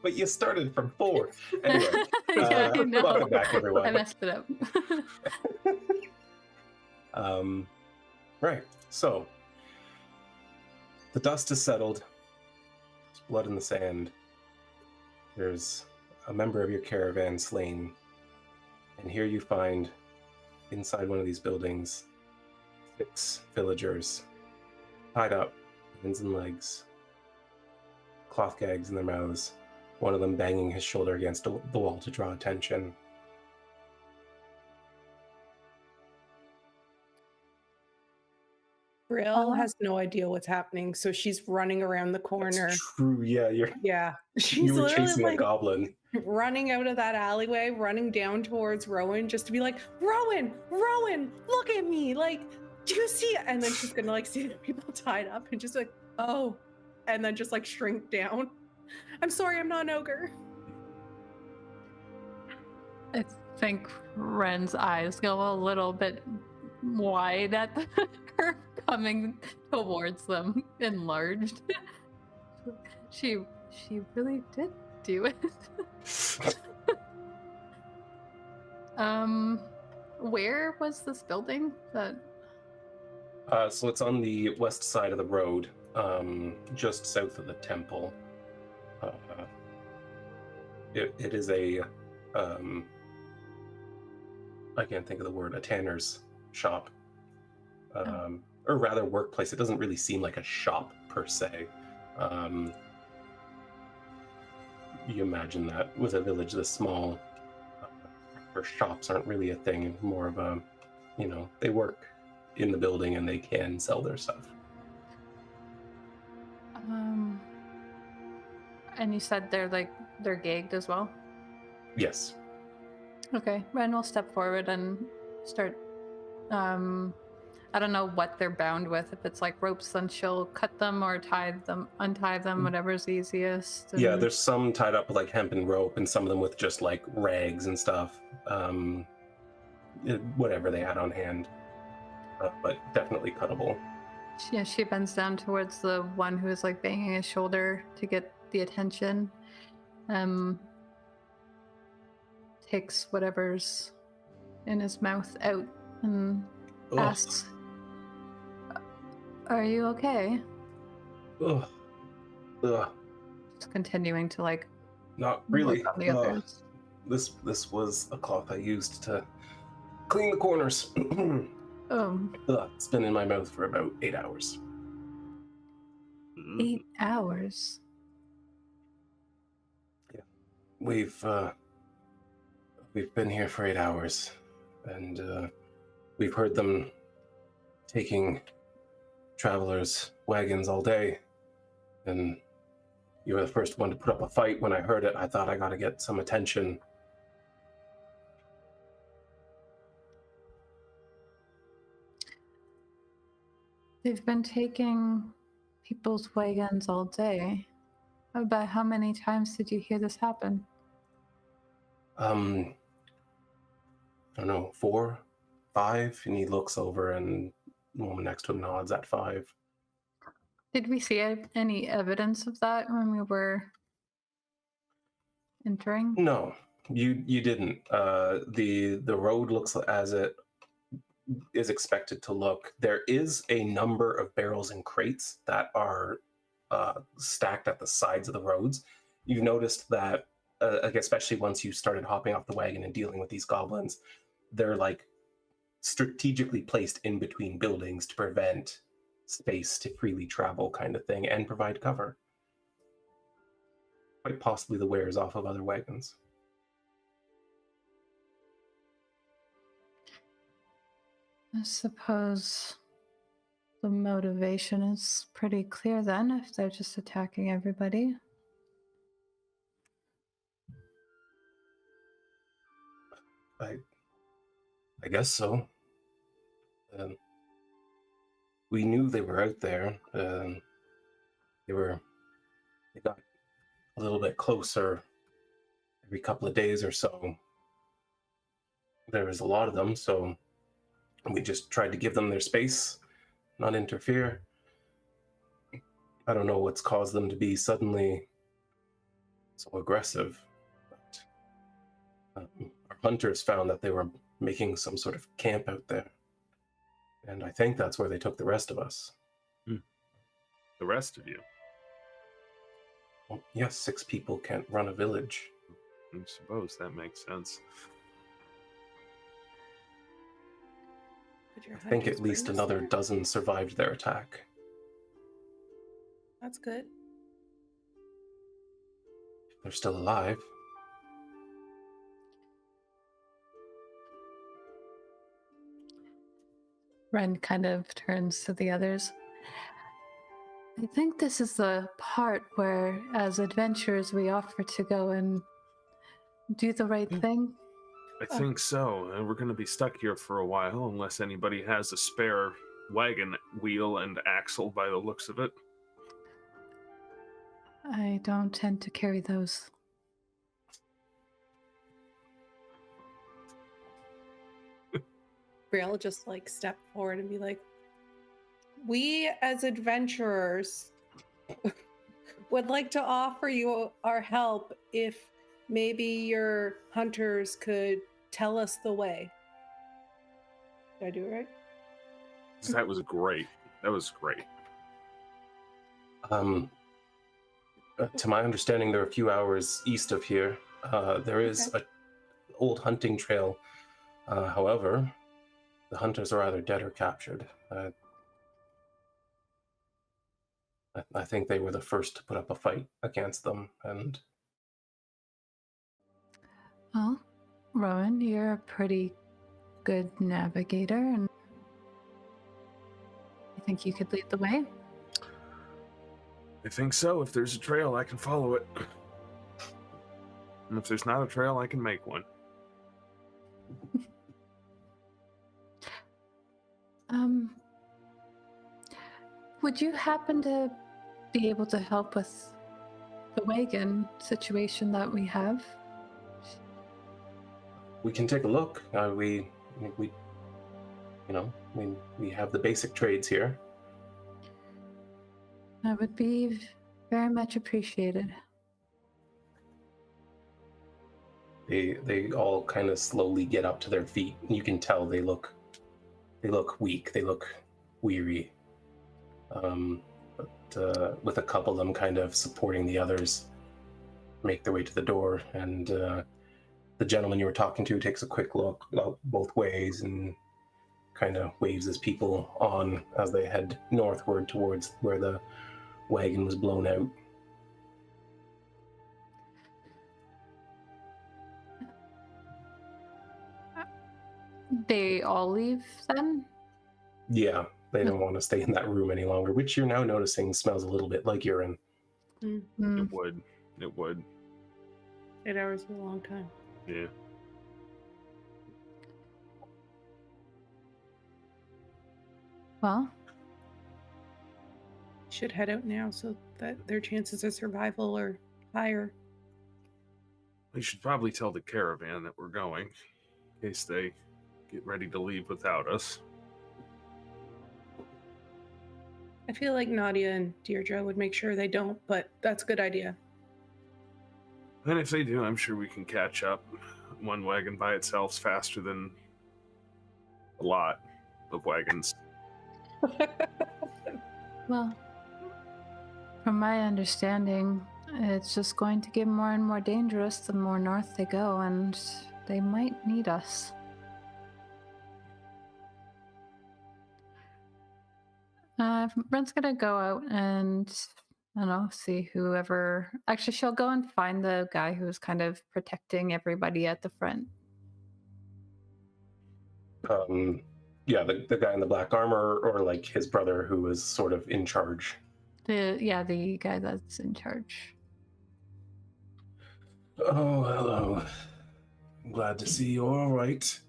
But you started from 4. Anyway, Yeah, I know. welcome back, everyone. I messed it up. Right, so the dust has settled. There's blood in the sand. There's a member of your caravan slain. And here you find, inside one of these buildings, 6 villagers tied up, hands and legs, cloth gags in their mouths, one of them banging his shoulder against the wall to draw attention. Brielle has no idea what's happening, so she's running around the corner. That's true, yeah. Yeah, she's You were literally chasing a like goblin. running out of that alleyway, running down towards Rhowan just to be like, Rhowan, look at me. Like, do you see it? And then she's gonna like see the people tied up and just like, oh, and then just like shrink down. I'm sorry, I'm not an ogre. I think Wren's eyes go a little bit wide at her coming towards them, enlarged. She really did do it. Where was this building? So it's on the west side of the road, just south of the temple. It is a, I can't think of the word, a tanner's shop. Or rather workplace. It doesn't really seem like a shop per se. You imagine that with a village this small, where shops aren't really a thing, more of a, they work in the building and they can sell their stuff. And you said they're gagged as well? Yes. Okay, Wren will step forward and start, I don't know what they're bound with. If it's like ropes, then she'll cut them or untie them, whatever's easiest. Yeah, there's some tied up with like hemp and rope and some of them with just like rags and stuff. Whatever they had on hand. But definitely cuttable. Yeah, she bends down towards the one who is like banging his shoulder to get the attention. Takes whatever's in his mouth out and asks, "Are you okay?" Ugh. Just continuing to like. Not really. On the others. This was a cloth I used to clean the corners. It's been in my mouth for about 8 hours. 8 hours? Yeah. We've been here for 8 hours, and we've heard them taking travelers' wagons all day, and you were the first one to put up a fight. When I heard it, I thought I gotta get some attention. They've been taking people's wagons all day. About how many times did you hear this happen? I don't know, 4, 5, and he looks over and the woman next to him nods at 5. Did we see any evidence of that when we were entering? No, you didn't. The road looks as it is expected to look. There is a number of barrels and crates that are stacked at the sides of the roads. You've noticed that, especially once you started hopping off the wagon and dealing with these goblins, they're like strategically placed in between buildings to prevent space to freely travel kind of thing and provide cover. Quite possibly the wares off of other wagons. I suppose the motivation is pretty clear then, if they're just attacking everybody. I guess so. We knew they were out there. They got a little bit closer every couple of days or so. There was a lot of them, so we just tried to give them their space, not interfere. I don't know what's caused them to be suddenly so aggressive. But, our hunters found that they were making some sort of camp out there. And I think that's where they took the rest of us. The rest of you? Well, yes, 6 people can't run a village. I suppose that makes sense. Did your I think hunters at least bring us another there? dozen survived their attack. That's good. They're still alive. Wren kind of turns to the others. I think this is the part where, as adventurers, we offer to go and do the right thing. I think so. And we're going to be stuck here for a while unless anybody has a spare wagon wheel and axle by the looks of it. I don't tend to carry those. Brielle just like step forward and be like, we as adventurers would like to offer you our help if maybe your hunters could tell us the way. Did I do it right? That was great. That was great. To my understanding, they're a few hours east of here. There is an old hunting trail. However, the hunters are either dead or captured. I think they were the first to put up a fight against them, and Well, Rhowan, you're a pretty good navigator, and I think you could lead the way. I think so. If there's a trail, I can follow it. And if there's not a trail, I can make one. Would you happen to be able to help with the wagon situation that we have? we can take a look. We have the basic trades here. That would be very much appreciated. They all kind of slowly get up to their feet. You can tell they look weak. They look weary. But with a couple of them kind of supporting the others, make their way to the door. And the gentleman you were talking to takes a quick look both ways and kind of waves his people on as they head northward towards where the wagon was blown out. They all leave then? Yeah, they don't want to stay in that room any longer, which you're now noticing smells a little bit like urine. Mm. It would. It would. 8 hours is a long time. Yeah. Well, Should head out now so that their chances of survival are higher. We should probably tell the caravan that we're going, in case they get ready to leave without us. I feel like Nadia and Deirdre would make sure they don't, but that's a good idea. And if they do, I'm sure we can catch up. One wagon by itself's faster than a lot of wagons. well, from my understanding, it's just going to get more and more dangerous the more north they go, and they might need us. Brent's gonna go out and, I don't know, see whoever. Actually, she'll go and find the guy who's kind of protecting everybody at the front. Yeah, the guy in the black armor, or like his brother who was sort of in charge. The guy that's in charge. Oh, hello. I'm glad to see you're all right.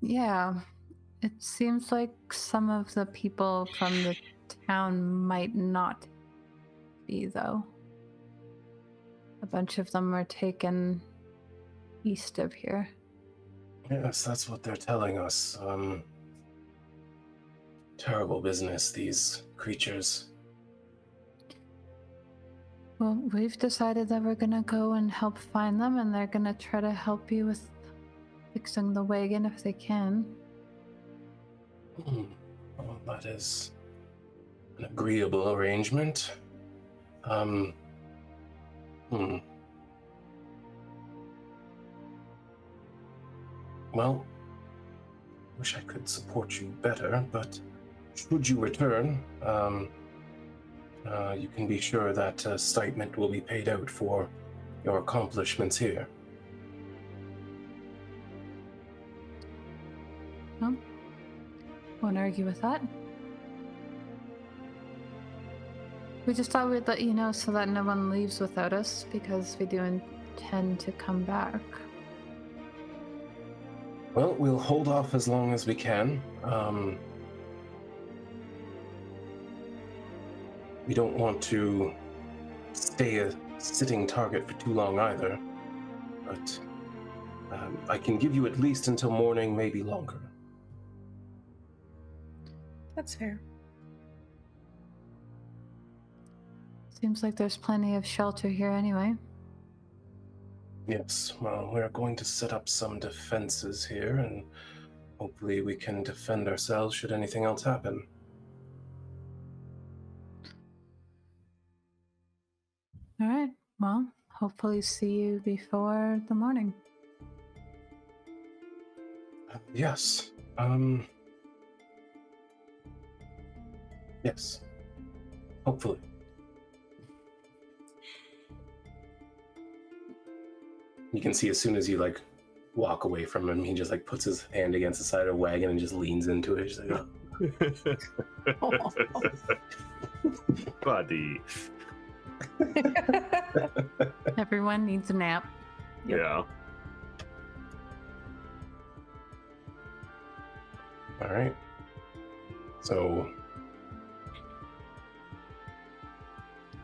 Yeah. It seems like some of the people from the town might not be, though. A bunch of them were taken east of here. Yes, that's what they're telling us. Terrible business, these creatures. Well, we've decided that we're gonna go and help find them, and they're gonna try to help you with fixing the wagon if they can. Well, that is an agreeable arrangement. Hmm. Well, wish I could support you better, but should you return, you can be sure that stipend will be paid out for your accomplishments here. Well, won't argue with that. We just thought we'd let you know so that no one leaves without us, because we do intend to come back. Well, we'll hold off as long as we can. We don't want to stay a sitting target for too long either, but I can give you at least until morning, maybe longer. That's fair. Seems like there's plenty of shelter here anyway. Yes, well, we're going to set up some defenses here, and hopefully we can defend ourselves should anything else happen. All right. Well, hopefully see you before the morning. Yes. Yes. Hopefully. You can see as soon as you like walk away from him, he just like puts his hand against the side of the wagon and just leans into it. He's like, oh. Buddy. Everyone needs a nap. Yep. Yeah. All right. So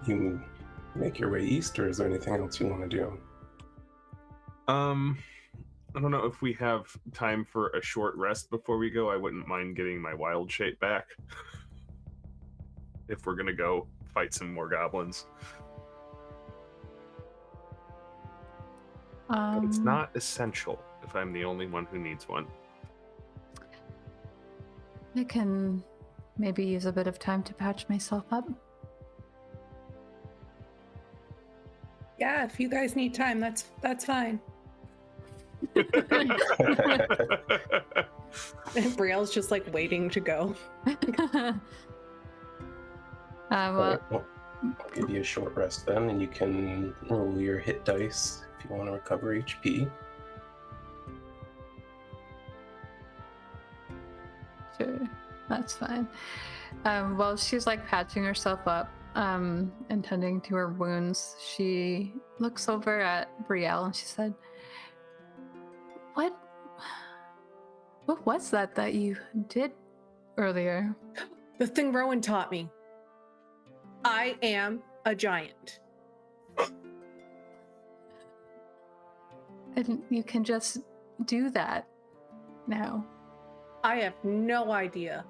you make your way east, or is there anything else you want to do? I don't know if we have time for a short rest before we go. I wouldn't mind getting my wild shape back. If we're gonna go fight some more goblins. But it's not essential if I'm the only one who needs one. I can maybe use a bit of time to patch myself up. Yeah, if you guys need time, that's fine. And Brielle's just like waiting to go. Well, I'll give you a short rest then, and you can roll your hit dice if you want to recover HP. sure, that's fine. While she's like patching herself up, and tending to her wounds, she looks over at Brielle and she said, What was that you did earlier? The thing Rhowan taught me. I am a giant. And you can just do that now. I have no idea.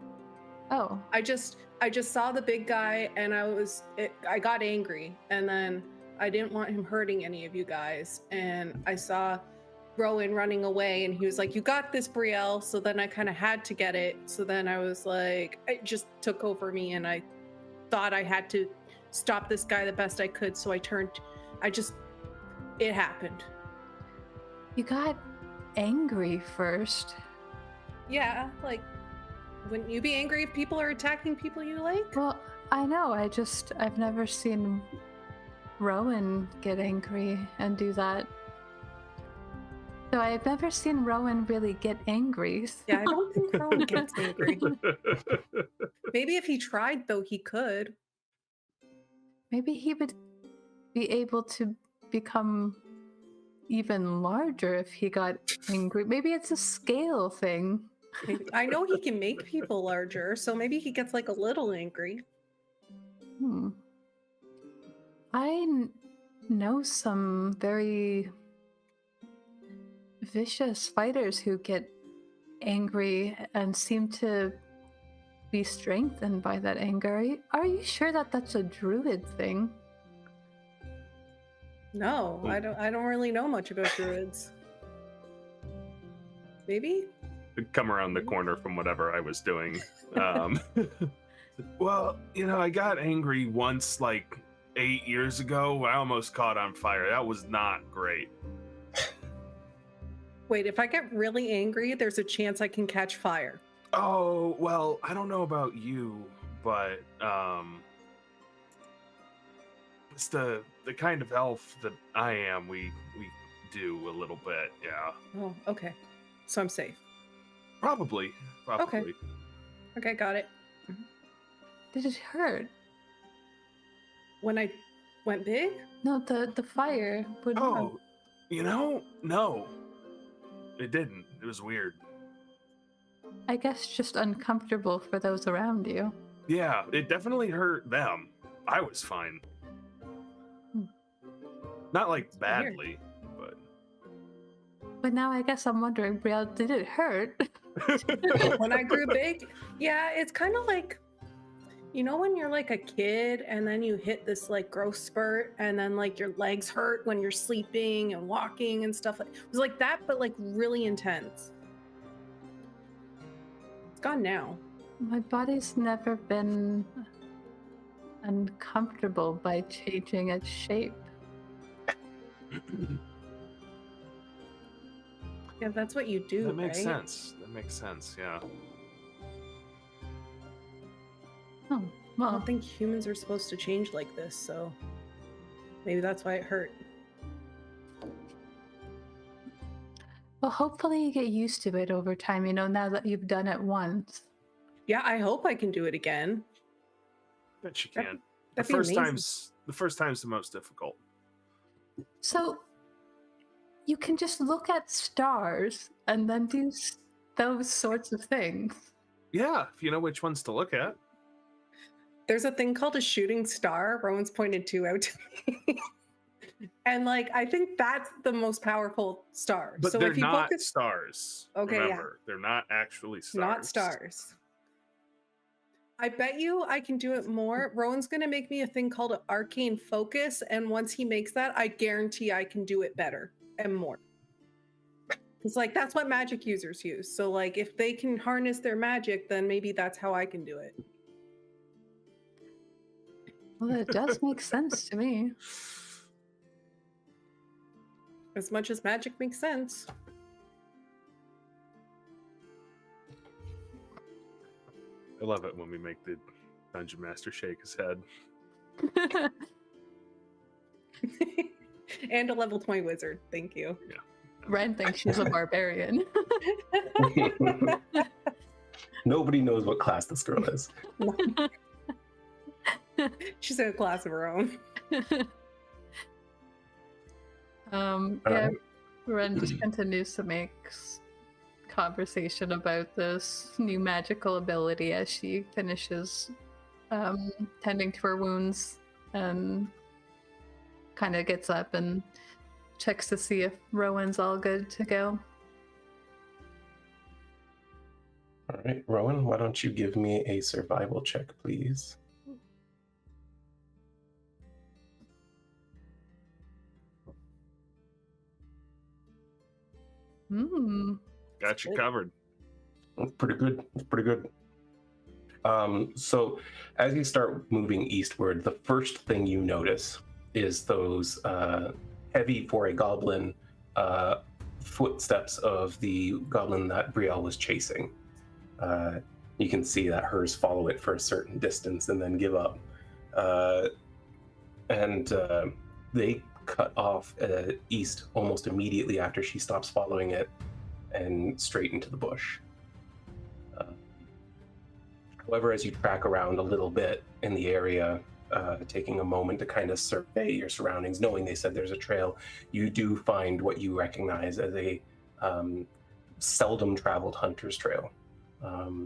Oh, I just saw the big guy and I got angry, and then I didn't want him hurting any of you guys, and I saw Rhowan running away and he was like, "You got this, Brielle." So then I kind of had to get it. So then I was like, it just took over me, and I thought I had to stop this guy the best I could. So it happened. you got angry first. Yeah, like, wouldn't you be angry if people are attacking people you like? Well, I know, I've never seen Rhowan get angry and do that. So I've never seen Rhowan really get angry. Yeah, I don't think Rhowan gets angry. Maybe if he tried, though, he could. Maybe he would be able to become even larger if he got angry. Maybe it's a scale thing. Maybe. I know he can make people larger, so maybe he gets like a little angry. I know some very vicious fighters who get angry and seem to be strengthened by that anger. Are you sure that that's a druid thing? No, I don't really know much about druids. Maybe? Come around the corner from whatever I was doing. Well, I got angry once, like 8 years ago. I almost caught on fire. That was not great. Wait, if I get really angry, there's a chance I can catch fire. Oh, well, I don't know about you, but it's the kind of elf that I am. We do a little bit, yeah. Oh, okay. So I'm safe. Probably. Okay, got it. Did it hurt? When I went big? No, the fire would. Oh, no, it didn't. It was weird. I guess just uncomfortable for those around you. Yeah, it definitely hurt them. I was fine. Not like badly, but. But now I guess I'm wondering, Brielle, did it hurt? When I grew big? Yeah, it's kind of like, when you're like a kid and then you hit this like growth spurt and then like your legs hurt when you're sleeping and walking and stuff. It was like that, but like really intense. It's gone now. My body's never been uncomfortable by changing its shape. Yeah, that's what you do. That makes right? sense. That makes sense, yeah. Oh, I well, don't think humans are supposed to change like this, so maybe that's why it hurt. well, hopefully you get used to it over time, now that you've done it once. Yeah, I hope I can do it again. Bet you That- can. That'd be amazing. The first time's the most difficult. So you can just look at stars and then do those sorts of things. Yeah, if you know which ones to look at. There's a thing called a shooting star. Rowan's pointed two out to me. And like, I think that's the most powerful star. But so they're if you not focus, stars. Okay, yeah. Remember, they're not actually stars. not stars. I bet you I can do it more. Rowan's gonna make me a thing called an arcane focus, and once he makes that, I guarantee I can do it better and more. It's like that's what magic users use. So like, if they can harness their magic, then maybe that's how I can do it. Well, it does make sense to me. As much as magic makes sense. I love it when we make the dungeon master shake his head. And a level 20 wizard. Thank you. Wren thinks she's a barbarian. Nobody knows what class this girl is. She's in a class of her own. Yeah, Wren just continues to make conversation about this new magical ability as she finishes tending to her wounds and kind of gets up and checks to see if Rowan's all good to go. All right, Rhowan, why don't you give me a survival check, please? Got you Good. covered. That's pretty good. That's pretty good. So as you start moving eastward, the first thing you notice is those heavy for a goblin footsteps of the goblin that Brielle was chasing. You can see that hers follow it for a certain distance and then give up. And they cut off east almost immediately after she stops following it and straight into the bush. However, as you track around a little bit in the area, taking a moment to kind of survey your surroundings, knowing they said there's a trail, you do find what you recognize as a seldom traveled hunter's trail.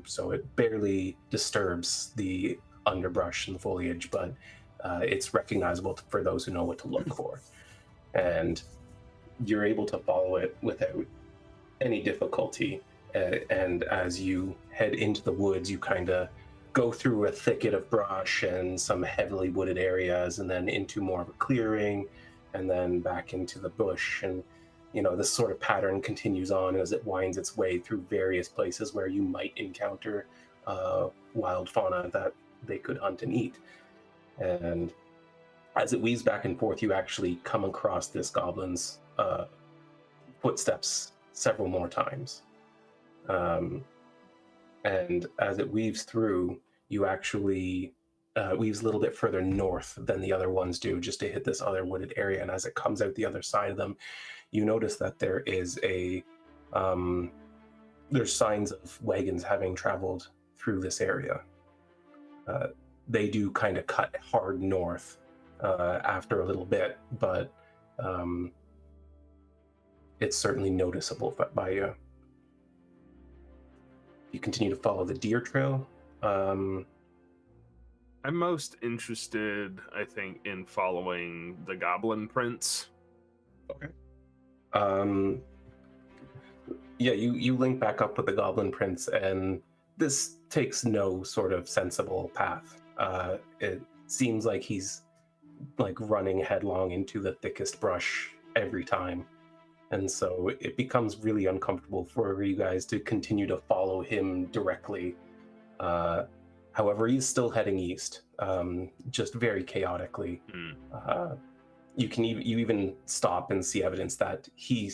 So it barely disturbs the underbrush and the foliage, but it's recognizable for those who know what to look for. And you're able to follow it without any difficulty. And as you head into the woods, you kind of go through a thicket of brush and some heavily wooded areas, and then into more of a clearing. and then back into the bush. And this sort of pattern continues on as it winds its way through various places where you might encounter wild fauna that they could hunt and eat. And as it weaves back and forth, you actually come across this goblin's footsteps several more times. And as it weaves through, you actually weaves a little bit further north than the other ones do, just to hit this other wooded area. And as it comes out the other side of them, you notice that there is there's signs of wagons having traveled through this area. They do kind of cut hard north after a little bit, but it's certainly noticeable by you. You continue to follow the deer trail. I'm most interested, I think, in following the goblin prints. Okay. Yeah, you link back up with the goblin prince, and this takes no sort of sensible path. It seems like he's like running headlong into the thickest brush every time. And so it becomes really uncomfortable for you guys to continue to follow him directly. However, he's still heading east, just very chaotically. You even stop and see evidence that you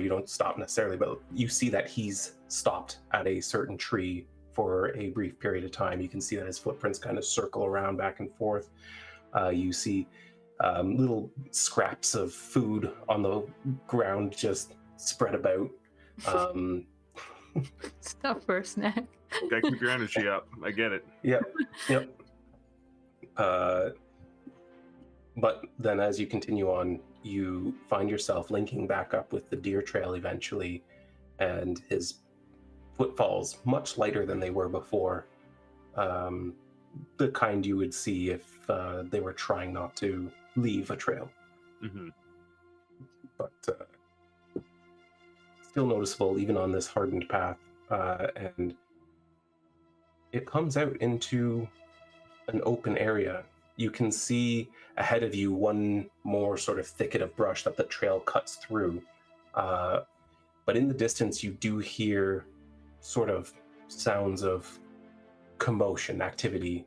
don't stop necessarily, but you see that he's stopped at a certain tree for a brief period of time. You can see that his footprints kind of circle around back and forth. You see little scraps of food on the ground just spread about. Stuff for a snack. Gotta keep your energy up. I get it. Yep. But then as you continue on, you find yourself linking back up with the deer trail eventually, and his footfalls much lighter than they were before. The kind you would see if they were trying not to leave a trail. Mm-hmm. But still noticeable even on this hardened path. And it comes out into an open area. You can see ahead of you one more sort of thicket of brush that the trail cuts through. But in the distance, you do hear sort of sounds of commotion, activity.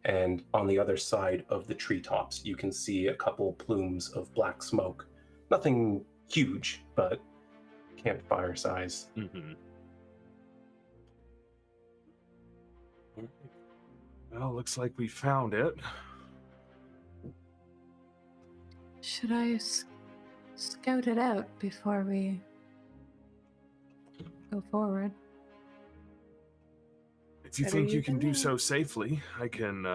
And on the other side of the treetops, you can see a couple plumes of black smoke. Nothing huge, but campfire size. Mm-hmm. Well, looks like we found it. Should I scout it out before we go forward? If you Better think you you can than do me. so safely, I can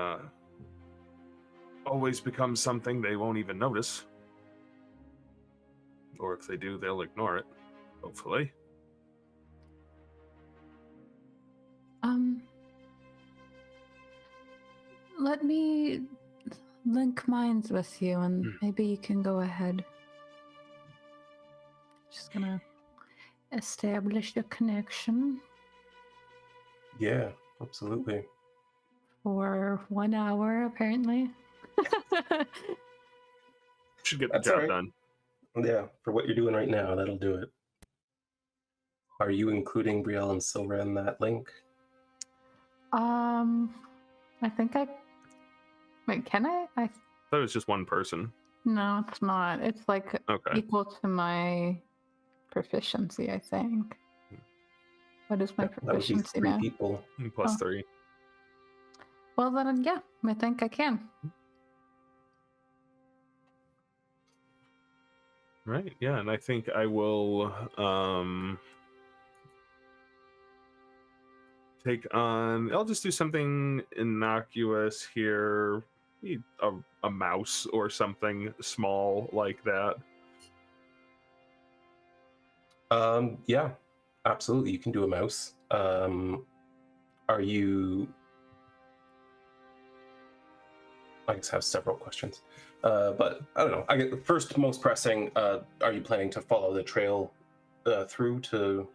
always become something they won't even notice. Or if they do, they'll ignore it, hopefully. Let me link minds with you, and maybe you can go ahead. Just gonna establish a connection Yeah, absolutely. for 1 hour, apparently. Should get the That's job all right. done. Yeah, for what you're doing right now, that'll do it. Are you including Brielle and Silver in that link? I think wait, can I? That was just one person. No, it's not. It's like Okay. equal to my proficiency, I think. What is my That would be proficiency 3 now? people. Plus Oh. 3. Well, then, yeah, I think I can. Right, yeah, and I think I will take on... I'll just do something innocuous here. Maybe a mouse or something small like that. Yeah, absolutely. You can do a mouse. Are you... I just have several questions. But I don't know. I get the first most pressing. Are you planning to follow the trail through to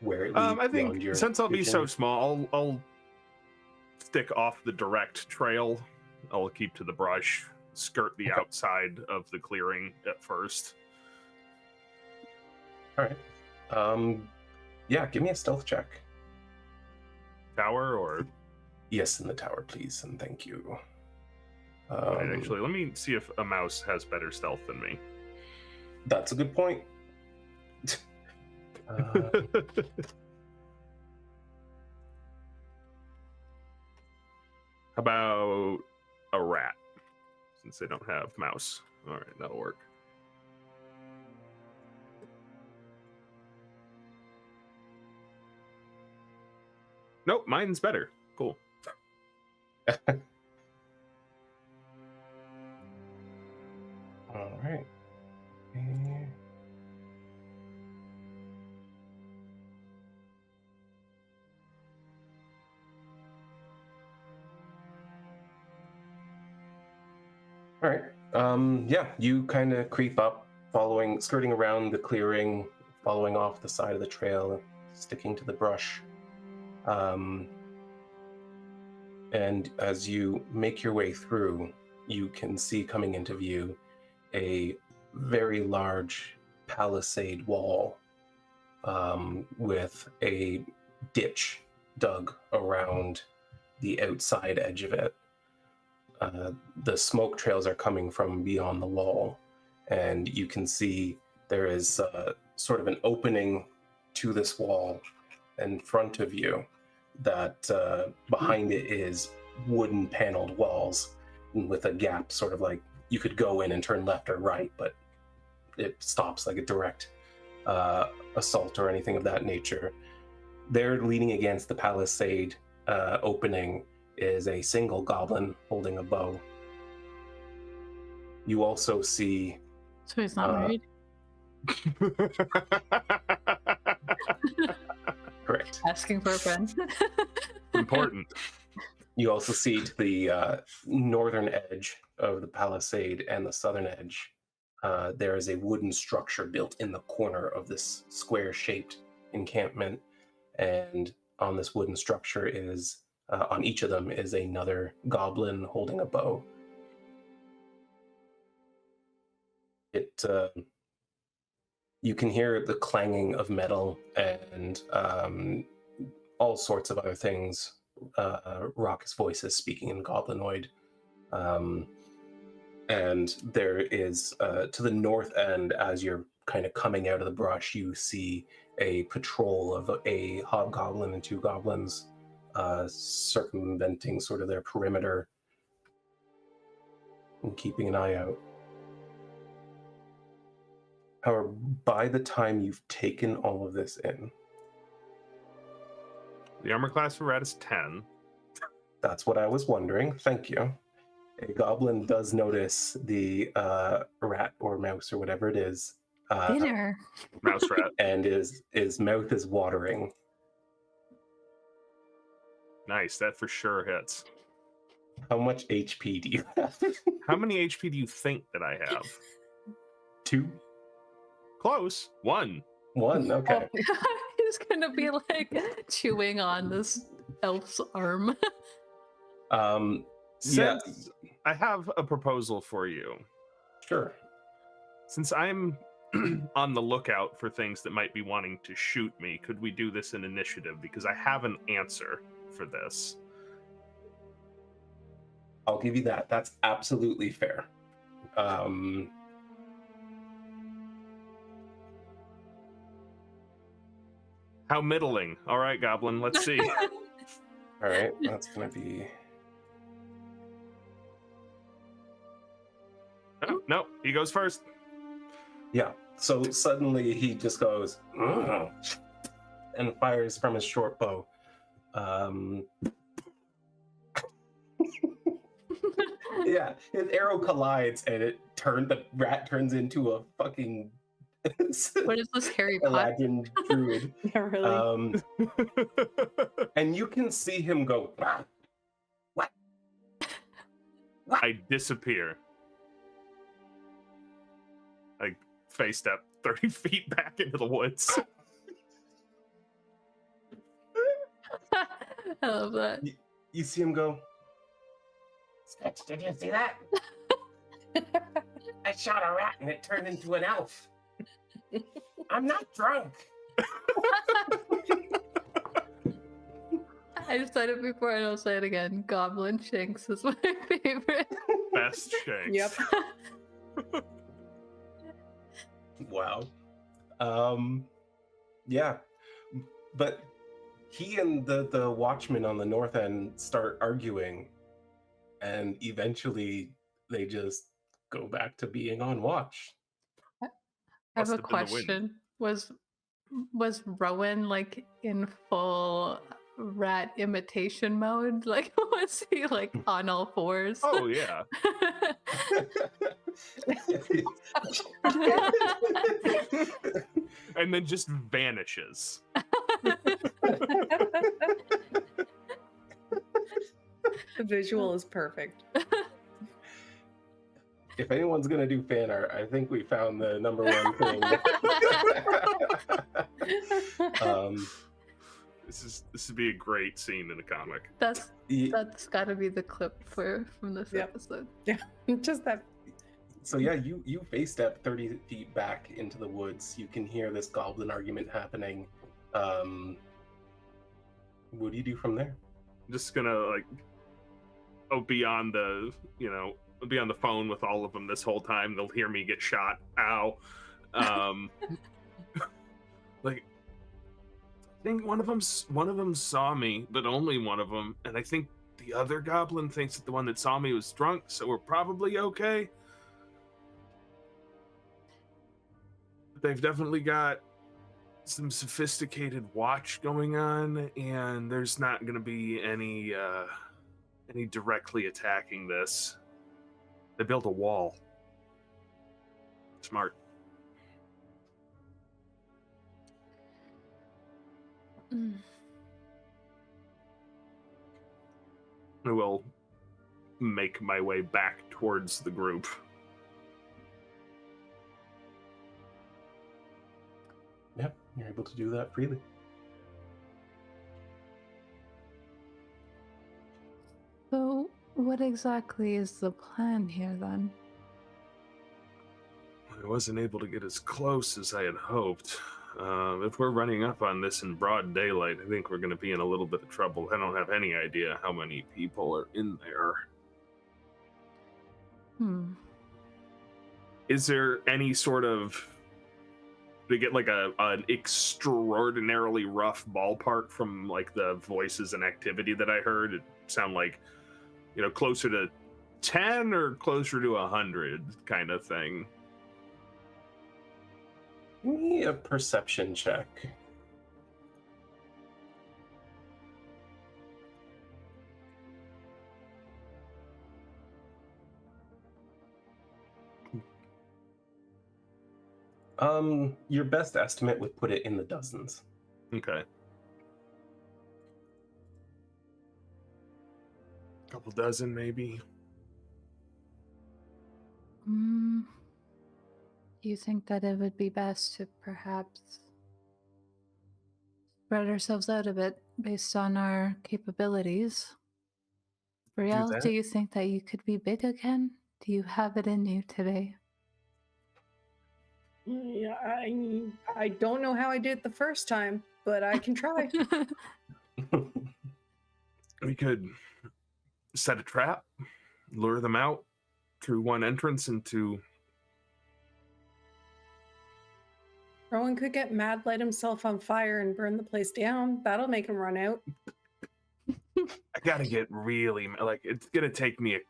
where it leads I beyond think your, since I'll your be so journey? small, I'll stick off the direct trail. I'll keep to the brush skirt the Okay. outside of the clearing at first. All right. Yeah, give me a stealth check. Tower or Yes, in the tower, please, and thank you. wait, actually, let me see if a mouse has better stealth than me. That's a good point. How about a rat? Since they don't have mouse. All right, that'll work. Nope, mine's better. Cool. All right. All right. Yeah, you kind of creep up, skirting around the clearing, following off the side of the trail, sticking to the brush. And as you make your way through, you can see coming into view a very large palisade wall with a ditch dug around the outside edge of it. The smoke trails are coming from beyond the wall, and you can see there is sort of an opening to this wall in front of you that behind it is wooden paneled walls with a gap, sort of like you could go in and turn left or right, but it stops like a direct assault or anything of that nature. There, leaning against the palisade opening, is a single goblin holding a bow. You also see... So he's not married? Correct. Asking for a friend. Important. You also see to the northern edge of the palisade and the southern edge, there is a wooden structure built in the corner of this square-shaped encampment, and on this wooden structure is, on each of them, is another goblin holding a bow. You can hear the clanging of metal and all sorts of other things, raucous voices speaking in goblinoid. And there is, to the north end, as you're kind of coming out of the brush, you see a patrol of a hobgoblin and 2 goblins circumventing sort of their perimeter and keeping an eye out. However, by the time you've taken all of this in... The armor class for rat is 10. That's what I was wondering. Thank you. A goblin does notice the rat or mouse or whatever it is. Dinner. Mouse rat. And his mouth is watering. Nice, that for sure hits. How much HP do you have? How many HP do you think that I have? 2? Close. 1. 1, okay. He's gonna be like chewing on this elf's arm. Since I have a proposal for you. Sure. Since I'm on the lookout for things that might be wanting to shoot me, could we do this in initiative? Because I have an answer for this. I'll give you that. That's absolutely fair. How middling. All right, Goblin, let's see. All right, that's going to be... No, he goes first. Yeah, so suddenly he just goes... and fires from his short bow. Yeah, his arrow collides and the rat turns into a fucking... What is this, Harry Potter? Aladdin druid. Yeah, really. And you can see him go, what? I disappear. I face step 30 feet back into the woods. I love that. You see him go, Sketch, did you see that? shot a rat and it turned into an elf. I'm not drunk. I said it before and I'll say it again. Goblin Shanks is my favorite. Best Shanks. Yep. Wow. Yeah. But he and the watchman on the north end start arguing, and eventually they just go back to being on watch. I have Must a have been the wind. question. Was Rowan like in full rat imitation mode? Like was he like on all fours? Oh yeah. And then just vanishes. The visual is perfect. If anyone's gonna do fan art, I think we found the number one thing. This would be a great scene in a comic. That's Ye- got to be the clip from this Yep. episode. Just that. So yeah, you face step 30 feet back into the woods. You can hear this goblin argument happening. What do you do from there? I'm just gonna be on the be on the phone with all of them this whole time. They'll hear me get shot. Ow. Like, I think one of them saw me, but only one of them, and I think the other goblin thinks that the one that saw me was drunk, so we're probably okay. They've definitely got some sophisticated watch going on, and there's not going to be any directly attacking this. They built a wall. Smart. Mm. I will make my way back towards the group. Yep, you're able to do that freely. So, what exactly is the plan here then? I wasn't able to get as close as I had hoped. If we're running up on this in broad daylight, I think we're going to be in a little bit of trouble. I don't have any idea how many people are in there. Is there any sort of... to get like an extraordinarily rough ballpark from like the voices and activity that I heard? It sound like, closer to 10 or closer to 100 kind of thing. Give me a perception check. Your best estimate would put it in the dozens. Okay. Couple dozen, maybe. Do you think that it would be best to perhaps spread ourselves out a bit based on our capabilities? Brielle, that. do you think that you could be big again? Do you have it in you today? Yeah, I don't know how I did it the first time, but I can try. We could set a trap, lure them out through one entrance into... Rhowan could get mad, light himself on fire, and burn the place down. That'll make him run out. I gotta get really... it's gonna take me a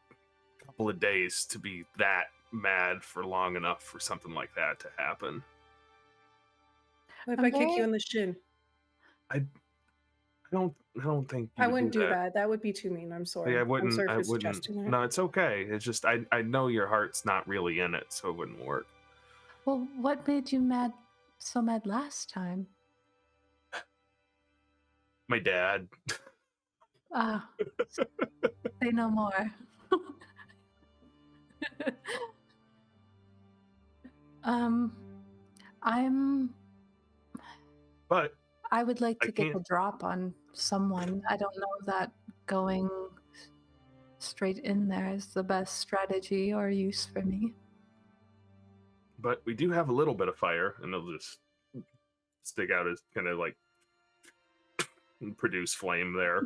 couple of days to be that mad for long enough for something like that to happen. What if I kick you in the shin? I don't think you I would wouldn't do that. That would be too mean. I'm sorry. Yeah, I wouldn't. I'm sorry I for wouldn't. suggesting that. No, it's okay. It's just I know your heart's not really in it, so it wouldn't work. Well, what made you so mad last time? My dad. Ah, say no more. But I would like I to get the can't- drop on someone. I don't know that going straight in there is the best strategy or use for me. but we do have a little bit of fire, and they'll just stick out as kind of like produce flame there.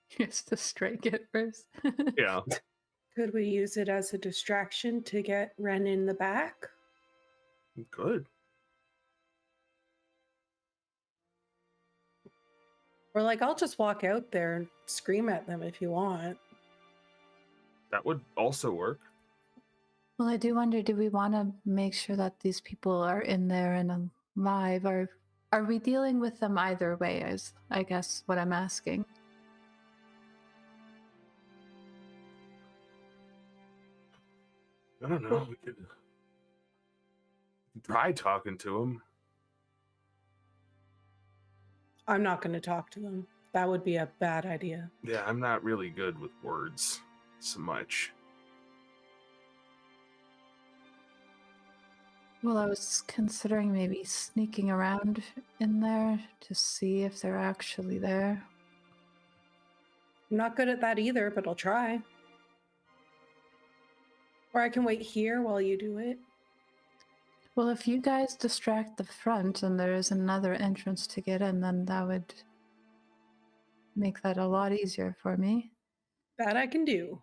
Just to strike it first. Yeah. Could we use it as a distraction to get Wren in the back? Good. Or like, I'll just walk out there and scream at them if you want. That would also work. Well, I do wonder, do we want to make sure that these people are in there and alive? Or are we dealing with them either way, is I guess what I'm asking. I don't know. We could try talking to him. I'm not going to talk to them. That would be a bad idea. Yeah, I'm not really good with words so much. Well, I was considering maybe sneaking around in there to see if they're actually there. I'm not good at that either, but I'll try. Or I can wait here while you do it. Well, if you guys distract the front and there is another entrance to get in, then that would make that a lot easier for me. That I can do.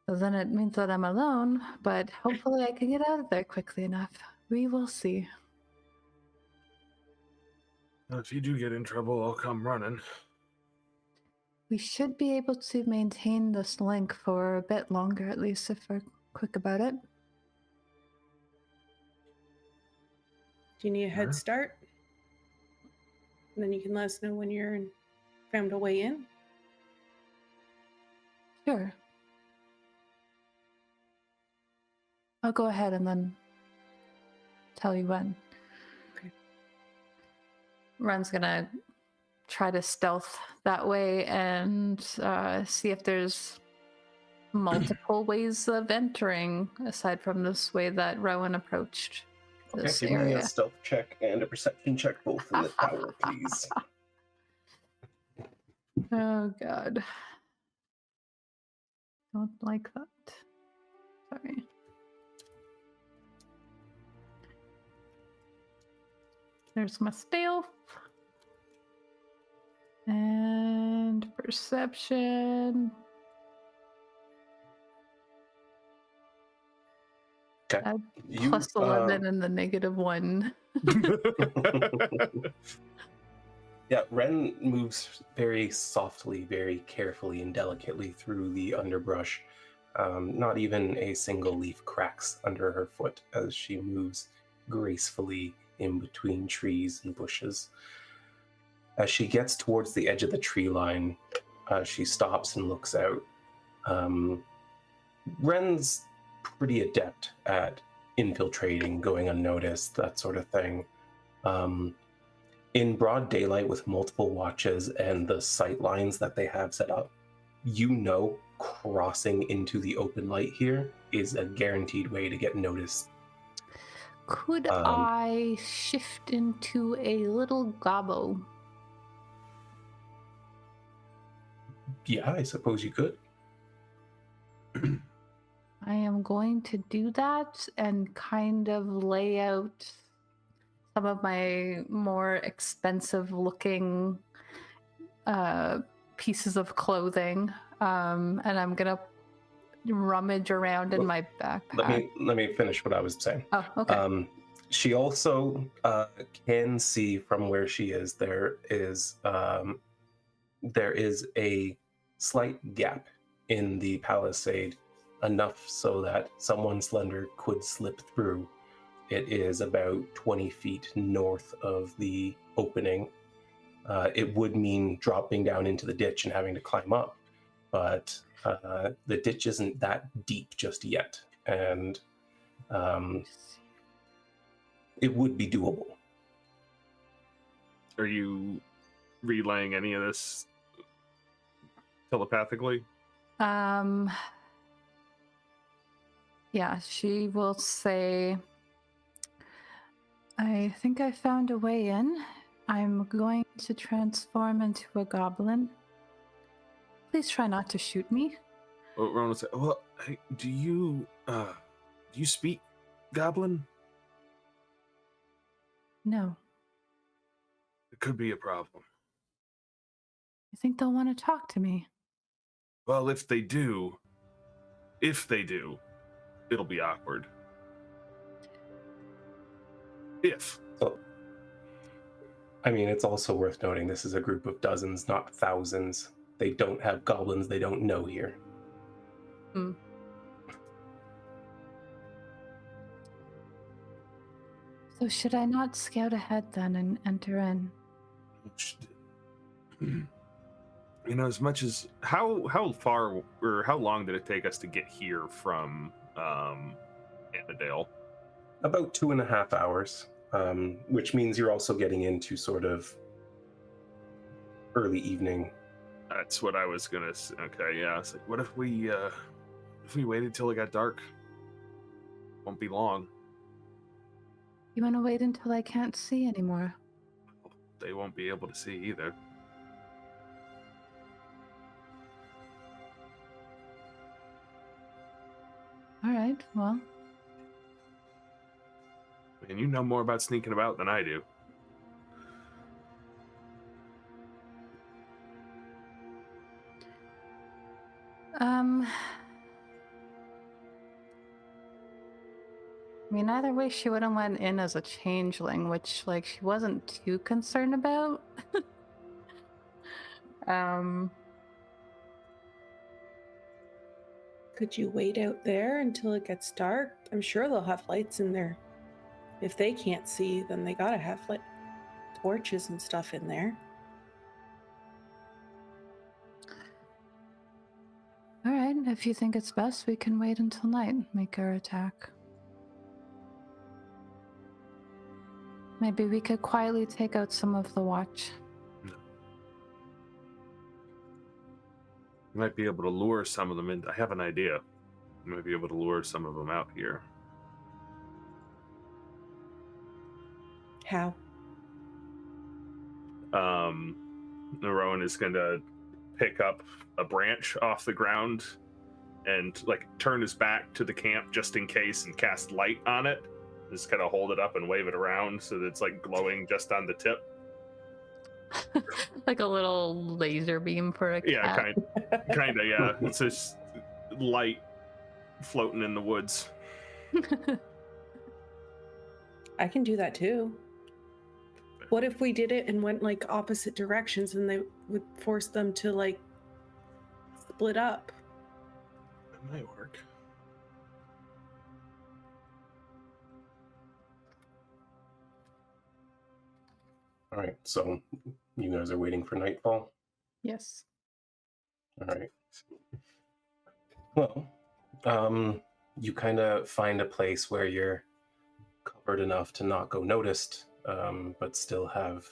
So then it means that I'm alone, but hopefully I can get out of there quickly enough. We will see. Well, if you do get in trouble, I'll come running. We should be able to maintain this link for a bit longer, at least if we're quick about it. Do you need a head Sure. start? And then you can let us know when you're found a way in. Sure. I'll go ahead and then tell you when. Okay. Wren's gonna try to stealth that way and see if there's multiple ways of entering aside from this way that Rhowan approached Okay, this give me area. a stealth check and a perception check, both in the tower, please. Oh god. Don't like that. Sorry. There's my stealth. And perception. Okay. Add You, plus 11 and the -1. Yeah, Wren moves very softly, very carefully and delicately through the underbrush. Not even a single leaf cracks under her foot as she moves gracefully in between trees and bushes. As she gets towards the edge of the tree line, she stops and looks out. Wren's pretty adept at infiltrating, going unnoticed, that sort of thing. In broad daylight with multiple watches and the sight lines that they have set up, you know crossing into the open light here is a guaranteed way to get noticed. Could I shift into a little gobbo? Yeah, I suppose you could. I am going to do that and kind of lay out some of my more expensive looking pieces of clothing. And I'm going to rummage around in my backpack. Let me finish what I was saying. Oh, okay. She also can see from where she is. There is a slight gap in the palisade, enough so that someone slender could slip through. It is about 20 feet north of the opening. It would mean dropping down into the ditch and having to climb up, but the ditch isn't that deep just yet, and it would be doable. Are you relaying any of this telepathically? Yeah, she will say, I think I found a way in. I'm going to transform into a goblin. Please try not to shoot me. Well, Ron will say, well, hey, do you speak goblin? No. It could be a problem. You think they'll want to talk to me? Well, if they do, it'll be awkward. If. So, I mean, it's also worth noting this is a group of dozens, not thousands. They don't have goblins they don't know here. Hmm. So should I not scout ahead then and enter in? You know, as much as how far or how long did it take us to get here from Anidale? About 2.5 hours, which means you're also getting into sort of early evening. That's what I was gonna say. Okay, yeah. It's like, what if we waited till it got dark? Won't be long. You want to wait until I can't see anymore? They won't be able to see either. All right, well. And you know more about sneaking about than I do. I mean, either way, she would have went in as a changeling, which, like, she wasn't too concerned about. Could you wait out there until it gets dark? I'm sure they'll have lights in there. If they can't see, then they gotta have like torches and stuff in there. All right, if you think it's best, we can wait until night and make our attack. Maybe we could quietly take out some of the watch. You might be able to lure some of them in. I have an idea. You might be able to lure some of them out here. How? Rhowan is going to pick up a branch off the ground and like turn his back to the camp just in case and cast light on it. Just kind of hold it up and wave it around so that it's like glowing just on the tip. Like a little laser beam for a cat. Yeah, kind of, yeah. It's just light floating in the woods. I can do that too. What if we did it and went like opposite directions and they would force them to like split up? That might work. All right, so you guys are waiting for nightfall? Yes. All right. Well, you kind of find a place where you're covered enough to not go noticed, but still have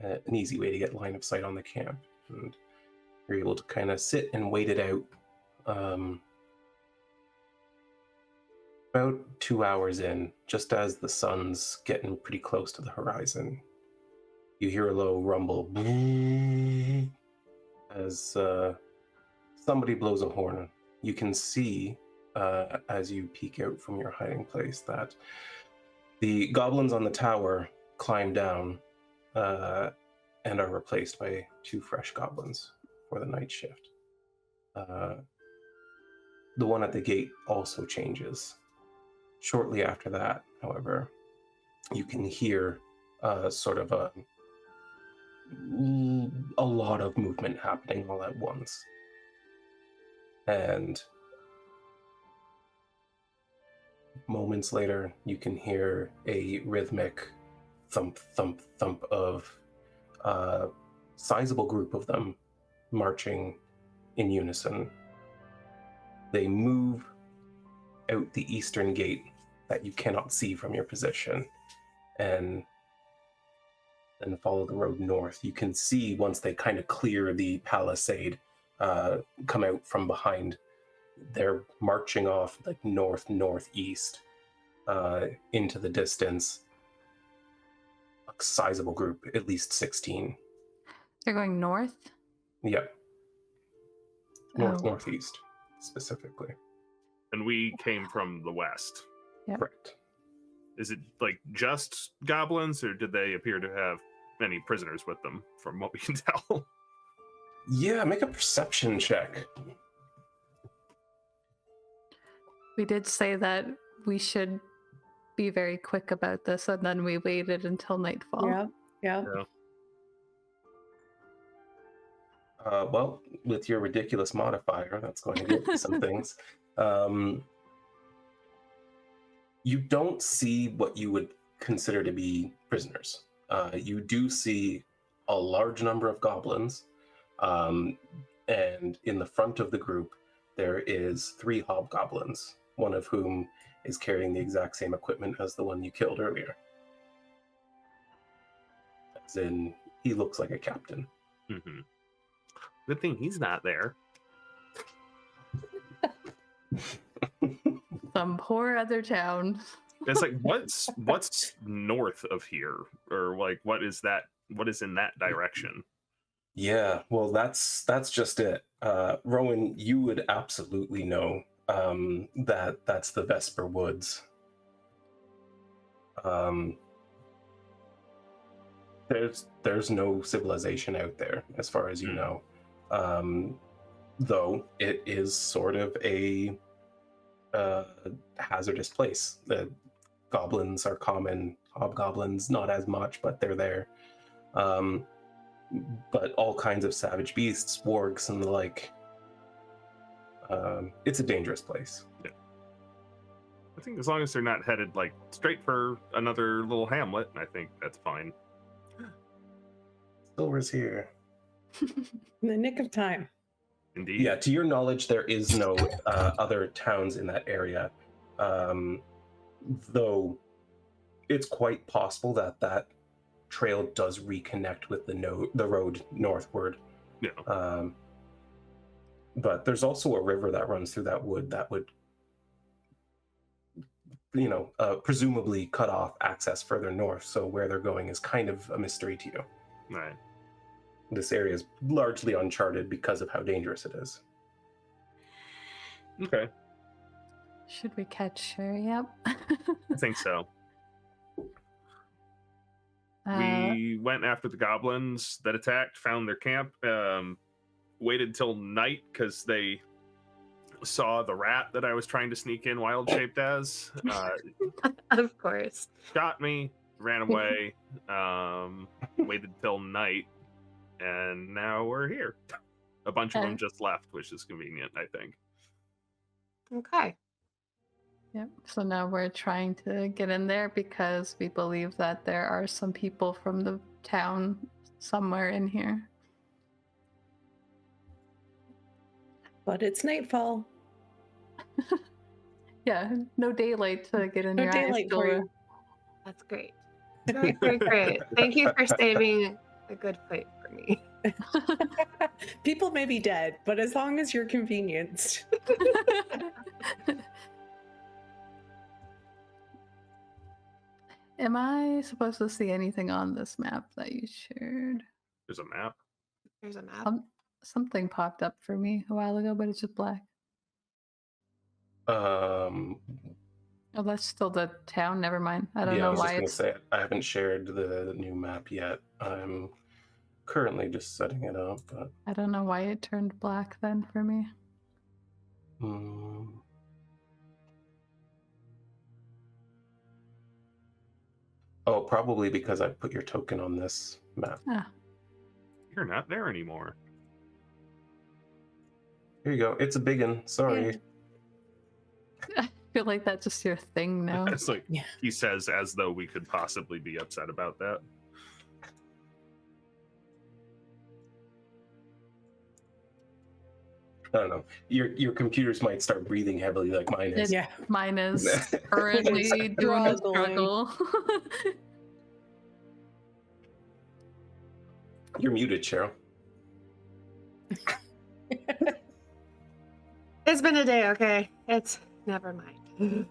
an easy way to get line of sight on the camp. And you're able to kind of sit and wait it out. About 2 hours in, just as the sun's getting pretty close to the horizon, you hear a low rumble as somebody blows a horn. You can see, as you peek out from your hiding place, that the goblins on the tower climb down and are replaced by 2 fresh goblins for the night shift. The one at the gate also changes. Shortly after that, however, you can hear sort of a lot of movement happening all at once. And moments later, you can hear a rhythmic thump, thump, thump of a sizable group of them marching in unison. They move out the eastern gate that you cannot see from your position and then follow the road north. You can see once they kind of clear the palisade, come out from behind. They're marching off like northeast into the distance. A sizable group, at least 16. They're going north? Yep. Northeast, specifically. And we came from the west. Yep. Correct. Is it like just goblins, or did they appear to have any prisoners with them, from what we can tell? Yeah, make a perception check. We did say that we should be very quick about this, and then we waited until nightfall. Yep. Yep. Yeah. Well, with your ridiculous modifier, that's going to get you some things. You don't see what you would consider to be prisoners. You do see a large number of goblins, and in the front of the group, there is 3 hobgoblins, one of whom is carrying the exact same equipment as the one you killed earlier. As in, he looks like a captain. Mm-hmm. Good thing he's not there. Some poor other town. It's like, what's north of here, or like what is in that direction? Yeah, well, that's just it. Rhowan, you would absolutely know that that's the Vesper Woods. There's no civilization out there, as far as you know. Though it is sort of a hazardous place. The goblins are common, hobgoblins not as much, but they're there. But all kinds of savage beasts, wargs, and the like. It's a dangerous place. Yeah. I think as long as they're not headed like straight for another little hamlet, I think that's fine. Silver's here. In the nick of time. Indeed. Yeah, to your knowledge, there is no other towns in that area. Though it's quite possible that that trail does reconnect with the road northward. Yeah. But there's also a river that runs through that wood that would, presumably cut off access further north. So where they're going is kind of a mystery to you. Right. This area is largely uncharted because of how dangerous it is. Okay. Should we catch her? Yep. I think so. We went after the goblins that attacked, found their camp, waited till night because they saw the rat that I was trying to sneak in wild shaped as. Of course. Shot me, ran away, waited till night, and now we're here. A bunch of them just left, which is convenient, I think. Okay. Yep. So now we're trying to get in there because we believe that there are some people from the town somewhere in here. But it's nightfall. Yeah, no daylight to get in No your daylight eyes. for you. That's great. Great, great, great. Thank you for saving a good fight for me. People may be dead, but as long as you're convenienced. Am I supposed to see anything on this map that you shared? There's a map. There's a map. Something popped up for me a while ago, but it's just black. Um, Oh, that's still the town. Never mind. I don't yeah, I know was why just going to say, I haven't shared the new map yet. I'm currently just setting it up, but... I don't know why it turned black then for me. Oh, probably because I put your token on this map. Ah, You're not there anymore. Here you go. It's a big one. Sorry. I feel like that's just your thing now. It's like Yeah. he says as though we could possibly be upset about that. I don't know. Your computers might start breathing heavily like mine is. Yeah. Mine is currently doing a struggle. You're muted, Cheryl. It's been a day, okay? It's never mind.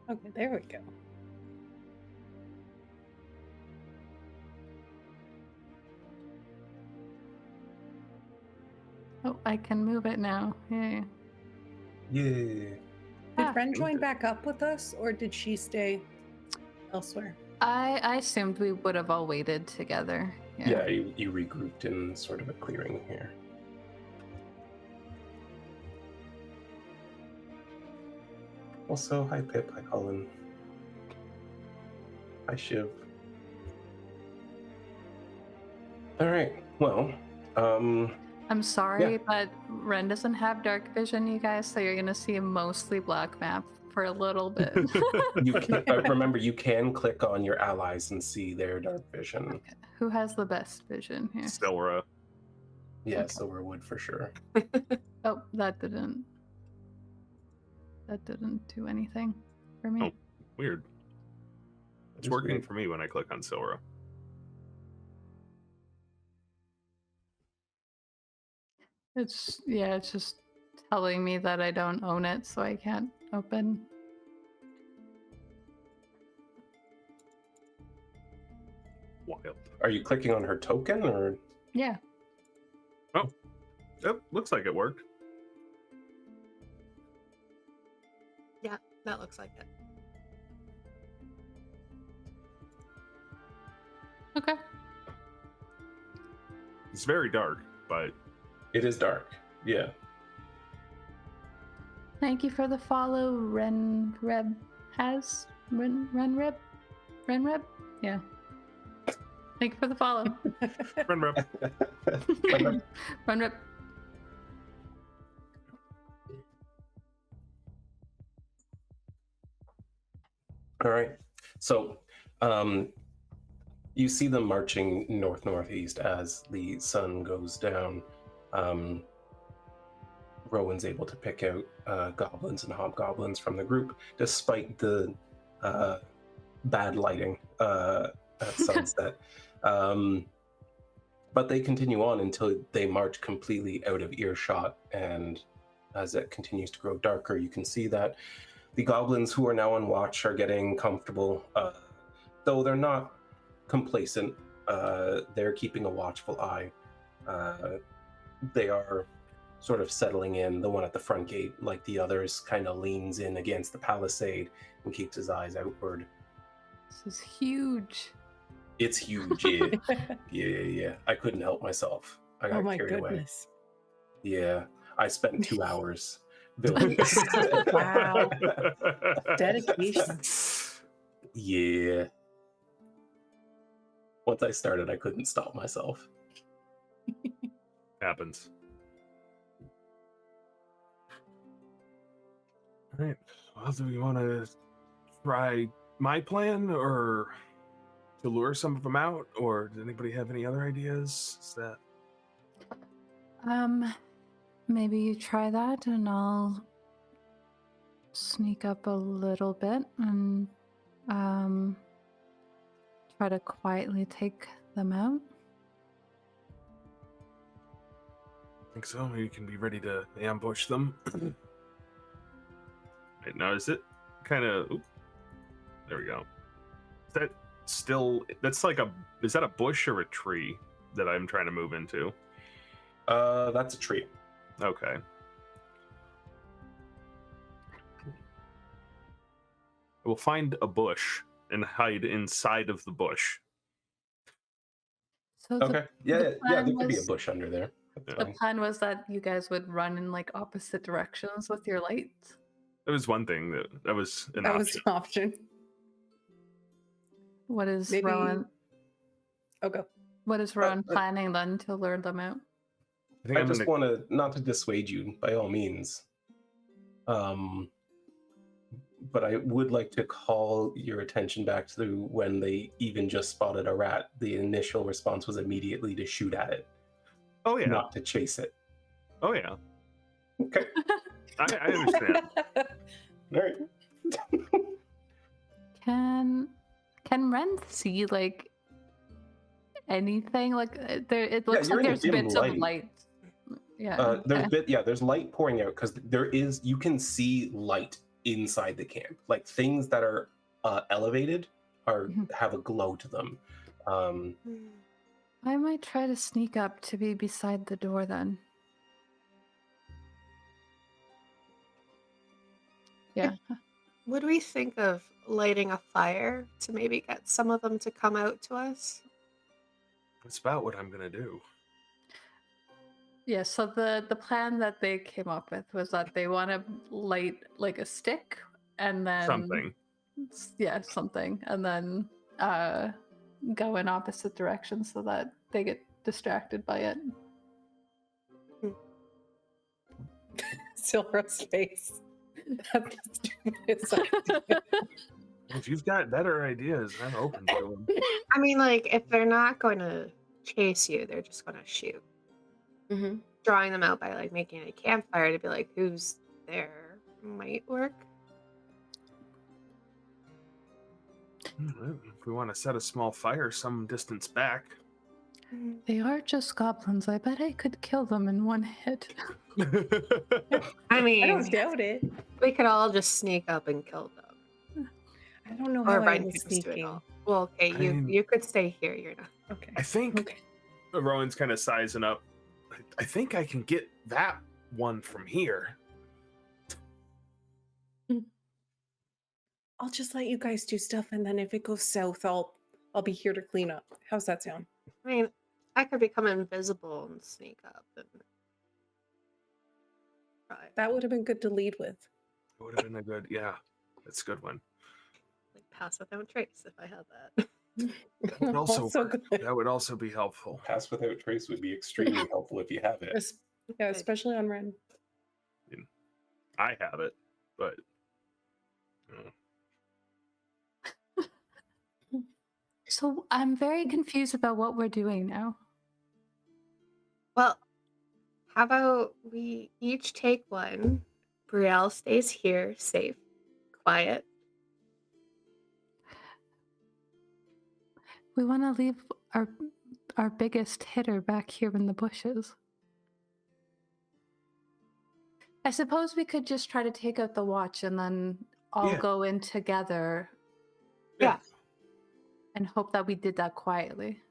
Okay, there we go. Oh, I can move it now. Yay. Yeah. Ah. Wren join back up with us, or did she stay elsewhere? I assumed we would have all waited together. Yeah, you regrouped in sort of a clearing here. Also, hi Pip, hi Colin. Hi Shiv. Alright, well, I'm sorry, but Wren doesn't have dark vision, you guys, so you're gonna see a mostly black map for a little bit. you can remember you can click on your allies and see their dark vision. Okay. Who has the best vision here? Stilra. Yeah, Okay. Silverwood for sure. Oh, that didn't do anything for me. Oh, weird. It's It's working weird. for me when I click on Silra. It's just telling me that I don't own it, so I can't open. Wild. Are you clicking on her token or? Yeah. Yep, looks like it worked. Yeah, that looks like it. Okay. It's very dark, but It is dark. Yeah. Thank you for the follow, Renreb has. Renreb? Yeah. Thank you for the follow. Ren Rep. Renreb. All right. So, you see them marching north-northeast as the sun goes down. Rhowan's able to pick out goblins and hobgoblins from the group, despite the bad lighting at sunset. But they continue on until they march completely out of earshot, and as it continues to grow darker, you can see that the goblins who are now on watch are getting comfortable, though they're not complacent. They're keeping a watchful eye. They are sort of settling in. The one at the front gate, like the others, kind of leans in against the palisade and keeps his eyes outward. This is huge. It's huge. Yeah. I couldn't help myself. I got Oh my carried away. goodness. Yeah, I spent 2 hours building this. Wow. Dedication. Yeah. Once I started, I couldn't stop myself. Happens. All right. Well, do we want to try my plan, or to lure some of them out, or does anybody have any other ideas? Is that Maybe you try that, and I'll sneak up a little bit and try to quietly take them out. I think so? You can be ready to ambush them. Right, now is it kind of? There we go. Is that still? That's like a. Is that a bush or a tree that I'm trying to move into? That's a tree. Okay. We'll find a bush and hide inside of the bush. So Okay. Yeah, there plan could be a was- bush under there. That's the fine. plan was that you guys would run in like opposite directions with your lights. That was one thing that was an That was option. an option. What is Maybe- Rowan? Oh, go. What is Rowan planning then to lure them out? I think I I'm just gonna. want to, not to dissuade you by all means, but I would like to call your attention back to when they even just spotted a rat. The initial response was immediately to shoot at it, Oh yeah. not to chase it. Oh yeah. Okay. I understand. All right. Can Ren see like anything? Like it looks you're like in there's dim bits light. of light. Yeah. There's light pouring out because you can see light inside the camp. Like things that are elevated have a glow to them. I might try to sneak up to be beside the door then. Yeah. Would we think of lighting a fire to maybe get some of them to come out to us? That's about what I'm gonna do. Yeah, so the plan that they came up with was that they want to light like a stick and then Something. yeah, something, and then go in opposite directions so that they get distracted by it. Silver's face. That's the stupidest idea. If you've got better ideas, I'm open to them. I mean, like, if they're not going to chase you, they're just going to shoot. Mhm. Drawing them out by, like, making a campfire to be like, who's there might work. If we want to set a small fire some distance back. They are just goblins. I bet I could kill them in one hit. I I mean, don't doubt it. we could all just sneak up and kill them. I don't know Or how I Ryan was could just do it sneaking. all. Well, okay, I you mean- you could stay here. You're not. Okay. I think Okay. Rowan's kind of sizing up. I think I can get that one from here. I'll just let you guys do stuff, and then if it goes south, I'll be here to clean up. How's that sound? I mean, I could become invisible and sneak up and try. That would have been good to lead with. It would have been a good, yeah, that's a good one. Like pass without trace if I had that. That would also good. That would also be helpful. Pass without trace would be extremely helpful if you have it. Yeah, especially on Wren. I have it, but So I'm very confused about what we're doing now. Well, how about we each take one? Brielle stays here, safe, quiet. We want to leave our biggest hitter back here in the bushes. I suppose we could just try to take out the watch and then all Yeah. go in together. Yeah. And hope that we did that quietly.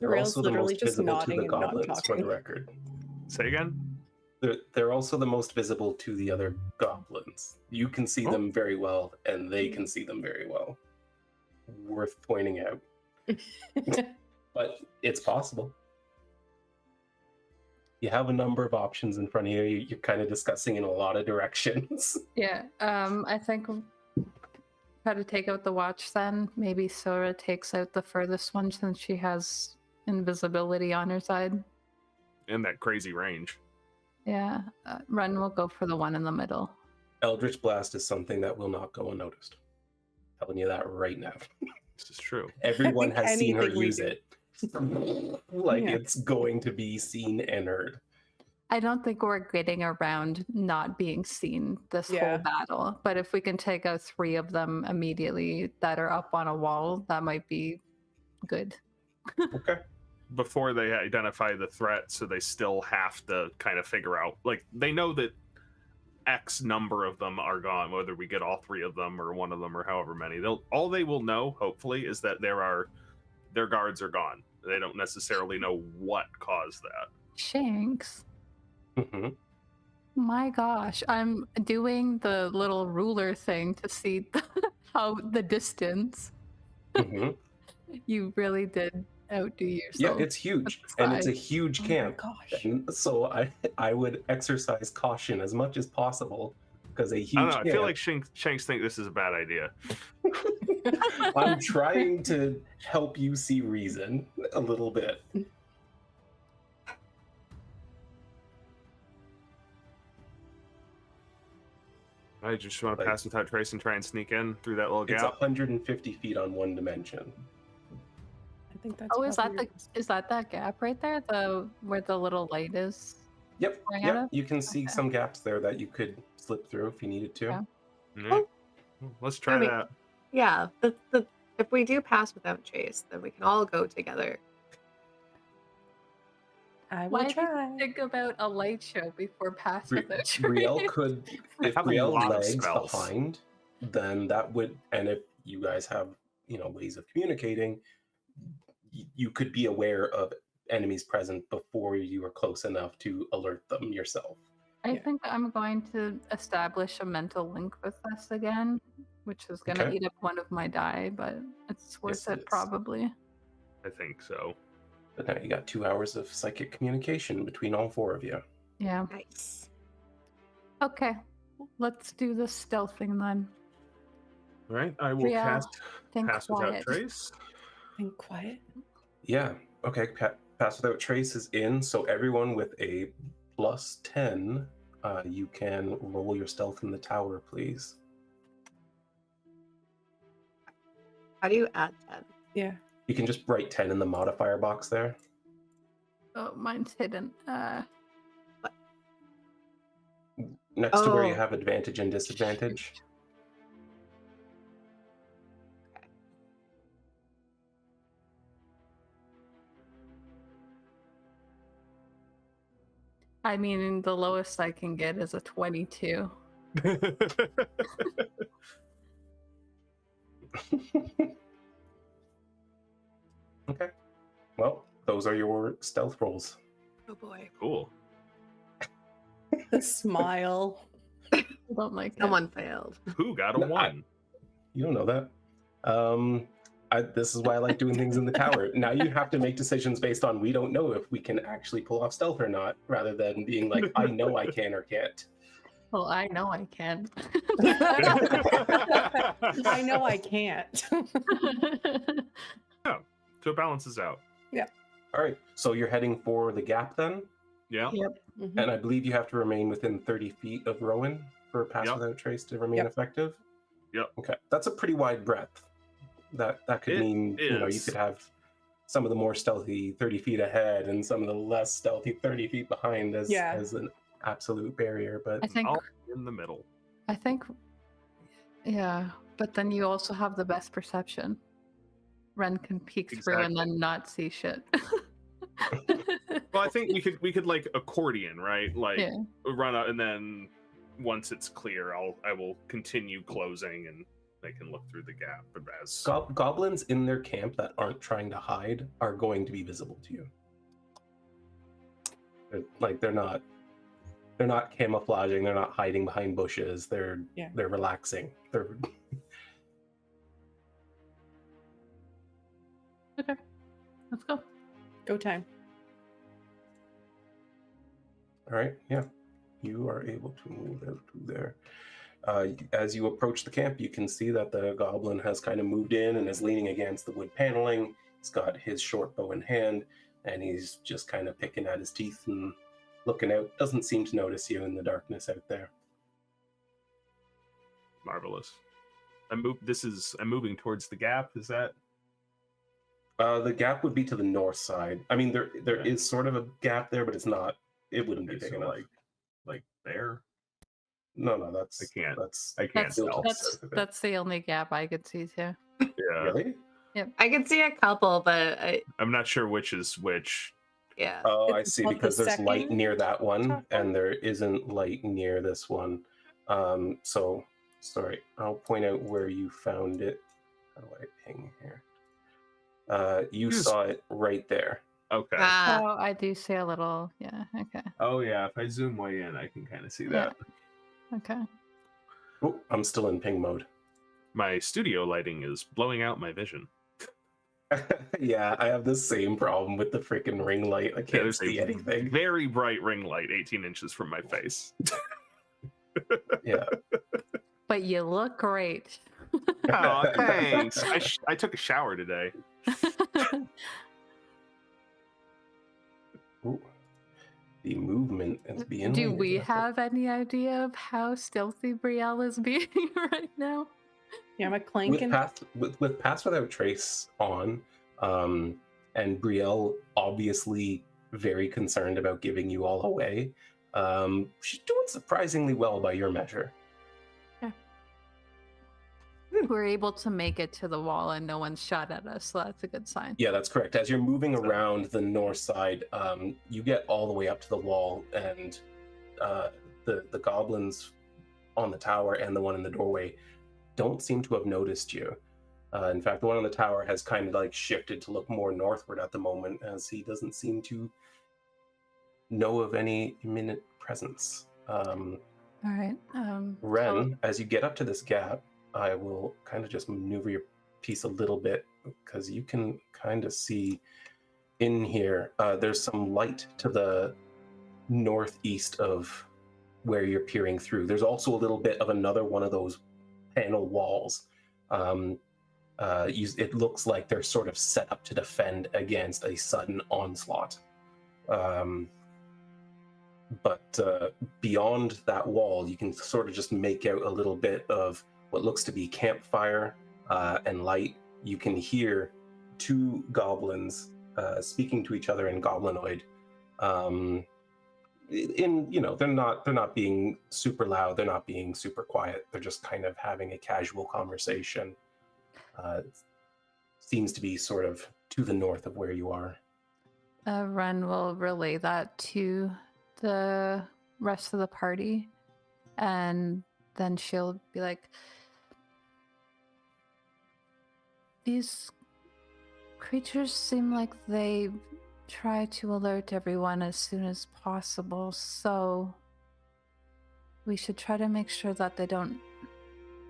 They're Brielle's also the literally most just visible to nodding the and not goblins, for the talking. record. say again. They're also the most visible to the other goblins. You can see Oh. them very well, and they can see them very well. Worth pointing out. But it's possible. You have a number of options in front of you. You're kind of discussing in a lot of directions. Yeah, I think we'll try to take out the watch then. Maybe Sora takes out the furthest one since she has invisibility on her side. In that crazy range. Yeah, Wren will go for the one in the middle. Eldritch Blast is something that will not go unnoticed. Telling you that right now. This is true. Everyone think has seen her anything we use do- it. Like Yeah. it's going to be seen and heard. I don't think we're getting around not being seen this Yeah. whole battle. But if we can take out 3 of them immediately that are up on a wall, that might be good. Okay. Before they identify the threat, so they still have to kind of figure out, like, they know that X number of them are gone, whether we get all 3 of them or one of them or however many. All they will know, hopefully, is that their guards are gone. They don't necessarily know what caused that. Shanks. hmm My gosh, I'm doing the little ruler thing to see how the distance. hmm You really did outdo yourself. Yeah, it's huge, the and it's a sky. huge Oh my camp. gosh. And so I would exercise caution as much as possible because a huge I don't know. I feel camp- like Shanks think this is a bad idea. I'm trying to help you see reason a little bit. I just want to Like- pass without trace and try and sneak in through that little It's gap. 150 feet on one dimension. I think that's Oh, is that probably- is that gap right there? The where the little light is? Yep, Going out yep. of? You can see Okay. some gaps there that you could slip through if you needed to. Yeah. Alright. Let's try I mean- that. Yeah, if we do pass without trace, then we can all go together. I will Why did try. you think about a light show before pass Bri- without Brielle trace? could, if have a Brielle lot of lags spells. behind, then that would, and if you guys have, ways of communicating, you could be aware of enemies present before you are close enough to alert them yourself. I Yeah. think I'm going to establish a mental link with us again, which is going to Okay. eat up one of my die, but it's worth Yes, it it is. probably. I think so. But now you got 2 hours of psychic communication between all 4 of you. Yeah. Nice. Okay. Let's do the stealthing then. All right, I will Brielle, cast think Pass Without quiet. Trace. Think quiet. Yeah. Okay. Pass Without Trace is in. So everyone with a +10, you can roll your stealth in the tower, please. How do you add 10? Yeah. You can just write 10 in the modifier box there. Oh, mine's hidden. Next to where you Oh. have advantage and disadvantage. I mean, the lowest I can get is a 22. Okay. Well, those are your stealth rolls. Oh boy. Cool. The smile. I don't like it. Someone failed. Who got a No, 1? You don't know that. This is why I like doing things in the tower. Now you have to make decisions based on we don't know if we can actually pull off stealth or not, rather than being like, I know I can or can't. Well, I know I can. I know I can't. So it balances out. All right, so you're heading for the gap then, Yeah. Yep. Mhm. and I believe you have to remain within 30 feet of Rhowan for Pass Yep. Without Trace to remain Yep. effective. Yep. Okay, that's a pretty wide breadth. That could It mean you is. could have some of the more stealthy 30 feet ahead and some of the less stealthy 30 feet behind as Yeah. as an absolute barrier. But I think All in the middle. yeah, but then you also have the best perception. Ren can peek through and then not see shit. Well, I think we could like accordion, right? Like Yeah. run out, and then once it's clear, I will continue closing, and they can look through the gap. But as goblins in their camp that aren't trying to hide are going to be visible to you. They're not camouflaging. They're not hiding behind bushes. They're relaxing. They're Okay. Let's go. Go time. all right. Yeah, you are able to move out to there. As you approach the camp, you can see that the goblin has kind of moved in and is leaning against the wood paneling. He's got his short bow in hand, and he's just kind of picking at his teeth and looking out. Doesn't seem to notice you in the darkness out there. marvelous. I'm moving towards the gap. Is that? The gap would be to the north side. I mean, there is sort of a gap there, but it's not. It wouldn't be Okay, big so enough. like there. No, that's I can't. That's I can't That's tell. that's the only gap I could see too. Yeah. really. I could see a couple, but I'm not sure which is which. yeah. Oh, I It's see. called the Because there's light second near that one, top and one? there isn't light near this one. So sorry. I'll point out where you found it. How do I ping here? You Yes. saw it right there. Okay. Ah, Oh, I do see a little. Yeah. Okay. Oh yeah. If I zoom way in, I can kind of see that. Okay. Oh, I'm still in ping mode. My studio lighting is blowing out my vision. Yeah, I have the same problem with the freaking ring light. I can't There's see a anything. very bright ring light 18 inches from my face. Yeah. But you look great. Oh, thanks. I took a shower today. Ooh. The movement is being. Do weird. we have any idea of how stealthy Brielle is being right now? Yeah, I'm a with clanking. Pass Without Trace on, and Brielle obviously very concerned about giving you all away. She's doing surprisingly well by your measure. We're able to make it to the wall and no one's shot at us, so that's a good sign. Yeah, that's correct. As you're moving around the north side, you get all the way up to the wall, and the goblins on the tower and the one in the doorway don't seem to have noticed you. In fact, the one on the tower has kind of like shifted to look more northward at the moment, as he doesn't seem to know of any imminent presence. Um, All right. Wren, as you get up to this gap, I will kind of just maneuver your piece a little bit because you can kind of see in here. There's some light to the northeast of where you're peering through. There's also a little bit of another one of those panel walls. It looks like they're sort of set up to defend against a sudden onslaught. But beyond that wall, you can sort of just make out a little bit of what looks to be campfire and light. You can hear two goblins speaking to each other in goblinoid. They're not being super loud. They're not being super quiet. They're just kind of having a casual conversation. Seems to be sort of to the north of where you are. Wren will relay that to the rest of the party, and then she'll be like, these creatures seem like they try to alert everyone as soon as possible, so we should try to make sure that they don't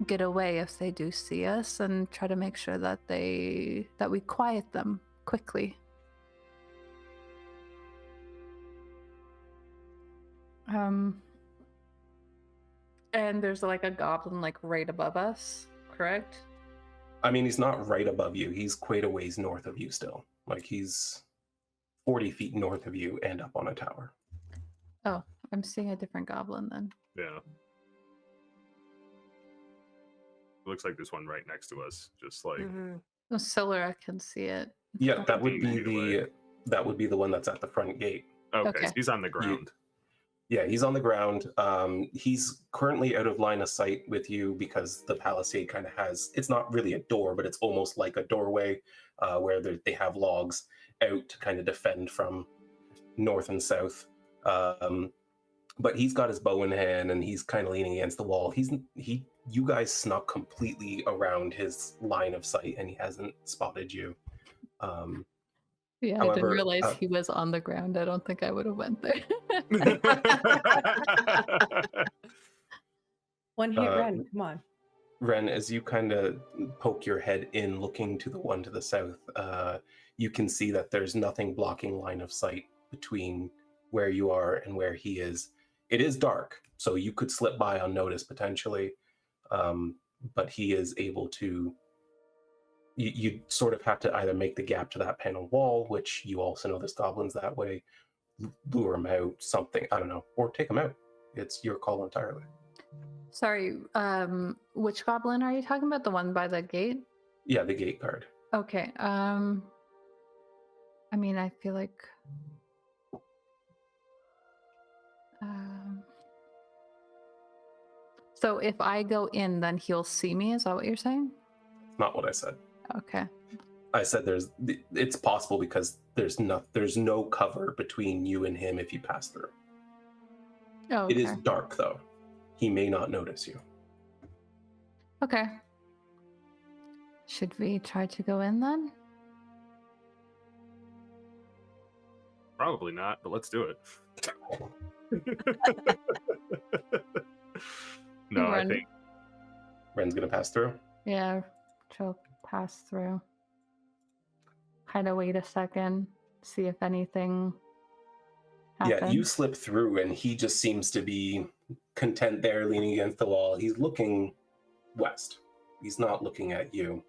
get away if they do see us, and try to make sure that we quiet them quickly. And there's like a goblin like right above us, correct? I mean, he's not right above you. He's quite a ways north of you still. Like he's 40 feet north of you and up on a tower. Oh, I'm seeing a different goblin then. Yeah. Looks like this one right next to us, just like Oh, Silura can see it. Yeah, that would be Away. the one that's at the front gate. okay. So he's on the ground. Yeah, he's on the ground. He's currently out of line of sight with you because the palisade kind of it's not really a door, but it's almost like a doorway where they have logs out to kind of defend from north and south. But he's got his bow in hand and he's kind of leaning against the wall. You guys snuck completely around his line of sight and he hasn't spotted you. Yeah, I didn't realize he was on the ground. I don't think I would have went there. One hit Wren, come on. Wren, as you kind of poke your head in looking to the one to the south, you can see that there's nothing blocking line of sight between where you are and where he is. It is dark, so you could slip by unnoticed potentially, but he is able to... You sort of have to either make the gap to that panel wall, which you also know there's goblins that way, lure him out, something, I don't know, or take him out. It's your call entirely. Sorry, which goblin are you talking about? The one by the gate? Yeah, the gate guard. Okay. I mean, I feel like... So if I go in, then he'll see me? Is that what you're saying? Not what I said. Okay. I said it's possible because there's no cover between you and him if you pass through. Oh, It is dark though. He may not notice you. Okay. Should we try to go in then? Probably not, but let's do it. No, I think Wren's gonna pass through. Yeah, she'll pass through. Kind of wait a second, see if anything happens. Yeah, you slip through and he just seems to be content there leaning against the wall. He's looking west. He's not looking at you.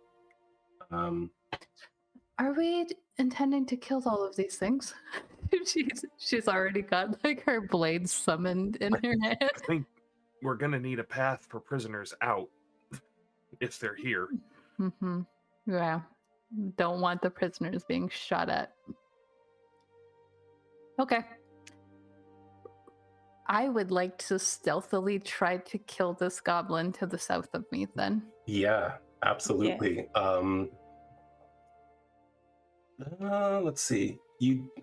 Are we intending to kill all of these things? she's already got like her blades summoned in her head. I think we're gonna need a path for prisoners out if they're here. Mm-hmm. Yeah. Don't want the prisoners being shot at. Okay. I would like to stealthily try to kill this goblin to the south of me then. Yeah, absolutely. Let's see.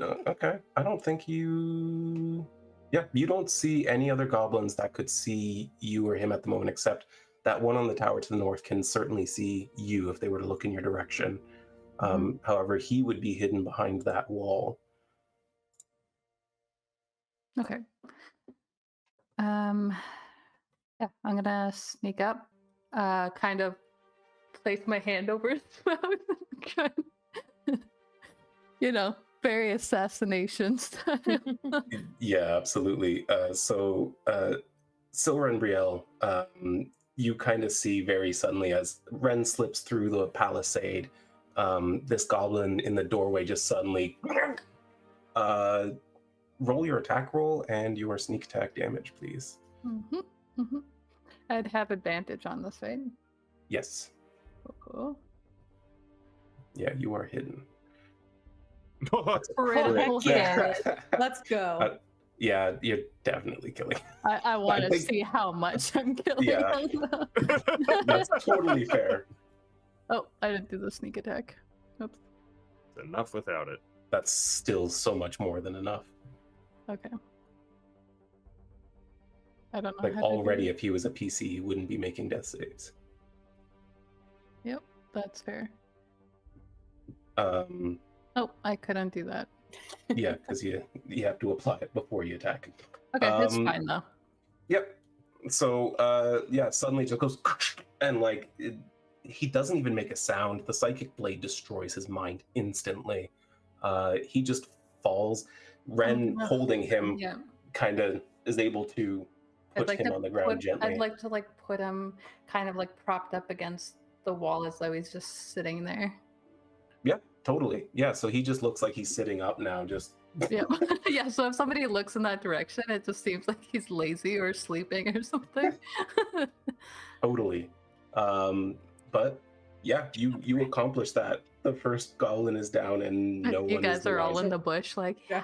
Okay. I don't think you... Yeah, you don't see any other goblins that could see you or him at the moment, except that one on the tower to the north can certainly see you if they were to look in your direction. However, he would be hidden behind that wall. Okay. Yeah, I'm gonna sneak up, kind of place my hand over his mouth, you know, very assassination style. Yeah, absolutely. Silver and Brielle, you kind of see very suddenly as Wren slips through the palisade, this goblin in the doorway just suddenly roll your attack roll and your sneak attack damage, please. I'd have advantage on this, right? Yes. Cool. Yeah, you are hidden. Critical yeah. hit. Let's go. Yeah, you're definitely killing. I want to think- see how much I'm killing. Yeah. That's totally fair. Oh, I didn't do the sneak attack. Oops. Enough without it. That's still so much more than enough. Okay. I don't know. Like how to do already, it. if he was a PC, he wouldn't be making death saves. Yep, that's fair. Um, Oh, I couldn't do that. yeah, because you have to apply it before you attack. Okay, it's fine though. Yep. So yeah, suddenly it just goes and like he doesn't even make a sound. The psychic blade destroys his mind instantly. He just falls. Wren no. holding him Yeah. kind of is able to put him on the ground gently. I'd like to like put him kind of like propped up against the wall as though he's just sitting there. Yeah, totally. Yeah, so he just looks like he's sitting up now, just Yeah. Yeah, so if somebody looks in that direction, it just seems like he's lazy or sleeping or something. totally. But yeah, you accomplish that. The first goblin is down and no You one guys is are all alive. in the bush, like Yeah.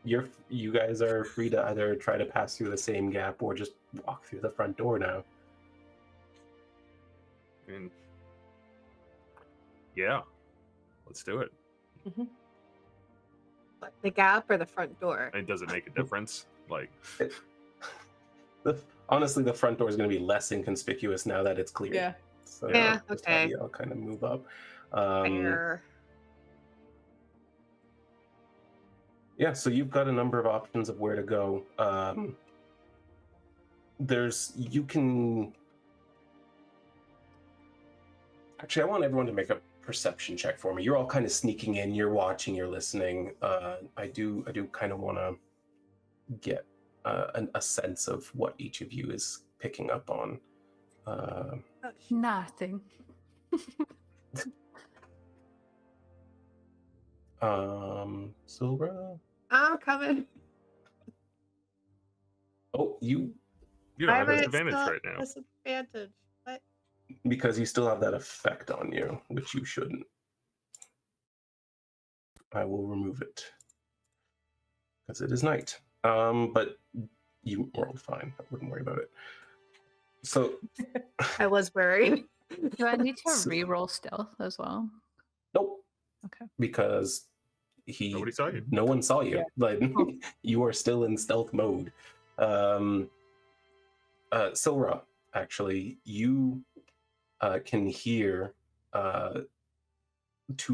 You guys are free to either try to pass through the same gap or just walk through the front door now. I mean, yeah, let's do it. What, the gap or the front door? And does it make a difference? Like, Honestly, the front door is going to be less inconspicuous now that it's cleared. Yeah. So Yeah, just okay. have you all kind of move up. Fair. Yeah, so you've got a number of options of where to go. You can. Actually, I want everyone to make a perception check for me. You're all kind of sneaking in. You're watching. You're listening. I do kind of want to get a sense of what each of you is picking up on. nothing. Silva. I'm coming. Oh, you you don't have Why am I disadvantage still right now. Disadvantage. What? because you still have that effect on you, which you shouldn't. I will remove it because it is night. But you rolled fine. I wouldn't worry about it. So I was worried. Do I need to re-roll stealth as well? nope. Okay. Because Nobody saw you. no one saw you. Yeah. Like you are still in stealth mode. Silra, actually, you can hear to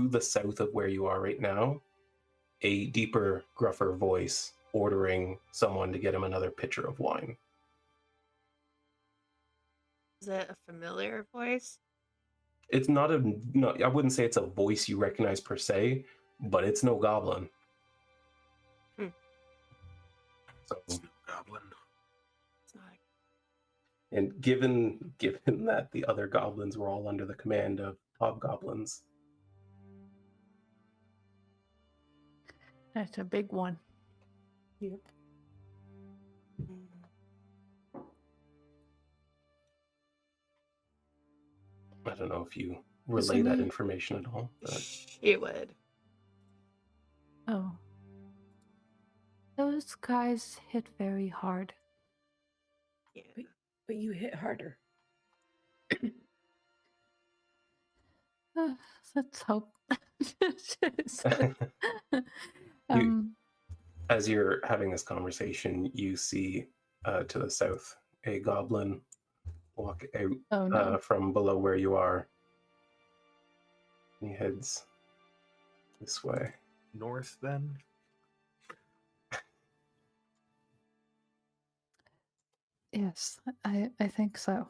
the south of where you are right now a deeper, gruffer voice ordering someone to get him another pitcher of wine. Is it a familiar voice? It's not I wouldn't say it's a voice you recognize per se, but it's no goblin. So, Goblin. It's not. and given that the other goblins were all under the command of hobgoblins, That's a big one. Yep. I don't know if you relay that Isn't it- information at all. But She would. Oh. Those guys hit very hard. Yeah. But you hit harder. Let's hope. um, as you're having this conversation, you see to the south a goblin walk out oh no. from below where you are. He heads this way. North, then? Yes, I think so.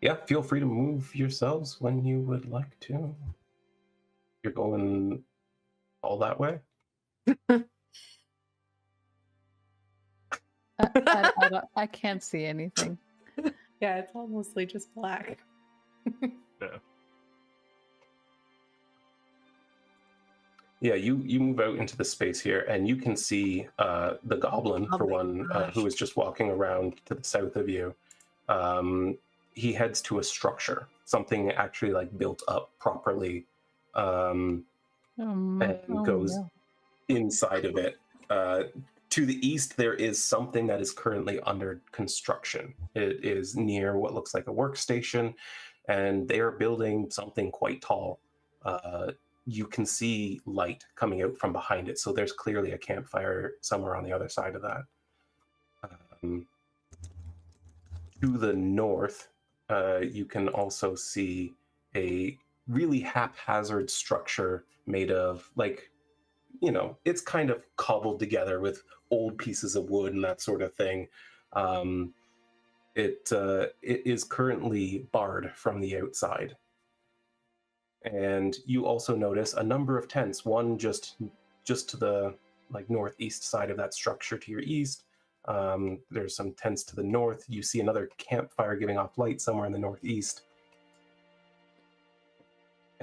Yeah, feel free to move yourselves when you would like to. You're going all that way? I can't see anything. Yeah, it's all mostly just black. Yeah, you move out into the space here, and you can see the goblin, Oh for my one, gosh. who is just walking around to the south of you. He heads to a structure, something actually like built up properly, and goes no. inside of it. To the east, there is something that is currently under construction. It is near what looks like a workstation, and they are building something quite tall. You can see light coming out from behind it, so there's clearly a campfire somewhere on the other side of that. To the north, you can also see a really haphazard structure made of, like, you know, it's kind of cobbled together with old pieces of wood and that sort of thing. It is currently barred from the outside. And you also notice a number of tents, one just to the like northeast side of that structure to your east. There's some tents to the north. You see another campfire giving off light somewhere in the northeast.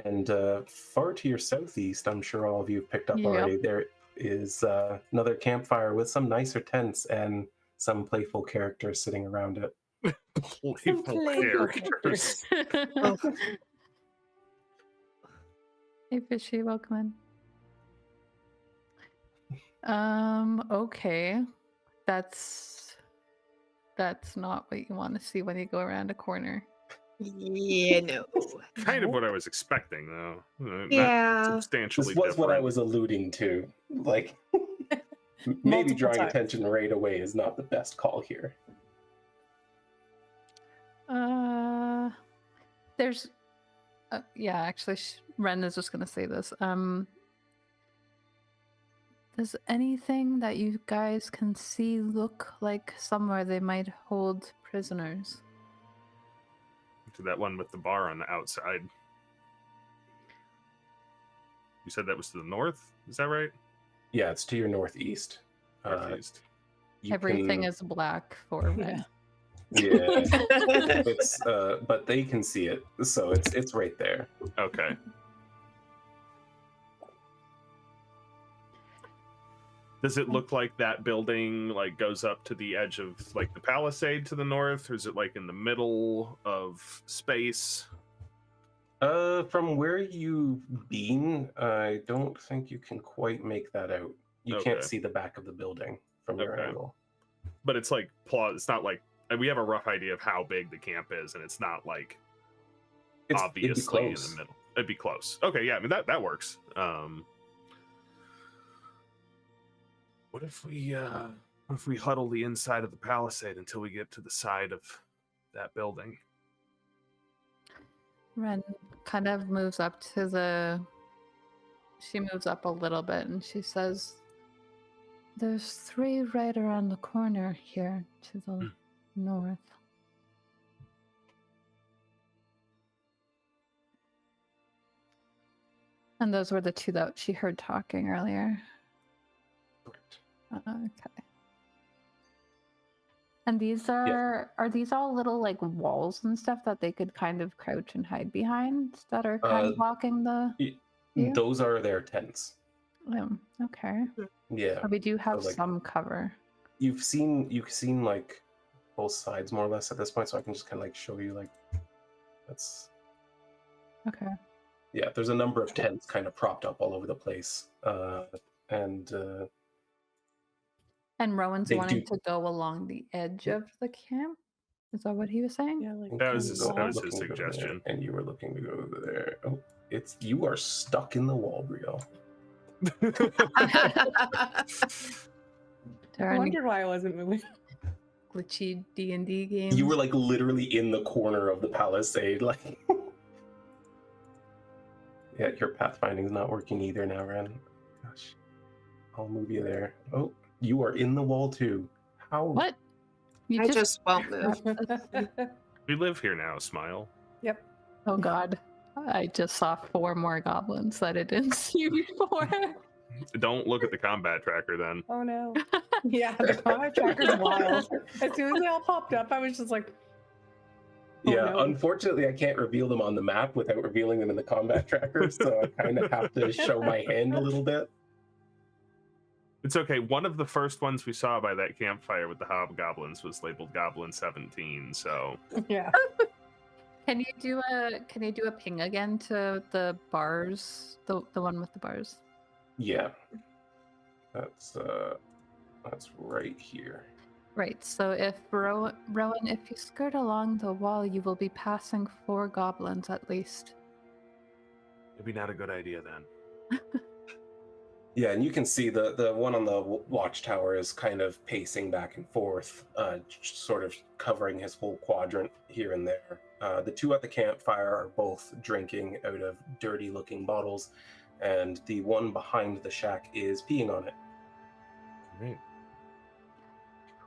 And far to your southeast, I'm sure all of you have picked up already, there is another campfire with some nicer tents and some playful characters sitting around it. Playful characters. Oh, Hey, Fishy, welcome in. Okay. That's not what you want to see when you go around a corner. yeah, no. Kind of what I was expecting, though. Not Yeah. substantially This was different. what I was alluding to. Like, maybe Multiple drawing times. attention right away is not the best call here. There's, yeah, actually, Wren is just gonna say this. Does anything that you guys can see look like somewhere they might hold prisoners? To that one with the bar on the outside. You said that was to the north? Is that right? Yeah, it's to your northeast. Northeast. You Everything can- is black for Wren. Yeah, it's but they can see it, so it's right there. Okay. Does it look like that building like goes up to the edge of like the palisade to the north, or is it like in the middle of space? From where you've been, I don't think you can quite make that out. You can't Okay. see the back of the building from your Okay. angle. But it's like it's not like we have a rough idea of how big the camp is, and it's not like It'd be obviously in close. the middle. It'd be close. Okay, yeah, I mean that works. What if we huddle the inside of the palisade until we get to the side of that building? Wren kind of moves up to the. She moves up a little bit and she says, "There's 3 right around the corner here to the north." And those were the 2 that she heard talking earlier. Okay. And these are these all little like walls and stuff that they could kind of crouch and hide behind that are kind of blocking the view? Those are their tents. Okay. Yeah, So we do have like- some cover. you've seen like both sides more or less at this point, so I can just kind of like show you like that's. Okay. Yeah, there's a number of tents kind of propped up all over the place, and Rowan's They wanting do- to go along the edge of the camp. Is that what he was saying? Yeah, like That was you his- were that was his looking to go there, suggestion. and you were looking to go over there. Oh, you are stuck in the wall, Brielle. There I are any wondered why I wasn't moving. glitchy D&D games? You were like literally in the corner of the palisade, like. Yeah, your pathfinding's not working either now, Wren. Gosh. I'll move you there. Oh, you are in the wall too. How? What? You I just won't move. We live here now, Smile. Yep. Oh god. I just saw 4 more goblins that I didn't see before. Don't look at the combat tracker then. Oh no. Yeah, the combat tracker's wild. As soon as they all popped up, I was just like, oh, Yeah, no. unfortunately, I can't reveal them on the map without revealing them in the combat tracker, so I kind of have to show my hand a little bit. It's okay. One of the first ones we saw by that campfire with the hobgoblins was labeled Goblin 17. So yeah. Can you do a ping again to the bars? The one with the bars. Yeah, that's right here. Right. So if Rowan, if you skirt along the wall, you will be passing 4 goblins at least. maybe not a good idea then. Yeah, and you can see the one on the watchtower is kind of pacing back and forth, sort of covering his whole quadrant here and there. The 2 at the campfire are both drinking out of dirty-looking bottles, and the one behind the shack is peeing on it. Right.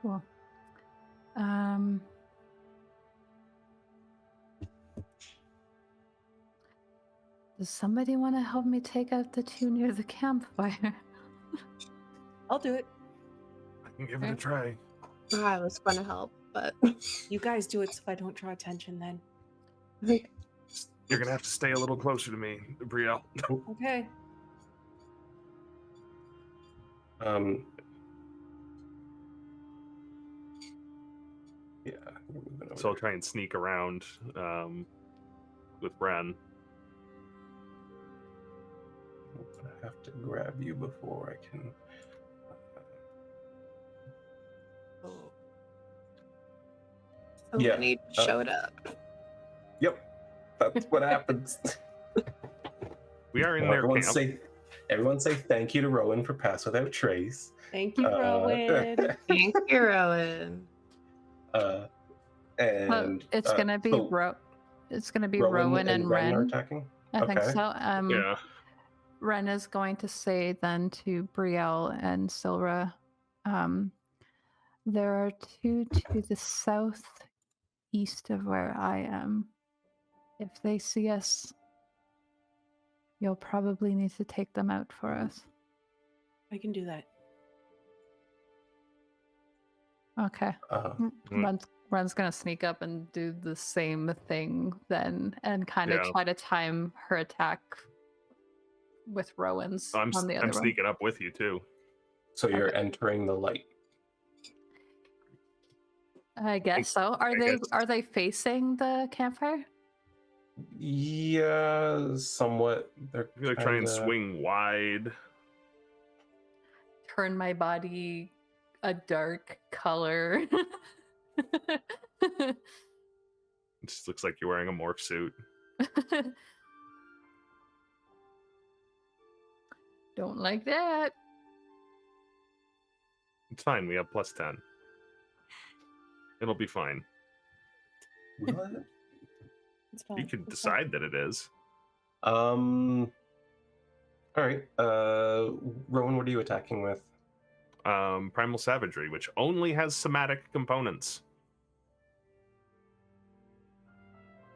Cool. Does somebody want to help me take out the 2 near the campfire? I'll do it. I can give it a try. Oh, I was going to help, but You guys do it so I don't draw attention then. You're gonna have to stay a little closer to me, Brielle. Okay. Yeah. you're moving over So I'll there. try and sneak around with Wren. I'm gonna have to grab you before I can. somebody showed up. Yep, that's what happens. We are in Well, their camp. everyone say thank you to Rhowan for Pass Without Trace. Thank you, Rowan. Thank you, Rowan. And it's gonna be so it's gonna be Rhowan and Wren are Wren. attacking. I think Okay. so. Yeah. Wren is going to say then to Brielle and Silra, there are 2 to the southeast of where I am. If they see us, you'll probably need to take them out for us. I can do that. Okay. Mm. Ren's gonna sneak up and do the same thing then, and kind of Yeah. try to time her attack with Rowan's I'm on the other I'm one. sneaking up with you too. So you're Okay. entering the light. I guess so. Are they facing the campfire? Yeah, somewhat. They're I'm gonna try and kinda- swing wide. Turn my body a dark color. It just looks like you're wearing a morph suit. Don't like that. It's fine. We have +10. It'll be fine. Will it? It's fine. You can It's fine. decide that it is. All right. Rowan, what are you attacking with? Primal Savagery, which only has somatic components.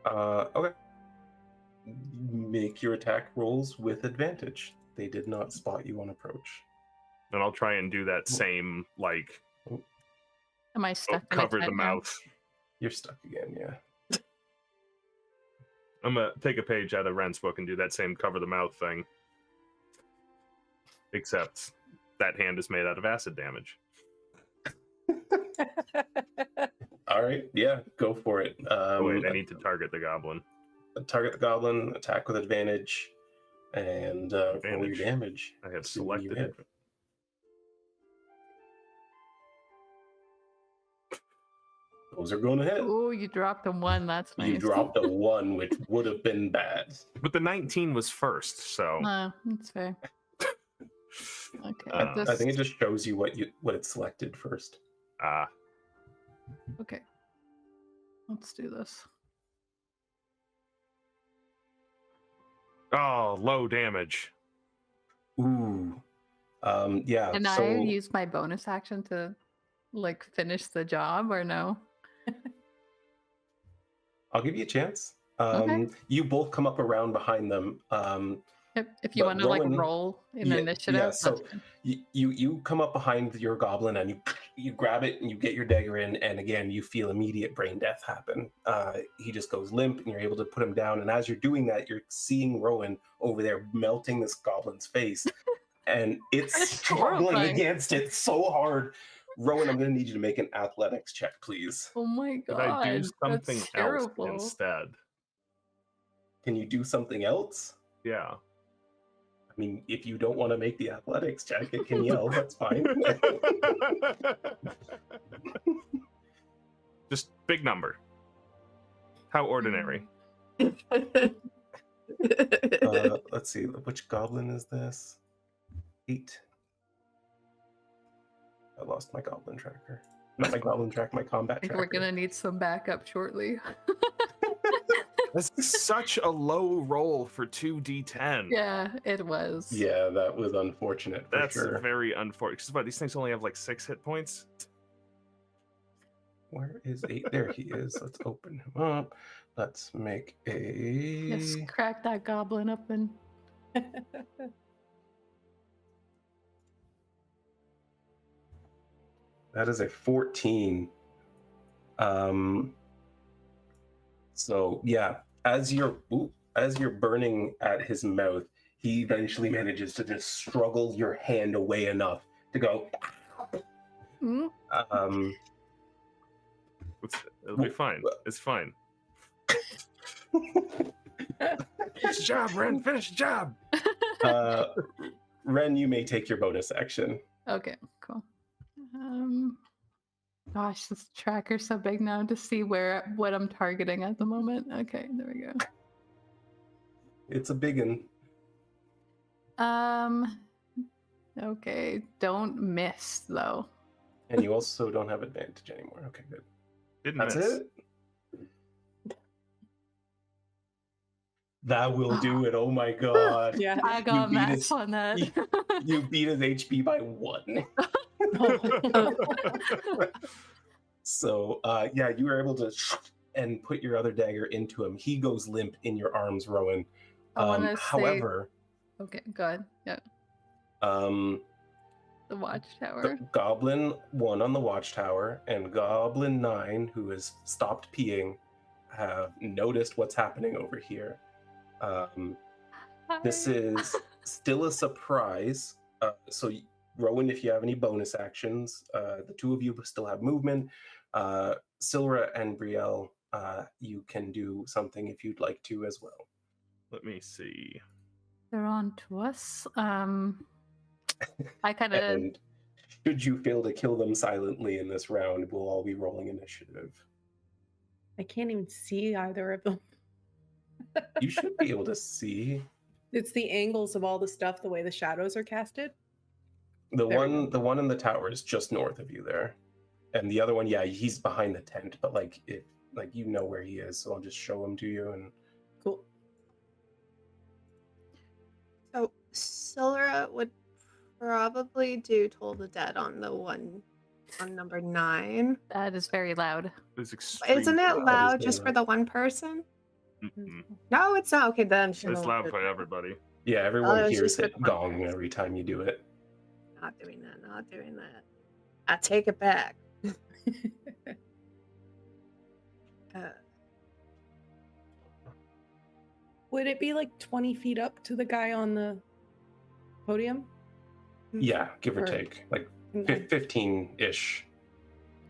Okay. Make your attack rolls with advantage. They did not spot you on approach. And I'll try and do that same, like, Am I stuck in a cover the tent now? mouth. You're stuck again, yeah. I'm gonna take a page out of Wren's book and do that same cover the mouth thing. Except that hand is made out of acid damage. All right, yeah, go for it. Oh wait, I need to target the goblin. Target the goblin, attack with advantage, and roll your Advantage. damage. I have See what you selected hit. it. Those are going to hit. Oh, you dropped a 1. That's nice. You dropped a 1, which would have been bad. But the 19 was first, so No, that's fair. Okay. I think it just shows you what it selected first. Okay. Let's do this. Oh, low damage. Ooh. Yeah. Can I so use my bonus action to like finish the job or no? I'll give you a chance. Okay. You both come up around behind them. If you But want to like Rhowan- roll in yeah, initiative, so that's fine. you come up behind your goblin and you grab it and you get your dagger in, and again you feel immediate brain death happen. He just goes limp and you're able to put him down, and as you're doing that, you're seeing Rhowan over there melting this goblin's face, and it's That's struggling horrifying. against it so hard. Rowan, I'm going to need you to make an athletics check, please. Oh my Could god, I do something that's else terrible. instead? Can you do something else? Yeah. I mean, if you don't want to make the athletics check, it can yell. That's fine. Just big number. How ordinary. Let's see. Which goblin is this? 8. I lost my goblin tracker. Not my goblin track, my combat I think tracker. we're gonna need some backup shortly. That's such a low roll for 2d10. Yeah, it was. Yeah, that was unfortunate for That's sure. very unfortunate. Because these things only have like 6 hit points. Where is 8? There he is. Let's open him up. Let's make a... Just crack that goblin up and That is a 14. So yeah, as you're burning at his mouth, he eventually manages to just struggle your hand away enough to go. Mm, It'll be fine. It's fine. Finish the job, Wren. Finish the job. Wren, you may take your bonus action. okay, cool. Gosh, this tracker's so big now to see what I'm targeting at the moment. Okay, there we go. It's a big one. Okay, don't miss though. And you also don't have advantage anymore. Okay, good. Didn't That's miss. it? That will do it. Oh my god. Yeah. I got beat max his- on that. You beat his HP by 1. So yeah, you were able to and put your other dagger into him. He goes limp in your arms, Rowan. I wanna say- However, Okay, go ahead. Yeah, the the watchtower. Goblin 1 on the watchtower and Goblin 9, who has stopped peeing, have noticed what's happening over here. This Hi. is still a surprise. So, Rowan, if you have any bonus actions, the two of you still have movement. Silra and Brielle, you can do something if you'd like to as well. Let me see. They're on to us. I kind of And should you fail to kill them silently in this round, we'll all be rolling initiative. I can't even see either of them. You should be able to see It's the angles of all the stuff, the way the shadows are casted. the There we one. The one in the tower is just north of you there, and the other one, yeah, he's behind the tent. But like, you know where he is, so I'll just show him to you. And Cool. So Silra would probably do Toll the Dead on the one on number 9. that is very loud. It's extreme. Isn't it loud, loud isn't just it? for the one person? Mm-mm. No, it's not. Okay, then It's loud for everybody. yeah, everyone Oh, it's hears just it with one gong person. every time you do it. Not doing that. Not doing that. I take it back. Would it be like 20 feet up to the guy on the podium? Yeah, give or Or- take, like Okay, 15-ish.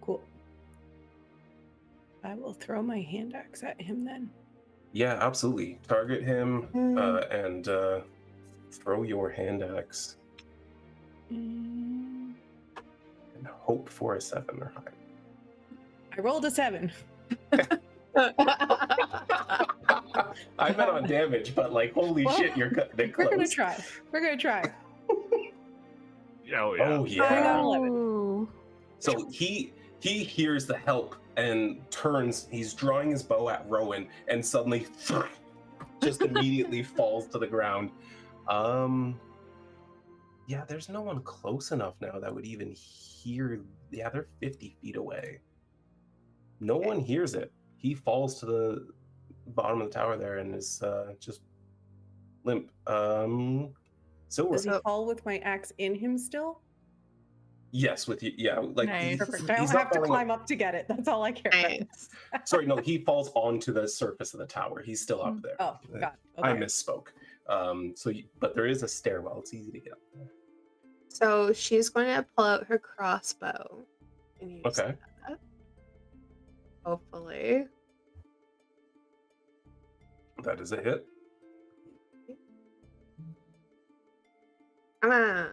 cool. I will throw my hand axe at him then. Yeah, absolutely. Target him and throw your hand axe Mm, and hope for a 7 or higher. I rolled a 7. I bet on damage, but like, holy Well, shit, you're cutting it We're close. gonna try. We're gonna try. Oh, yeah. Oh I yeah. got 11. Ooh. So he hears the help and turns. He's drawing his bow at Rowan, and suddenly, just immediately falls to the ground. Yeah, there's no one close enough now that would even hear. Yeah, they're 50 feet away. No one hears it. He falls to the bottom of the tower there and is just limp. Silver. Does he So- fall with my axe in him still? Yes, with you. Yeah, like Nice. Perfect. I don't he's not have to falling climb up to get it. That's all I care about. Nice. Sorry, no, he falls onto the surface of the tower. He's still up there. Oh, got it. I Okay. misspoke. But there is a stairwell. It's easy to get up there. So she's going to pull out her crossbow and use Okay. that. Hopefully. That is a hit. Come on.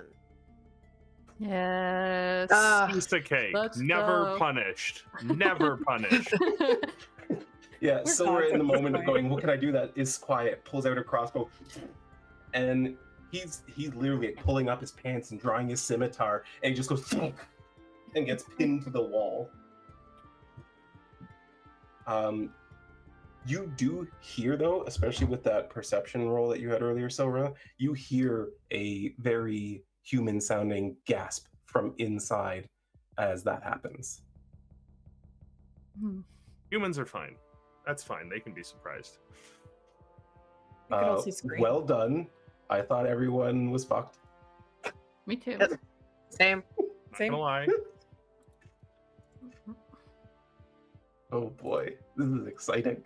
Yes. Piece of cake. Let's Never go. punished. Never punished. Yeah, We're Silver in the confident moment of this going, what can I do that is quiet, pulls out her crossbow, and he's literally like, pulling up his pants and drawing his scimitar, and he just goes thunk, and gets pinned to the wall. You do hear though, especially with that perception roll that you had earlier, Silver, you hear a very human sounding gasp from inside as that happens. Hmm. Humans are fine. That's fine. They can be surprised. You can also scream. Well done. I thought everyone was fucked. Me too. Yep. Same. Not Same. gonna lie. Oh boy, this is exciting.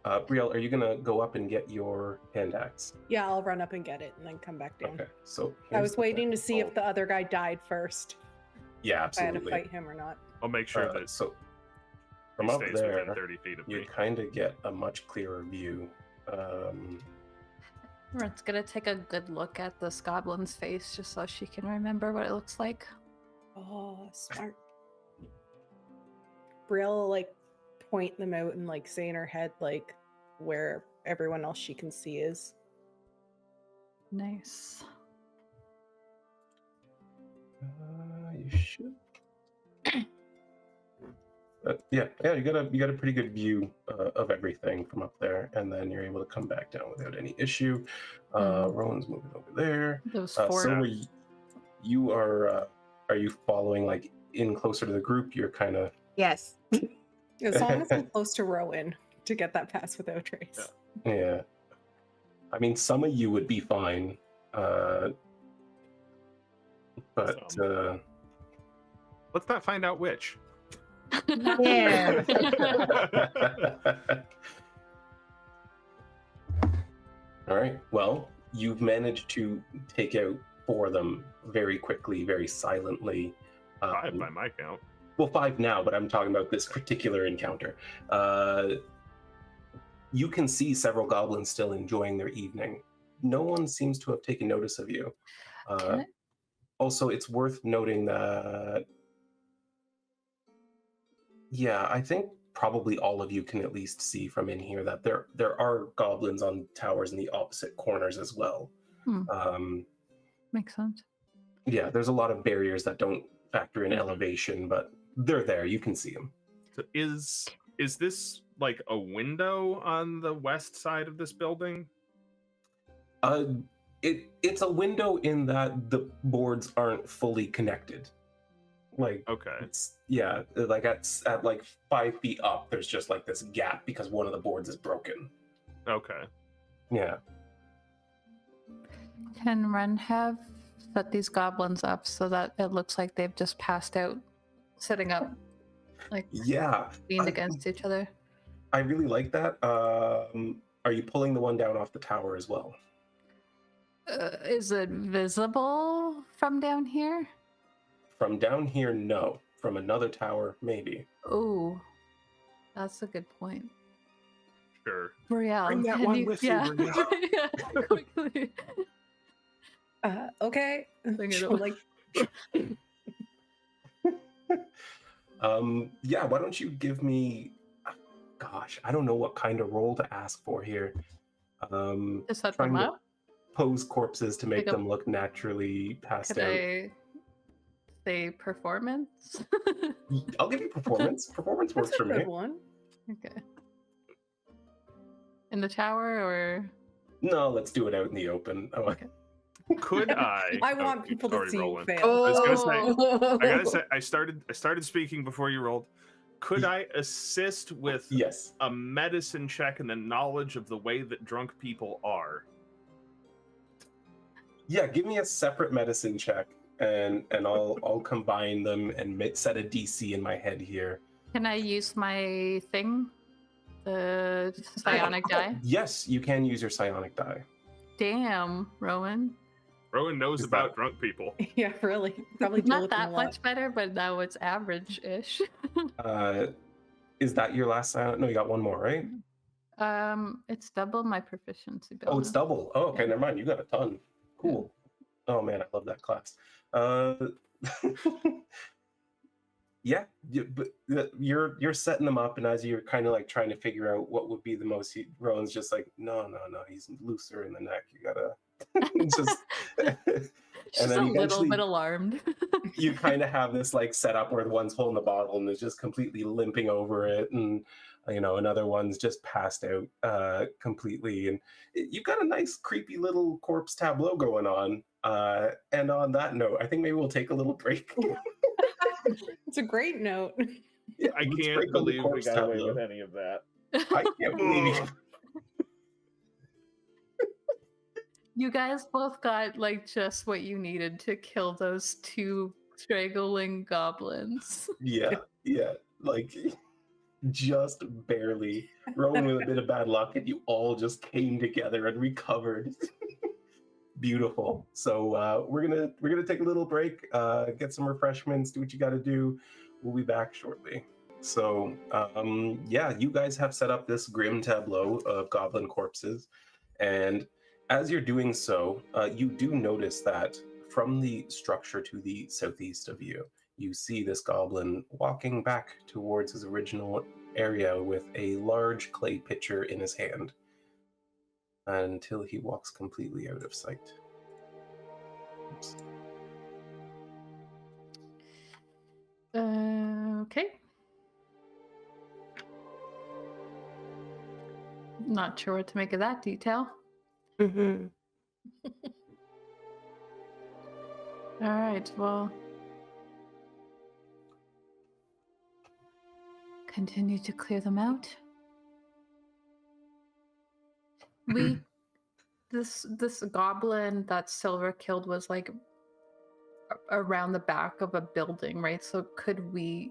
Brielle, are you gonna go up and get your hand axe? Yeah, I'll run up and get it and then come back down. Okay, so I here's was the waiting thing. to see if the other guy died first. Yeah, If I had to absolutely. fight him or not. I'll make sure that So he from up stays within there, 30 feet of you me. kind of get a much clearer view. Red's gonna take a good look at this goblin's face just so she can remember what it looks like. Oh, smart. Brielle will, like, point them out and like say in her head like where everyone else she can see is. Nice. You should. Yeah, you got a pretty good view of everything from up there, and then you're able to come back down without any issue. Rowan's moving over there. Those So four. you are you following like in closer to the group? You're kind of Yes. As long as I'm close to Rhowan to get that pass without trace. yeah. I mean, some of you would be fine, but Let's not find out which. Yeah. All right. Well, you've managed to take out 4 of them very quickly, very silently. 5 by my count. Well, 5 now, but I'm talking about this particular encounter. You can see several goblins still enjoying their evening. No one seems to have taken notice of you. Okay. Also, it's worth noting that, yeah, I think probably all of you can at least see from in here that there are goblins on towers in the opposite corners as well. Makes sense. Yeah, there's a lot of barriers that don't factor in elevation, but they're there. You can see them. So is this like a window on the west side of this building? It's a window in that the boards aren't fully connected. Like, Okay. it's like at like 5 feet up, there's just like this gap because one of the boards is broken. Okay. Yeah. Can Wren have set these goblins up so that it looks like they've just passed out, sitting up, like Yeah. leaned I- against each other? I really like that. Are you pulling the one down off the tower as well? Is it visible from down here? From down here, no. From another tower, maybe. Oh, that's a good point. Sure. Brielle, Bring that can one you, with you, yeah, Brielle. yeah, quickly. Okay. Bring it She'll, over. like, Yeah, why don't you give me, gosh, I don't know what kind of roll to ask for here. To set Trying them to up? pose corpses to make Like a- them look naturally passed Could out. I say performance? I'll give you performance. Performance works that's a for me. good one. Okay. in the tower, or No, let's do it out in the open. Oh, okay. Could I? I want people to already see you rolling. fail. Oh, I was gonna say, I gotta say, I started speaking before you rolled. Could I assist with yes. a medicine check and the knowledge of the way that drunk people are? Yeah, give me a separate medicine check, and I'll combine them and set a DC in my head here. Can I use my thing, the psionic die? Yes, you can use your psionic die. Damn, Rowan. Rowan knows Is about that- drunk people. Yeah, really. Probably deal Not with them a that lot. much better, but now it's average-ish. Is that your last psionic? No, you got one more, right? It's double my proficiency bonus. Oh, it's double. Oh, okay, Yeah. never mind. You got a ton. Cool. Oh man, I love that class. Yeah, but you're setting them up, and as you're kind of like trying to figure out what would be the most, Rowan's just like, no, he's looser in the neck. You gotta just. She's then a little eventually bit alarmed. you kind of have this like setup where one's holding the bottle and is just completely limping over it, and another one's just passed out completely, and you've got a nice creepy little corpse tableau going on. And on that note, I think maybe we'll take a little break. It's a great note. Yeah, I let's can't break on the believe we corpse got away tableau. with any of that. I can't believe it. You guys both got like just what you needed to kill those two straggling goblins. Yeah, like just barely. Rhowan with a bit of bad luck, and you all just came together and recovered. Beautiful. So we're gonna take a little break, get some refreshments, do what you got to do. We'll be back shortly. So yeah, you guys have set up this grim tableau of goblin corpses, and as you're doing so, you do notice that from the structure to the southeast of you, you see this goblin walking back towards his original area with a large clay pitcher in his hand until he walks completely out of sight. Oops. Okay. Not sure what to make of that detail. Mm-hmm. All right, well, continue to clear them out. This goblin that Silver killed was like around the back of a building, right? So could we,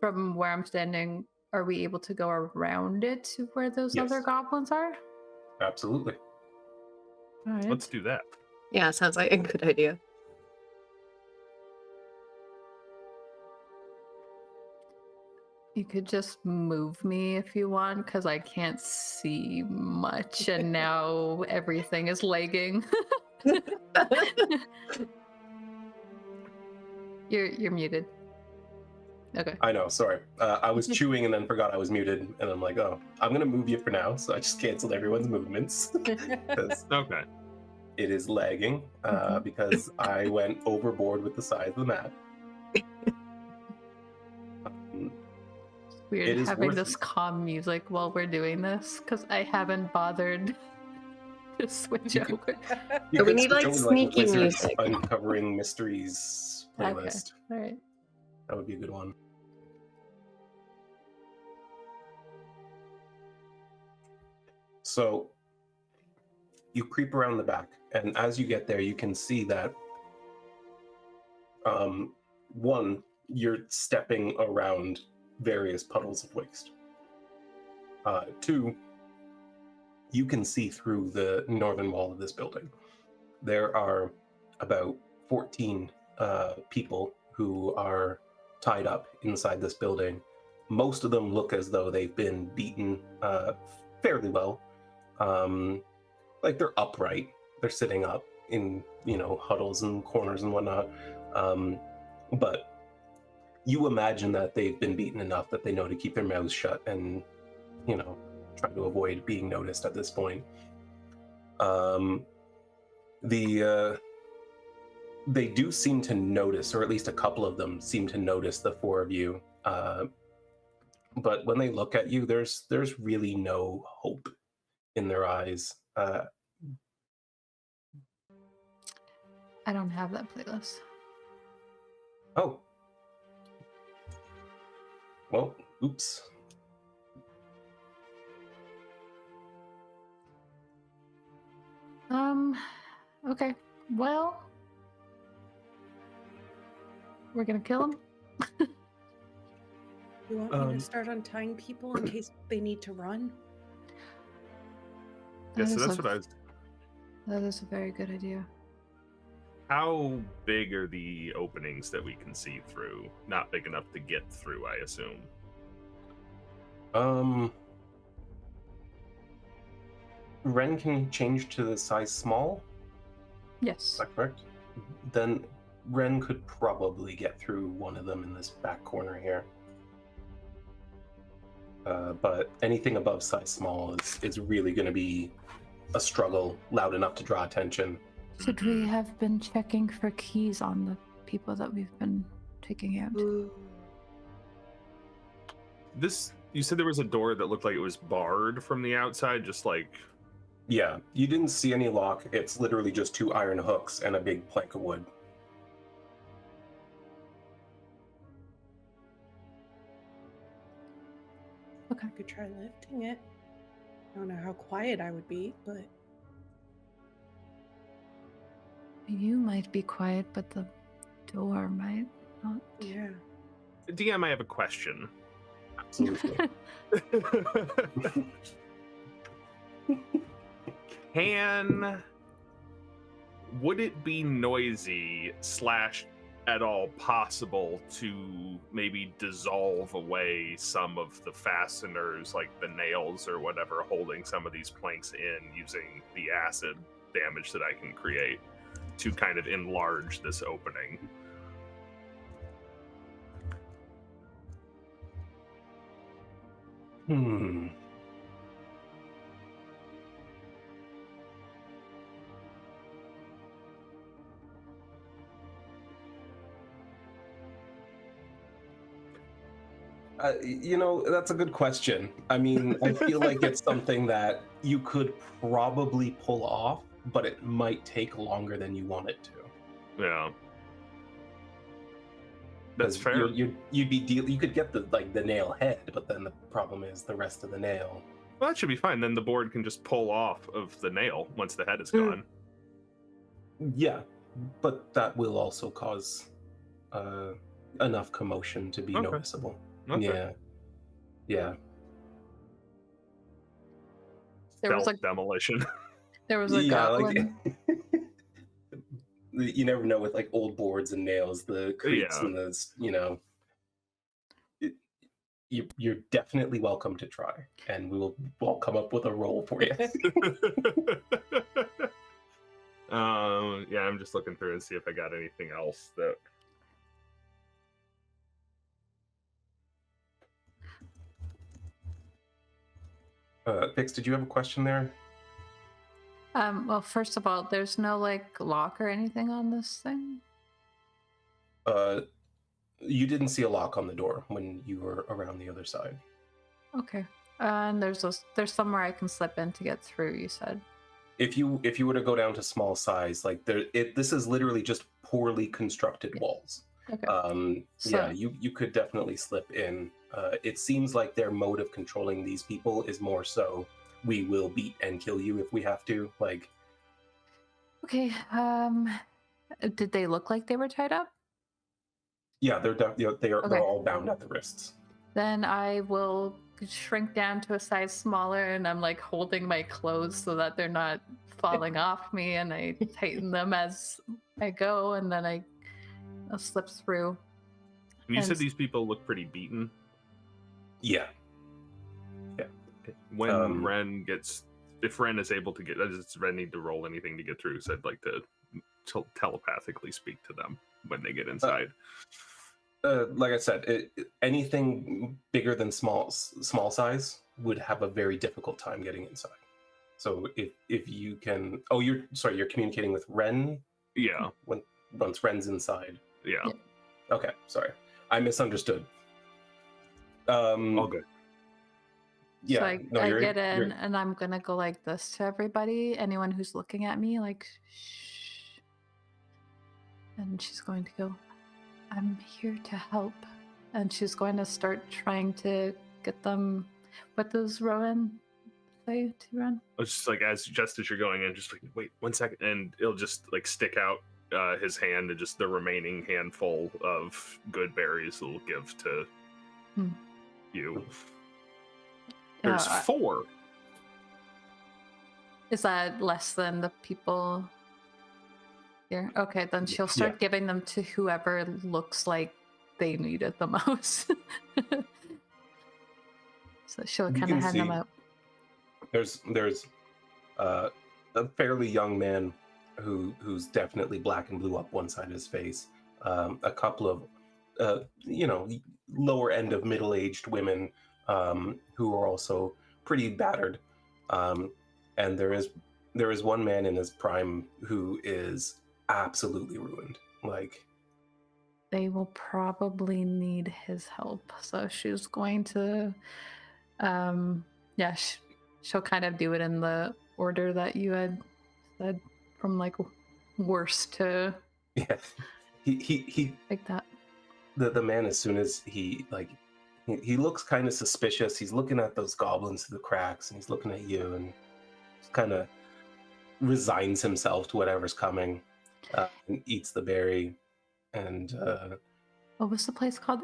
from where I'm standing, are we able to go around it to where those Yes. other goblins are? Absolutely. All right. Let's do that. Yeah, sounds like a good idea. You could just move me if you want, because I can't see much, and now everything is lagging. You're muted. Okay. I know, sorry. I was chewing and then forgot I was muted, and I'm like, oh, I'm gonna move you for now, so I just canceled everyone's movements because Okay. it is lagging because I went overboard with the size of the map. Weird It is having worth this it. calm music while we're doing this, because I haven't bothered to switch You could- over. You But we could need, like, switch over to, sneaky Wizards music. Uncovering Mysteries Okay. playlist. All right. That would be a good one. So you creep around the back, and as you get there, you can see that one, you're stepping around various puddles of waste. Two, you can see through the northern wall of this building. There are about 14 people who are tied up inside this building. Most of them look as though they've been beaten fairly well. Like they're upright, they're sitting up in huddles and corners and whatnot. But you imagine that they've been beaten enough that they know to keep their mouths shut and try to avoid being noticed at this point. They do seem to notice, or at least a couple of them seem to notice the four of you. But when they look at you, there's really no hope in their eyes. I don't have that playlist. Oh. Well, oops. Okay. Well, we're gonna kill him. You want me to start untying people in case they need to run? Yeah, so that's what I was. That is a very good idea. How big are the openings that we can see through? Not big enough to get through, I assume. Wren can change to the size small. Yes. Is that correct? Then Wren could probably get through one of them in this back corner here. But anything above size small is really going to be a struggle, loud enough to draw attention. Should we have been checking for keys on the people that we've been taking out? You said there was a door that looked like it was barred from the outside, just like... Yeah, you didn't see any lock. It's literally just 2 iron hooks and a big plank of wood. Okay. I could try lifting it. I don't know how quiet I would be, but... You might be quiet, but the door might not. Yeah. DM, I have a question. Absolutely. Would it be noisy / at all possible to maybe dissolve away some of the fasteners, like the nails or whatever, holding some of these planks in using the acid damage that I can create to kind of enlarge this opening? That's a good question. I mean, I feel like it's something that you could probably pull off, but it might take longer than you want it to. Yeah. That's fair. You could get the nail head, but then the problem is the rest of the nail. Well, that should be fine. Then the board can just pull off of the nail once the head is gone. Yeah, but that will also cause enough commotion to be noticeable. Okay. Yeah. There was demolition. There was a goblin. You never know with old boards and nails, the creaks and the you're definitely welcome to try, and we'll come up with a roll for you. Yeah, I'm just looking through and see if I got anything else that. Vix, did you have a question there? Well, first of all, there's no lock or anything on this thing. You didn't see a lock on the door when you were around the other side. Okay. And there's somewhere I can slip in to get through, you said. If you were to go down to small size, this is literally just poorly constructed walls. Okay. You could definitely slip in. It seems like their mode of controlling these people is more so we will beat and kill you if we have to. Okay. Did they look like they were tied up? Yeah, they're all bound at the wrists. Then I will shrink down to a size smaller, and I'm holding my clothes so that they're not falling off me, and I tighten them as I go, and then I'll slip through. You said these people look pretty beaten. Yeah. When Wren if Wren is able to get, does Wren need to roll anything to get through? So I'd like to telepathically speak to them when they get inside. Like I said, anything bigger than small size would have a very difficult time getting inside. So if you can, you're communicating with Wren. Yeah. Once Wren's inside. Yeah. Okay, sorry, I misunderstood. All good. Yeah, So no, I you're get in you're and I'm gonna go like this to everybody, anyone who's looking at me, like, shh. And she's going to go, I'm here to help. And she's going to start trying to get them. What does Rowan say to Ren? It's just like just as you're going in, just like wait 1 second, and it'll just like stick out his hand, and just the remaining handful of good berries will give to you. There's Uh, 4. Is that less than the people here? Okay, then she'll start giving them to whoever looks like they need it the most. So she'll You kind of can hand them see- out. there's a fairly young man who's definitely black and blue up one side of his face. A couple of lower end of middle-aged women who are also pretty battered, and there is one man in his prime who is absolutely ruined. Like, They will probably need his help. So she's going to, she'll kind of do it in the order that you had said, from like worst to yeah, he like that. the man, as soon as he looks kind of suspicious. He's looking at those goblins through the cracks, and he's looking at you, and just kind of resigns himself to whatever's coming, and eats the berry. And What was the place called?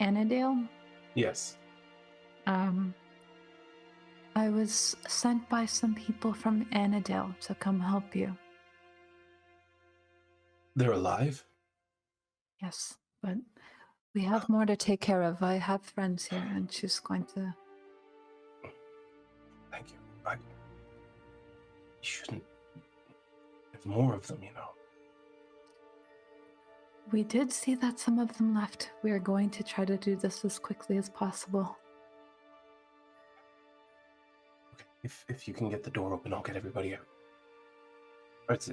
Anidale? yes, I was sent by some people from Anidale to come help you. they're alive. Yes, but we have more to take care of. I have friends here, and she's going to. Thank you. You shouldn't. There's more of them, you know. We did see that some of them left. We are going to try to do this as quickly as possible. Okay, if you can get the door open, I'll get everybody out. Or is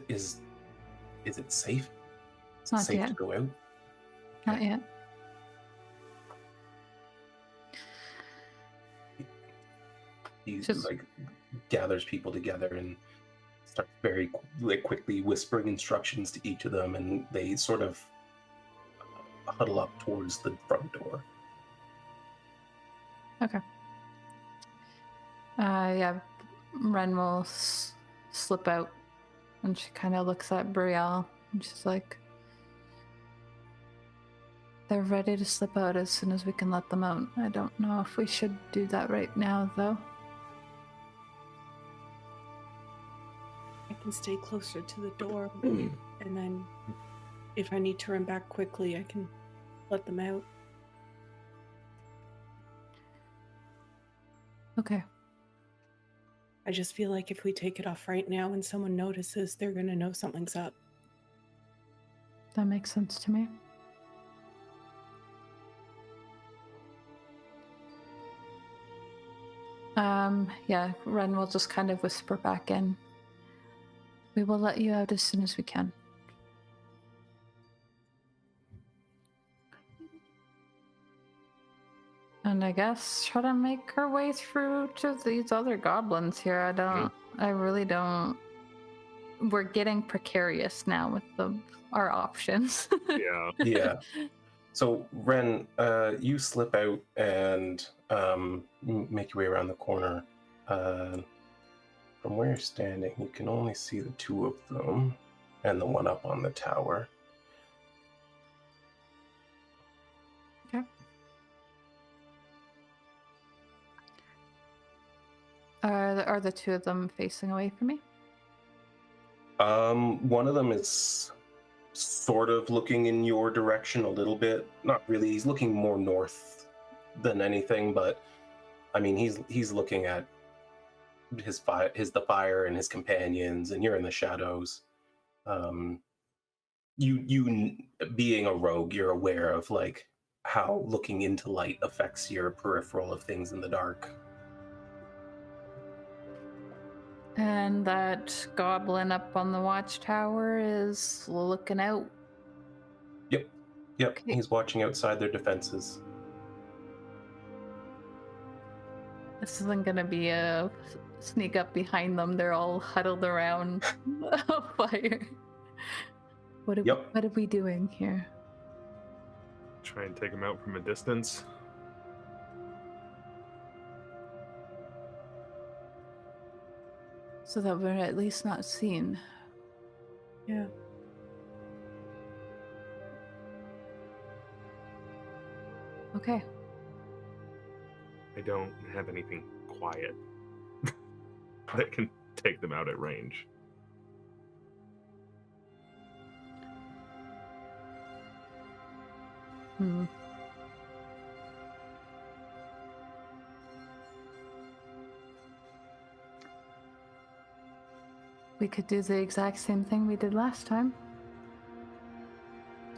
it safe? Is it Not safe yet. to go out? Not yet. He Just- like gathers people together and starts very quickly whispering instructions to each of them, and they sort of huddle up towards the front door. Okay. Yeah, Wren will slip out, and she kind of looks at Brielle, and she's like, they're ready to slip out as soon as we can let them out. I don't know if we should do that right now, though. I can stay closer to the door, and then if I need to run back quickly, I can let them out. Okay. I just feel like if we take it off right now and someone notices, they're gonna know something's up. That makes sense to me. Yeah, Wren will just kind of whisper back in. We will let you out as soon as we can. And I guess try to make her way through to these other goblins here. I really don't. We're getting precarious now with our options. Yeah. Yeah. So Wren, you slip out and make your way around the corner. From where you're standing, you can only see the two of them and the one up on the tower. Okay. Are the two of them facing away from me? One of them is sort of looking in your direction a little bit. Not really. He's looking more north than anything, but I mean, he's looking at the fire and his companions, and you're in the shadows. You being a rogue, you're aware of like how looking into light affects your peripheral of things in the dark. And that goblin up on the watchtower is looking out. Yep. Okay. He's watching outside their defenses. This isn't gonna be a sneak up behind them. They're all huddled around a fire. What are we doing here? Try and take him out from a distance. So that we're at least not seen. Yeah. Okay. I don't have anything quiet that can take them out at range. Hmm. We could do the exact same thing we did last time.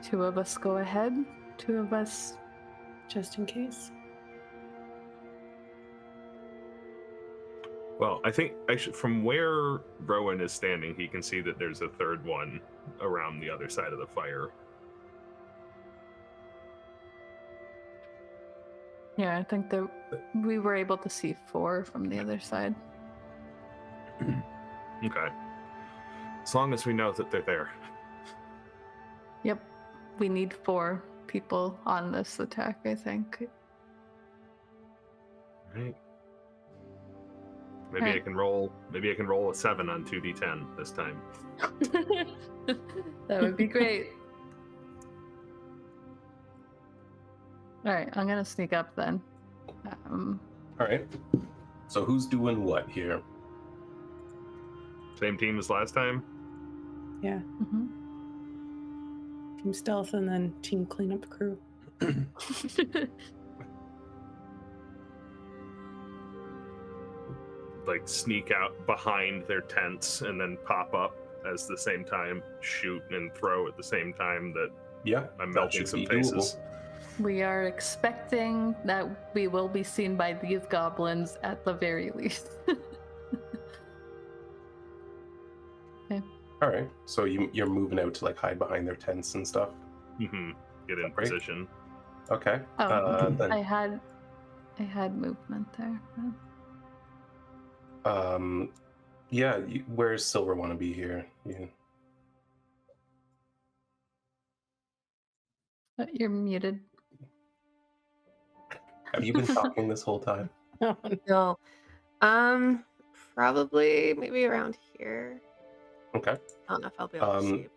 2 of us go ahead, 2 of us... Just in case. Well, I think from where Rhowan is standing, he can see that there's a third one around the other side of the fire. Yeah, I think that we were able to see 4 from the other side. Okay. As long as we know that they're there. Yep. We need 4 people on this attack, I think. Right. Maybe I can roll a 7 on 2d10 this time. That would be great. All right, I'm gonna sneak up then. All right. So who's doing what here? Same team as last time? Yeah. Mhm. Team stealth and then team cleanup crew. Like sneak out behind their tents and then pop up as the same time, shoot and throw at the same time that Yeah, I'm that melting should some be faces. We are expecting that we will be seen by these goblins at the very least. All right. So you're moving out to like hide behind their tents and stuff. Mm-hmm. Get in Right. position. Okay. Oh, Then I had movement there. yeah. Where's Silver want to be here? Yeah. You're muted. Have you been talking this whole time? No. Probably maybe around here. Okay. I don't know if I'll be able to see.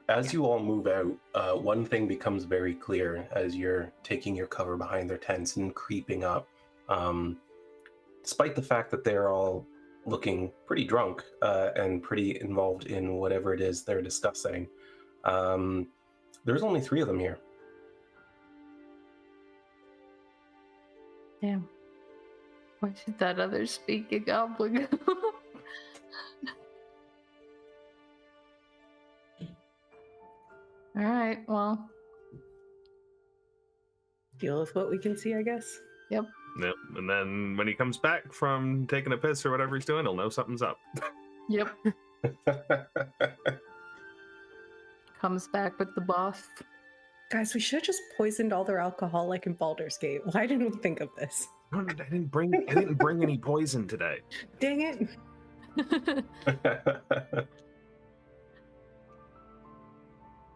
As you all move out, one thing becomes very clear as you're taking your cover behind their tents and creeping up. Despite the fact that they're all looking pretty drunk and pretty involved in whatever it is they're discussing, there's only 3 of them here. Damn. Why should that other speak a goblin? All right, well. Deal with what we can see, I guess. Yep. Yep. And then when he comes back from taking a piss or whatever he's doing, he'll know something's up. Yep. Comes back with the boss. Guys, we should have just poisoned all their alcohol like in Baldur's Gate. Why didn't we think of this? I didn't bring any poison today. Dang it.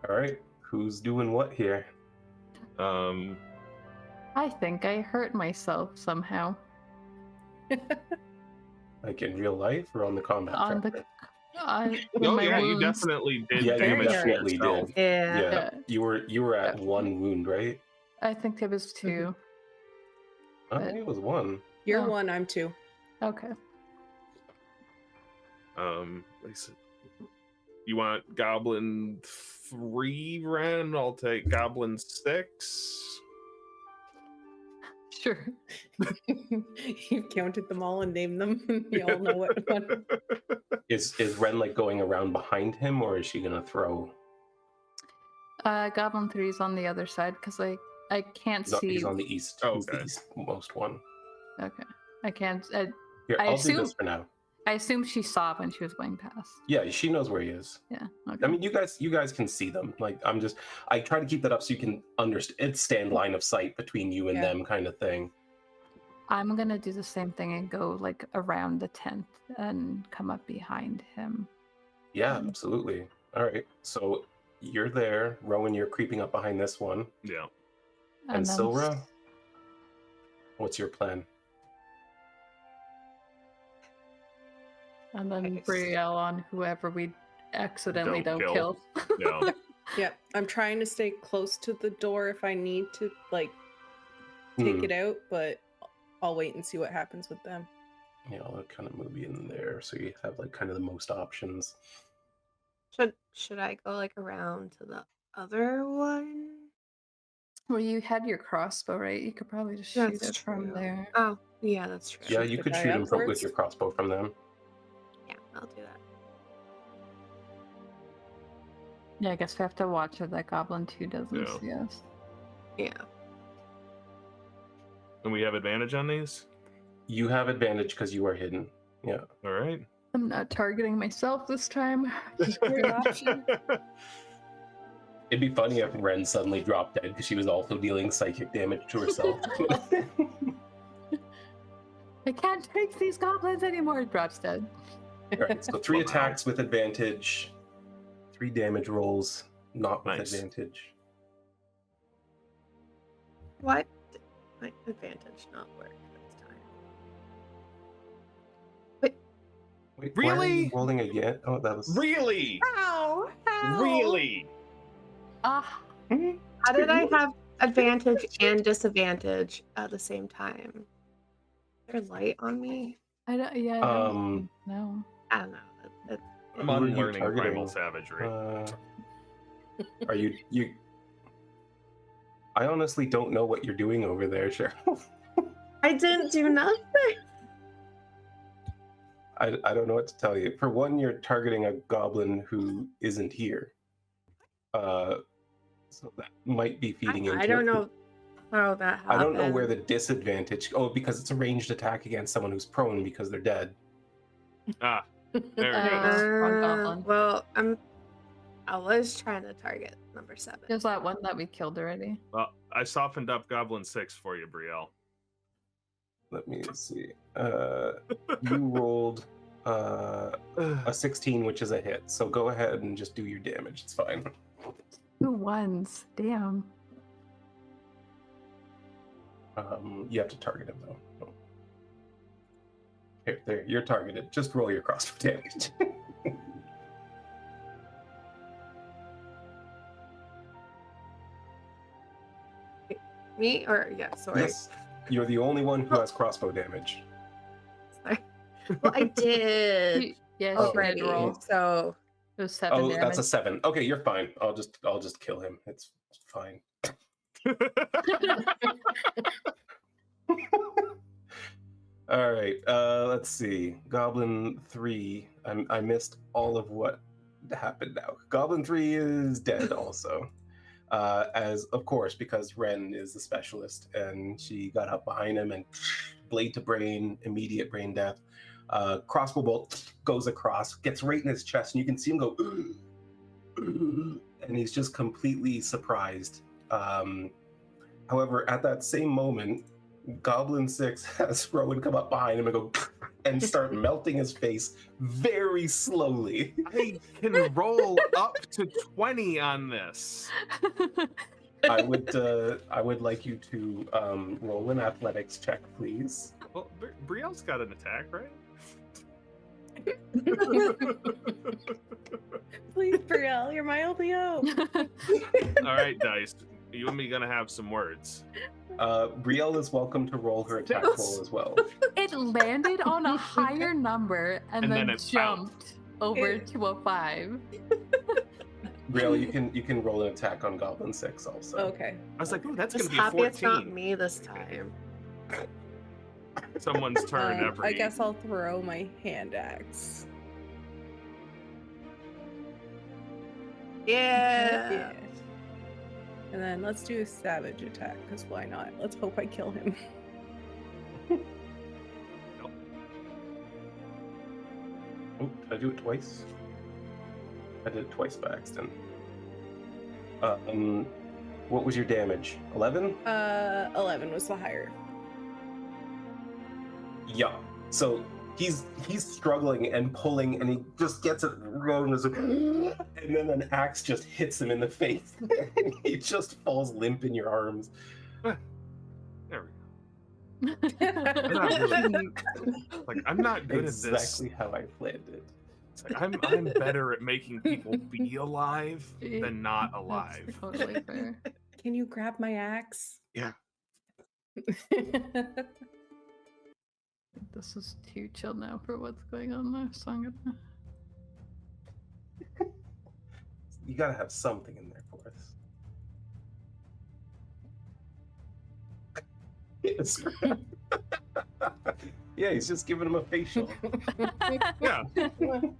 All right. Who's doing what here? I think I hurt myself somehow. Like in real life or on the combat On tracker? with Oh my yeah, you wounds. definitely did Yeah, you damage to definitely yourself. did. Yeah. Yeah. You were at Yeah. 1 wound, right? I think it was 2. I think it was 1. You're Oh. 1, I'm 2. Okay. Lisa, you want goblin 3, Wren? I'll take goblin 6. Sure. You've counted them all and named them. We all know what one. Is Wren like going around behind him, or is she gonna throw? Goblin 3's on the other side because I can't No, see. he's on the east. Oh, He's the okay. eastmost one. Okay. I can't. Here, I I'll do assume- this for now. I assume she saw when she was going past. Yeah, she knows where he is. Yeah. Okay. I mean, you guys can see them. Like, I try to keep that up so you can understand. It's stand line of sight between you and Yeah. them, kind of thing. I'm gonna do the same thing and go like around the tent and come up behind him. Yeah, absolutely. All right. So you're there, Rowan. You're creeping up behind this one, Yeah. and then Silra. What's your plan? And then Nice. Brielle on whoever we accidentally Don't don't kill. kill. Yeah. Yep. I'm trying to stay close to the door if I need to, like, take it out, but I'll wait and see what happens with them. Yeah, I'll kind of move you in there so you have like kind of the most options. Should I go like around to the other one? Well, you had your crossbow, right? You could probably just shoot it from there. Oh, yeah, that's true. Yeah, Shoot you the could guy shoot him with upwards? your crossbow from them. Yeah, I'll do that. Yeah, I guess we have to watch if that goblin 2 doesn't Yeah. see us. Yeah. And we have advantage on these? You have advantage because you are hidden. Yeah. All right. I'm not targeting myself this time. Good option. It'd be funny if Wren suddenly dropped dead because she was also dealing psychic damage to herself. I can't take these goblins anymore. Drops dead. Alright, so 3 attacks with advantage, 3 damage rolls, not with Nice. advantage. What? Did my advantage not work this time? Wait, why are you Really? rolling again? Oh, that was. Really? Ow! Ow! Really? Ah, How did I have advantage and disadvantage at the same time? Is there light on me? I don't. Yeah, I don't know. I don't know. I'm Who are you unlearning targeting? primal savagery. Are you? I honestly don't know what you're doing over there, Cheryl. I didn't do nothing. I don't know what to tell you. For one, you're targeting a goblin who isn't here. So that might be feeding into I don't know how that happened. I don't know where the disadvantage. Oh, because it's a ranged attack against someone who's prone because they're dead. Ah, there it Uh, goes. Wrong goblin. Well, I was trying to target number 7. There's that one that we killed already. Well, I softened up Goblin 6 for you, Brielle. Let me see. You rolled a 16, which is a hit. So go ahead and just do your damage. It's fine. 2 ones. Damn. You have to target him though. Oh. Here, there, you're targeted. Just roll your crossbow damage. Me or yeah, sorry. Yes, you're the only one who has crossbow damage. Sorry. Well, I did Yeah, she already. did roll. So It was 7 Oh, damage. that's a 7. Okay, you're fine. I'll just kill him. It's fine. All right. Let's see. Goblin 3. I missed all of what happened now. Goblin 3 is dead also. As of course, because Wren is the specialist and she got up behind him and blade to brain, immediate brain death. Crossbow bolt goes across, gets right in his chest, and you can see him go, and he's just completely surprised. However, at that same moment, Goblin 6 has Rhowan come up behind him and go and start melting his face very slowly. I can roll up to 20 on this. I would like you to roll an athletics check, please. Well, Brielle's got an attack, right? Please, Brielle, you're my only hope. All right, Dice. You and me gonna have some words. Brielle is welcome to roll her attack roll as well. It landed on a higher number and And then then it jumped over to a 5. Brielle, you can roll an attack on Goblin 6 also. Okay. I was like, ooh, that's just gonna be happy it's not 14. me this time. Someone's turn every. I guess I'll throw my hand axe. Yeah. And then let's do a savage attack, because why not? Let's hope I kill him. Oh, did I do it twice? I did it twice by accident. What was your damage? 11? 11 was the higher. Yeah. So he's struggling and pulling, and he just gets it rolling, and then an axe just hits him in the face, and he just falls limp in your arms. There we go. I'm not really, I'm not good Exactly at how I planned it. this. It's like, I'm better at making people be alive than not alive. That's totally fair. Can you grab my axe? Yeah. This is too chill now for what's going on there, so I'm gonna... You gotta have something in there for us. Yes. Yeah, he's just giving him a facial. Yeah.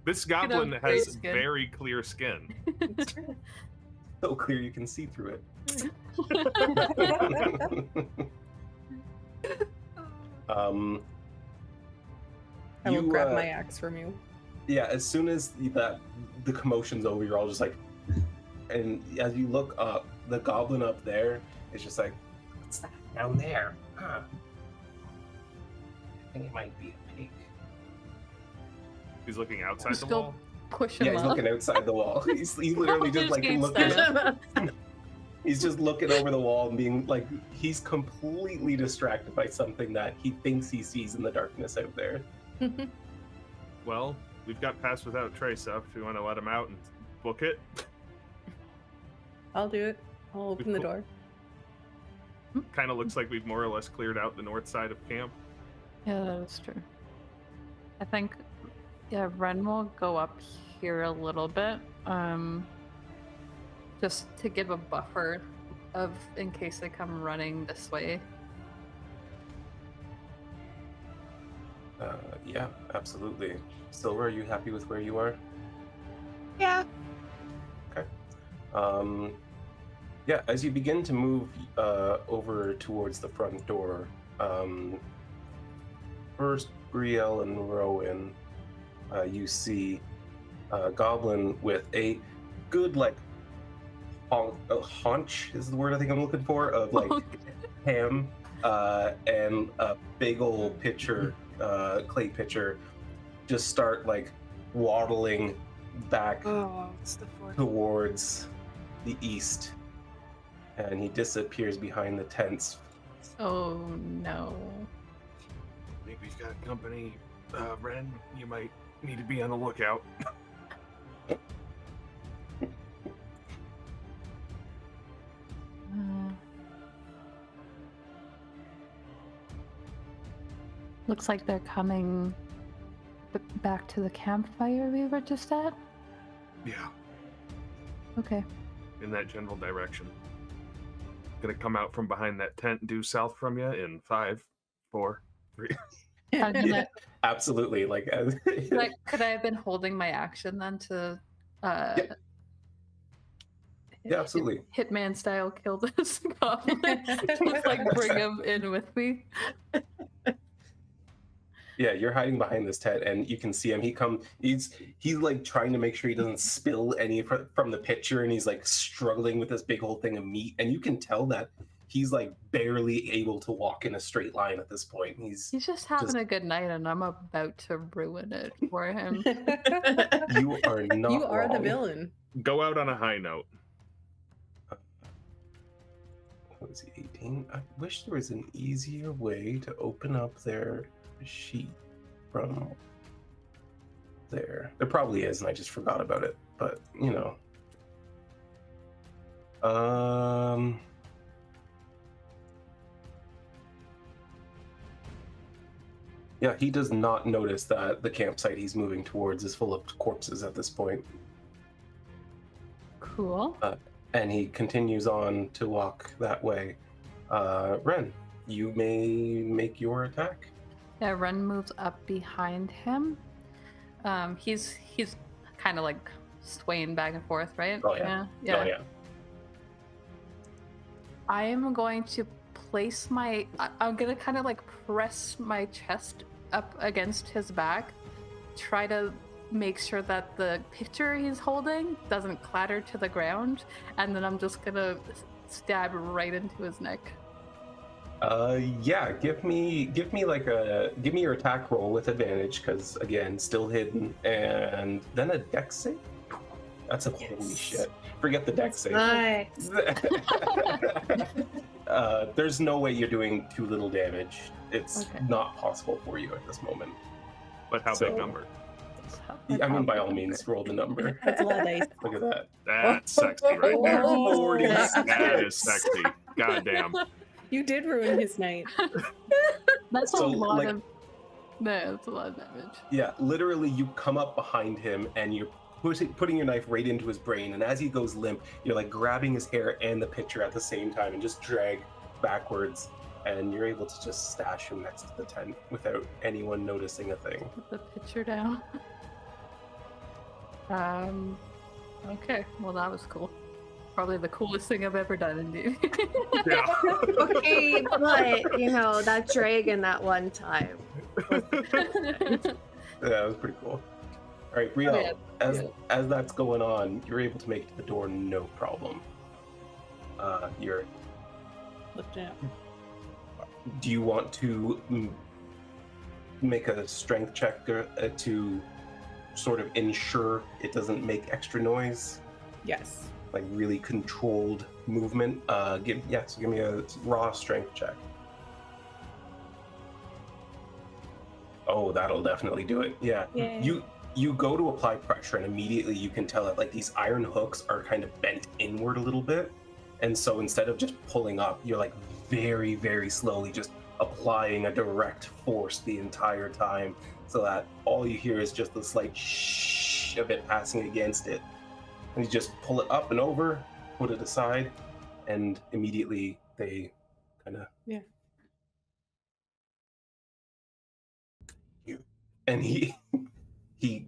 This goblin have great has skin. very clear skin. So clear you can see through it. I will You, grab my axe from you. Yeah, as soon as the commotion's over, you're all just like, and as you look up, the goblin up there is just like, what's that down there? Huh. I think it might be a pig. He's looking outside the Still wall. push him Yeah, he's up. looking outside the wall. He's literally just like Baldur's looking. Gate He's just looking over the wall and being like, he's completely distracted by something that he thinks he sees in the darkness out there. Well, we've got Pass Without Trace up. If you want to let him out and book it. I'll do it. I'll open the door. Kind of looks like we've more or less cleared out the north side of camp. Yeah, that is true. I think, yeah, Wren will go up here a little bit, just to give a buffer of in case they come running this way. Yeah, absolutely. Silver, are you happy with where you are? Yeah. Yeah, as you begin to move over towards the front door, first Brielle and Rhowan, you see a goblin with a good, like, haunch is the word I think I'm looking for, of like ham and a big old pitcher, clay pitcher, just start like waddling back Oh, it's the fourth. towards the east, and he disappears behind the tents. Oh no. I think we've got company. Wren, you might need to be on the lookout. Looks like they're coming back to the campfire we were just at. Yeah, Okay. in that general direction. Gonna come out from behind that tent due south from you in 5, 4, 3. I'm gonna, Absolutely, like, could I have been holding my action then to yeah, absolutely. Hitman style kill this goblin? Just like bring him in with me. Yeah, you're hiding behind this tent, and you can see him. He's like trying to make sure he doesn't spill any from the pitcher, and he's like struggling with this big old thing of meat, and you can tell that he's like barely able to walk in a straight line at this point. He's just having a good night, and I'm about to ruin it for him. You are not. You are the wrong. villain. Go out on a high note. What was he, 18? I wish there was an easier way to open up their sheet from there. There probably is, and I just forgot about it. But you know, yeah, he does not notice that the campsite he's moving towards is full of corpses at this point. Cool. And he continues on to walk that way. Wren, you may make your attack. Yeah, Wren moves up behind him. He's kind of like swaying back and forth, right? Oh, yeah. Yeah. Oh, yeah. I am going to place I'm gonna kind of like press my chest up against his back, try to make sure that the pitcher he's holding doesn't clatter to the ground, and then I'm just gonna stab right into his neck. Yeah, give me your attack roll with advantage, because again, still hidden, and then a dex save. That's a holy Yes. shit. Forget the dex save. Nice. There's no way you're doing too little damage. It's Okay. not possible for you at this moment. But how So- big number? I mean, by all means, roll the number. That's a lot of dice. Look at that. That's sexy right there. Oh, 40. that's That is nice. sexy. Goddamn. You did ruin his night. That's So, a lot like- of. No, that's a lot of damage. Yeah, literally, you come up behind him and you're putting your knife right into his brain, and as he goes limp, you're like grabbing his hair and the picture at the same time and just drag backwards, and you're able to just stash him next to the tent without anyone noticing a thing. Put the picture down. Okay, well that was cool. Probably the coolest thing I've ever done, indeed. Yeah. Okay, but you know that dragon that one time. Yeah, that was pretty cool. All right, Brielle, as that's going on, you're able to make it to the door no problem. You're. Lift it up. Do you want to make a strength check to sort of ensure it doesn't make extra noise? Yes. Like really controlled movement. Give me a raw strength check. Oh, that'll definitely do it. Yeah. Yay. You go to apply pressure, and immediately you can tell that like these iron hooks are kind of bent inward a little bit, and so instead of just pulling up, you're like very, very slowly just applying a direct force the entire time, so that all you hear is just the slight shh of it passing against it. And you just pull it up and over, put it aside, and immediately they kind of and he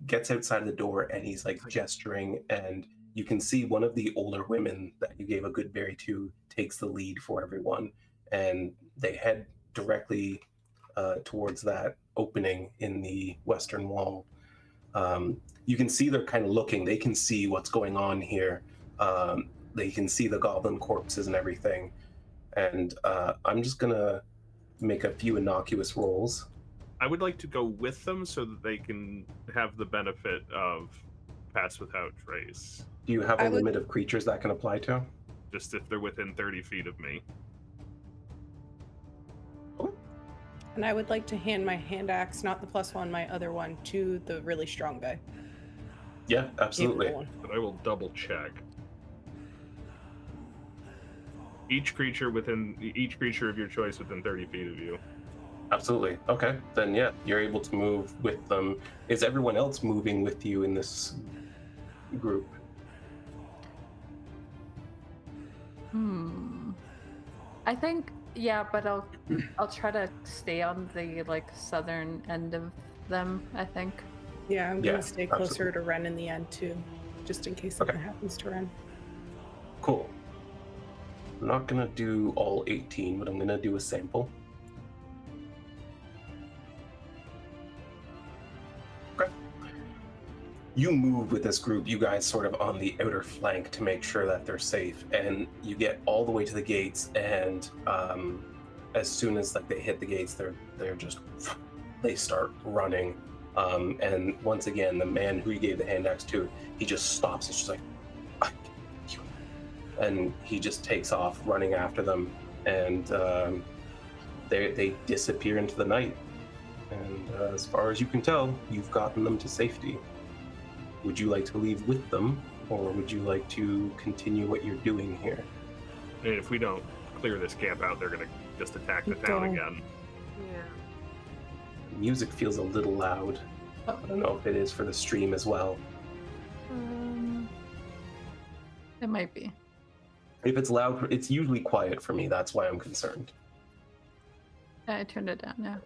gets outside of the door and he's like gesturing, and you can see one of the older women that you gave a good berry to takes the lead for everyone, and they head directly towards that opening in the western wall. You can see they're kind of looking. They can see what's going on here. They can see the goblin corpses and everything. And I'm just gonna make a few innocuous rolls. I would like to go with them so that they can have the benefit of pass without trace. Do you have a I would- limit of creatures that can apply to? Just if they're within 30 feet of me. And I would like to hand my hand axe, not the +1, my other one, to the really strong guy. Yeah, absolutely. Capable one. But I will double check. Each creature of your choice within 30 feet of you. Absolutely. Okay, then yeah, you're able to move with them. Is everyone else moving with you in this group? I think but I'll try to stay on the like southern end of them, I think. Yeah, I'm Yeah, gonna stay closer absolutely. to Wren in the end too, just in case Okay. something happens to Wren. Cool. I'm not gonna do all 18, but I'm gonna do a sample. Okay. You move with this group, you guys sort of on the outer flank to make sure that they're safe, and you get all the way to the gates, and as soon as like they hit the gates, they start running. And once again, the man who you gave the hand axe to, he just stops. It's just like, and he just takes off running after them, and they disappear into the night. And as far as you can tell, you've gotten them to safety. Would you like to leave with them, or would you like to continue what you're doing here? And if we don't clear this camp out, they're going to just attack the Keep town going. again. Yeah. Music feels a little loud. I don't know if it is for the stream as well. It might be. If it's loud, it's usually quiet for me. That's why I'm concerned. I turned it down now.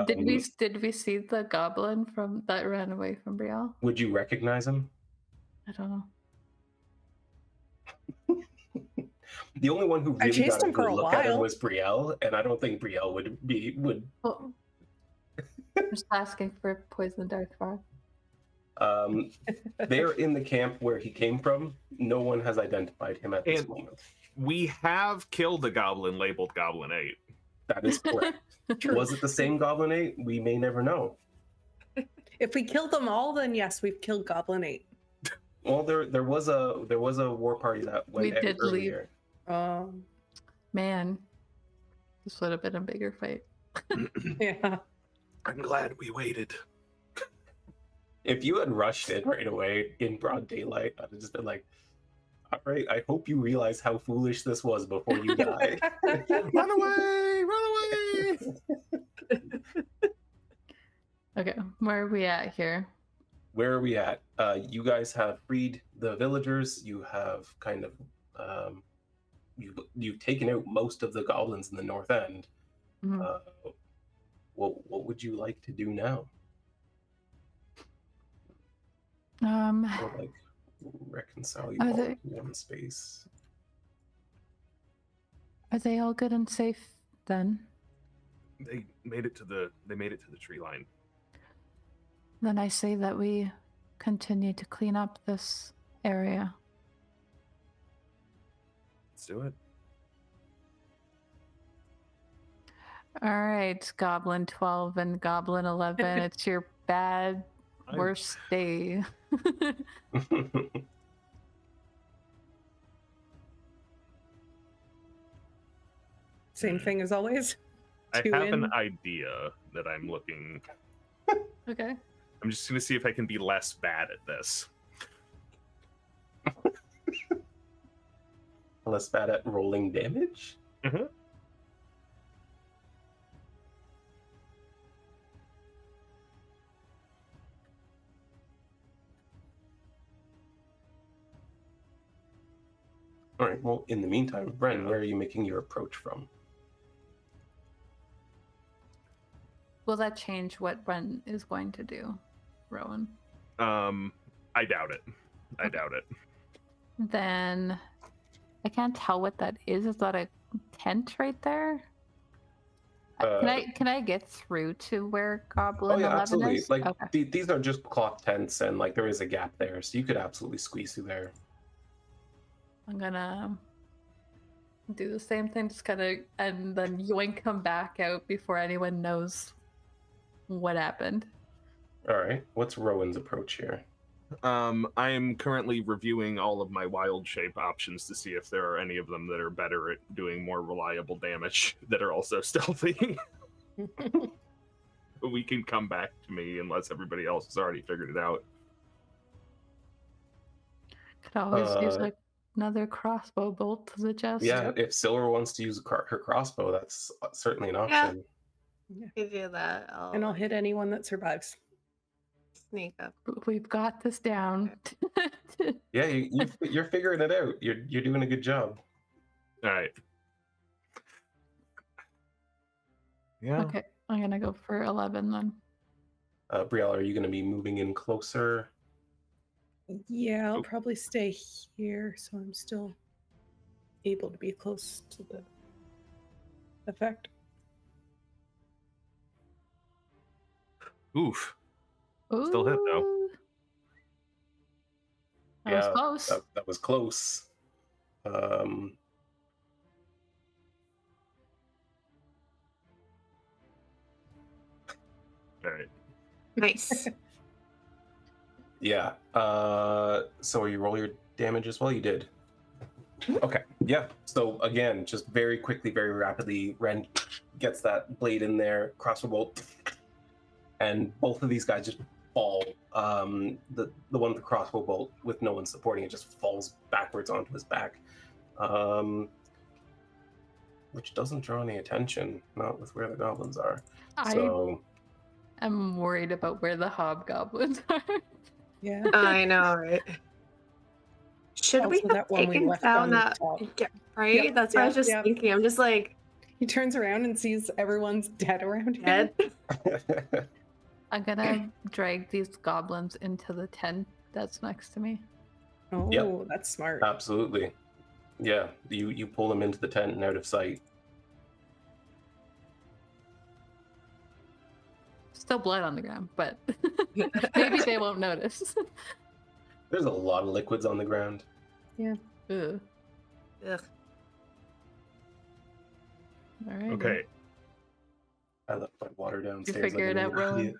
Did we see the goblin from that ran away from Brielle? Would you recognize him? I don't know. The only one who I really chased got a him for good a look at him while. was Brielle, and I don't think Brielle would. Oh, I'm just asking for poison dart fire. They're in the camp where he came from. No one has identified him at this And- moment. We have killed a goblin labeled Goblin 8. That is correct. True. Was it the same Goblin 8? We may never know. If we killed them all, then yes, we've killed Goblin 8. Well, there was a war party that went We did leave. earlier. Man, this would have been a bigger fight. Yeah. I'm glad we waited. If you had rushed in right away in broad daylight, I'd have just been like, all right, I hope you realize how foolish this was before you die. Run away! Run away! Okay, where are we at here? Where are we at? You guys have freed the villagers. You have kind of you've taken out most of the goblins in the north end. Mhm. What would you like to do now? Or like reconcile you Are all they- to one space? Are they all good and safe then? They made it to the tree line. Then I say that we continue to clean up this area. Let's do it. All right, Goblin 12 and Goblin 11, it's your bad, worst day. Same thing as always. I Two have in. an idea that I'm looking. Okay. I'm just gonna see if I can be less bad at this. Less bad at rolling damage? Mhm. All right. Well, in the meantime, Wren, where are you making your approach from? Will that change what Wren is going to do, Rowan? I doubt it. I doubt it. Then I can't tell what that is. Is that a tent right there? Can I get through to where Goblin Oh yeah, 11 absolutely. is? Like Okay. these are just cloth tents, and like there is a gap there, so you could absolutely squeeze through there. I'm gonna do the same thing, just kind of, and then yoink come back out before anyone knows what happened. All right. What's Rowan's approach here? I am currently reviewing all of my wild shape options to see if there are any of them that are better at doing more reliable damage that are also stealthy. We can come back to me unless everybody else has already figured it out. Could always use Uh, another crossbow bolt to the chest. Yeah, if Silver wants to use her crossbow, that's certainly an Yeah. option. You do that. And I'll hit anyone that survives. sneak up. We've got this down. Yeah, you're figuring it out. You're doing a good job. All right. Yeah. Okay, I'm gonna go for 11 then. Brielle, are you going to be moving in closer? Yeah, I'll Oh. probably stay here, so I'm still able to be close to the effect. Oof. Still hit, though. Ooh. That was Yeah, close. That was close. All right. Nice. Yeah. So you roll your damage as well? You did. Okay. Yeah. So again, just very quickly, very rapidly, Wren gets that blade in there, crossbow bolt, and both of these guys just fall. The one with the crossbow bolt, with no one supporting it, just falls backwards onto his back, which doesn't draw any attention. Not with where the goblins are. So I'm worried about where the hobgoblins are. Yeah. I know, right? Should we Also have that one we taken left down on the that? top. Yeah, right? Yep, That's what I was yep, just yep. thinking. I'm just like, He turns around and sees everyone's dead around him. dead. I'm gonna drag these goblins into the tent that's next to me. Oh, Yep. that's smart. Absolutely. Yeah, you pull them into the tent and out of sight. still blood on the ground, but maybe they won't notice. There's a lot of liquids on the ground. Ugh. Ugh. Alrighty. Okay. I left my water You downstairs. figure it out, Rhowan?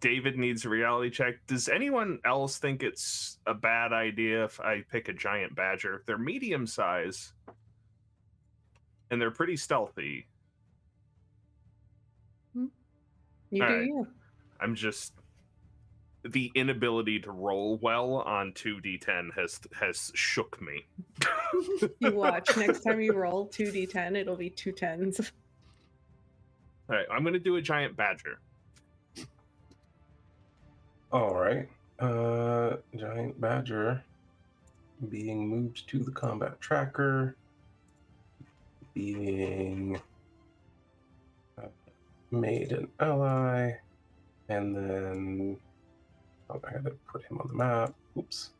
David needs a reality check. Does anyone else think it's a bad idea if I pick a giant badger? They're medium size and they're pretty stealthy. You All do right. you. I'm just the inability to roll well on 2d10 has shook me. You watch. Next time you roll 2d10, it'll be 2 10s. All right, I'm gonna do a giant badger. All right. Giant badger being moved to the combat tracker. Being made an ally. And then I had to put him on the map. Oops.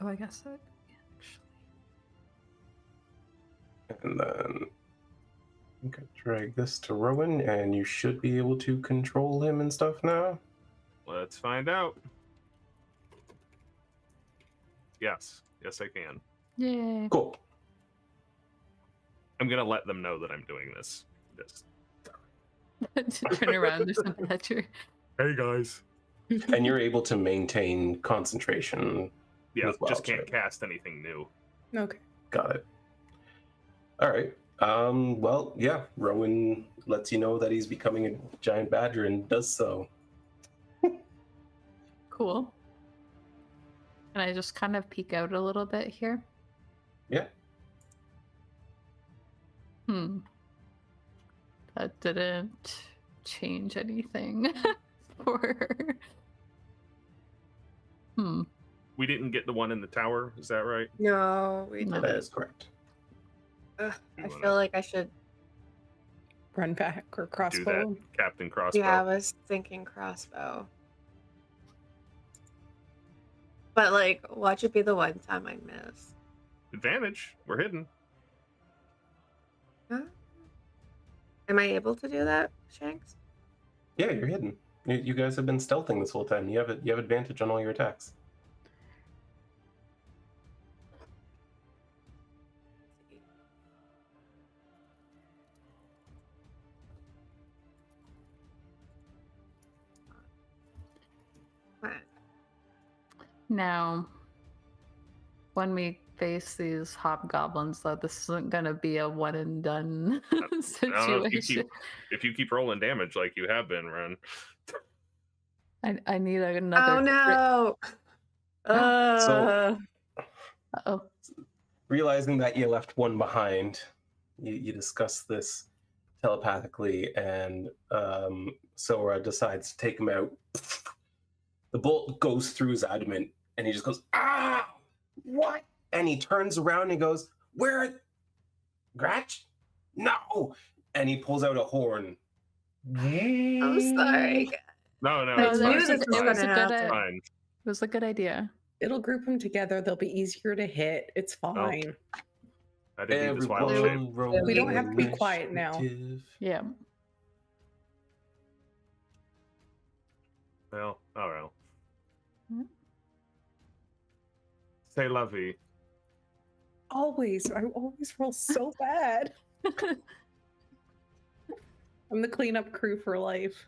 Oh, I guess that actually. And then I can drag this to Rhowan, and you should be able to control him and stuff now. Let's find out. Yes, I can. Yay. Cool. I'm gonna let them know that I'm doing this. Turn around, there's a badger. Hey guys. And you're able to maintain concentration. Yeah, With just wild can't shape. cast anything new. Okay. Got it. All right. Well, yeah. Rhowan lets you know that he's becoming a giant badger and does so. Cool. And I just kind of peek out a little bit here. Yeah. That didn't change anything for her. We didn't get the one in the tower, is that right? No, we No. That didn't. is correct. Ugh, I You wanna feel like I should. Run back or Do that, crossbow. Captain Crossbow. Yeah, I was thinking crossbow. But like, watch it be the one time I miss. Advantage. We're hidden. Huh? Am I able to do that, Shanks? Yeah, you're hidden. You guys have been stealthing this whole time. You have advantage on all your attacks. Alright. Now, when we face these hobgoblins, though, this isn't going to be a one and done I don't know situation. if you keep rolling damage like you have been, Wren. I need another. Oh no! So- Oh, Realizing that you left one behind, you discuss this telepathically, and Sora decides to take him out. The bolt goes through his abdomen, and he just goes, "Ah! What?" And he turns around and goes, "Where? Gratch? No!" And he pulls out a horn. I'm sorry. No, I it's knew fine. this It's was fine. gonna a good happen. idea. Fine. it was a good idea. It'll group them together. They'll be easier to hit. It's fine. I didn't need this wild shape. Everyone roll We don't have to be quiet now. initiative. Yeah. Well, oh well. Hmm. Say la vie. Always. I always roll so bad. I'm the cleanup crew for life.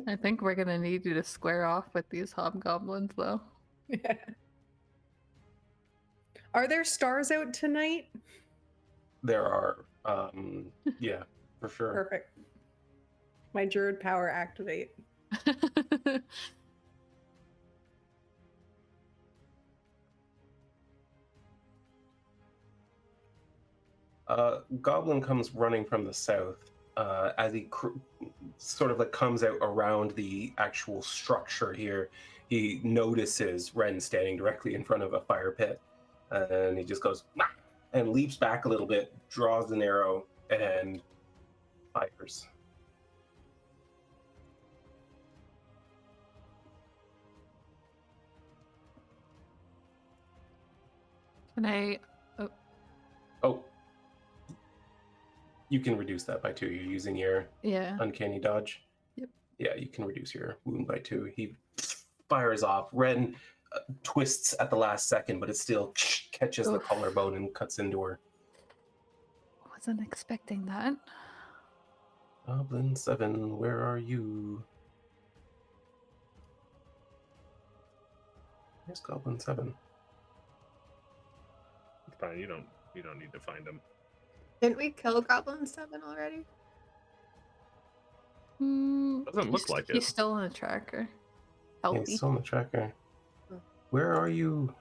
I think we're going to need you to square off with these hobgoblins, though. Yeah. Are there stars out tonight? There are, yeah, for sure. Perfect. My druid power activate. Goblin comes running from the south as he sort of like comes out around the actual structure here. He notices Wren standing directly in front of a fire pit, and he just goes "Nah," and leaps back a little bit, draws an arrow, and fires. Can I? Oh, You can reduce that by 2. You're using your Yeah. uncanny dodge. Yep. Yeah, you can reduce your wound by 2. He fires off. Wren twists at the last second, but it still catches the Oof. collarbone and cuts into her. Wasn't expecting that. Goblin 7, where are you? Where's Goblin 7? It's fine. You don't need to find him. Didn't we kill Goblin 7 already? Doesn't look like it. He's still on the tracker. Yeah, Healthy. he's still on the tracker. Oh. Where are you?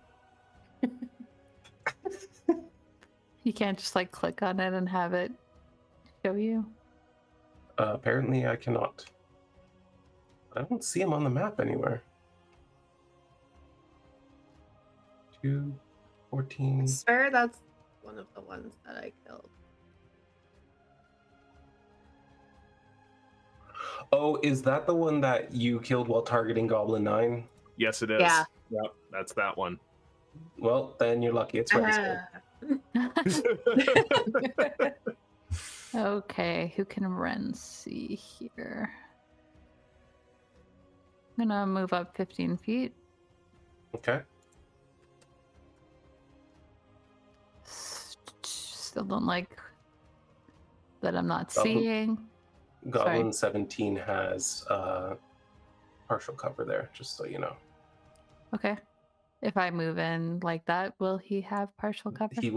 You can't just like click on it and have it show you. Apparently I cannot. I don't see him on the map anywhere. 2, 14. I swear that's one of the ones that I killed. Oh, is that the one that you killed while targeting Goblin 9? Yes, it is. Yeah. Yep, that's that one. Well, then you're lucky. It's Wednesday. Okay, who can Wren see here? I'm gonna move up 15 feet. Okay. Still don't like that I'm not Goblin- seeing. Goblin 17 has partial cover there, just so you know. Okay. If I move in like that, will he have partial cover? He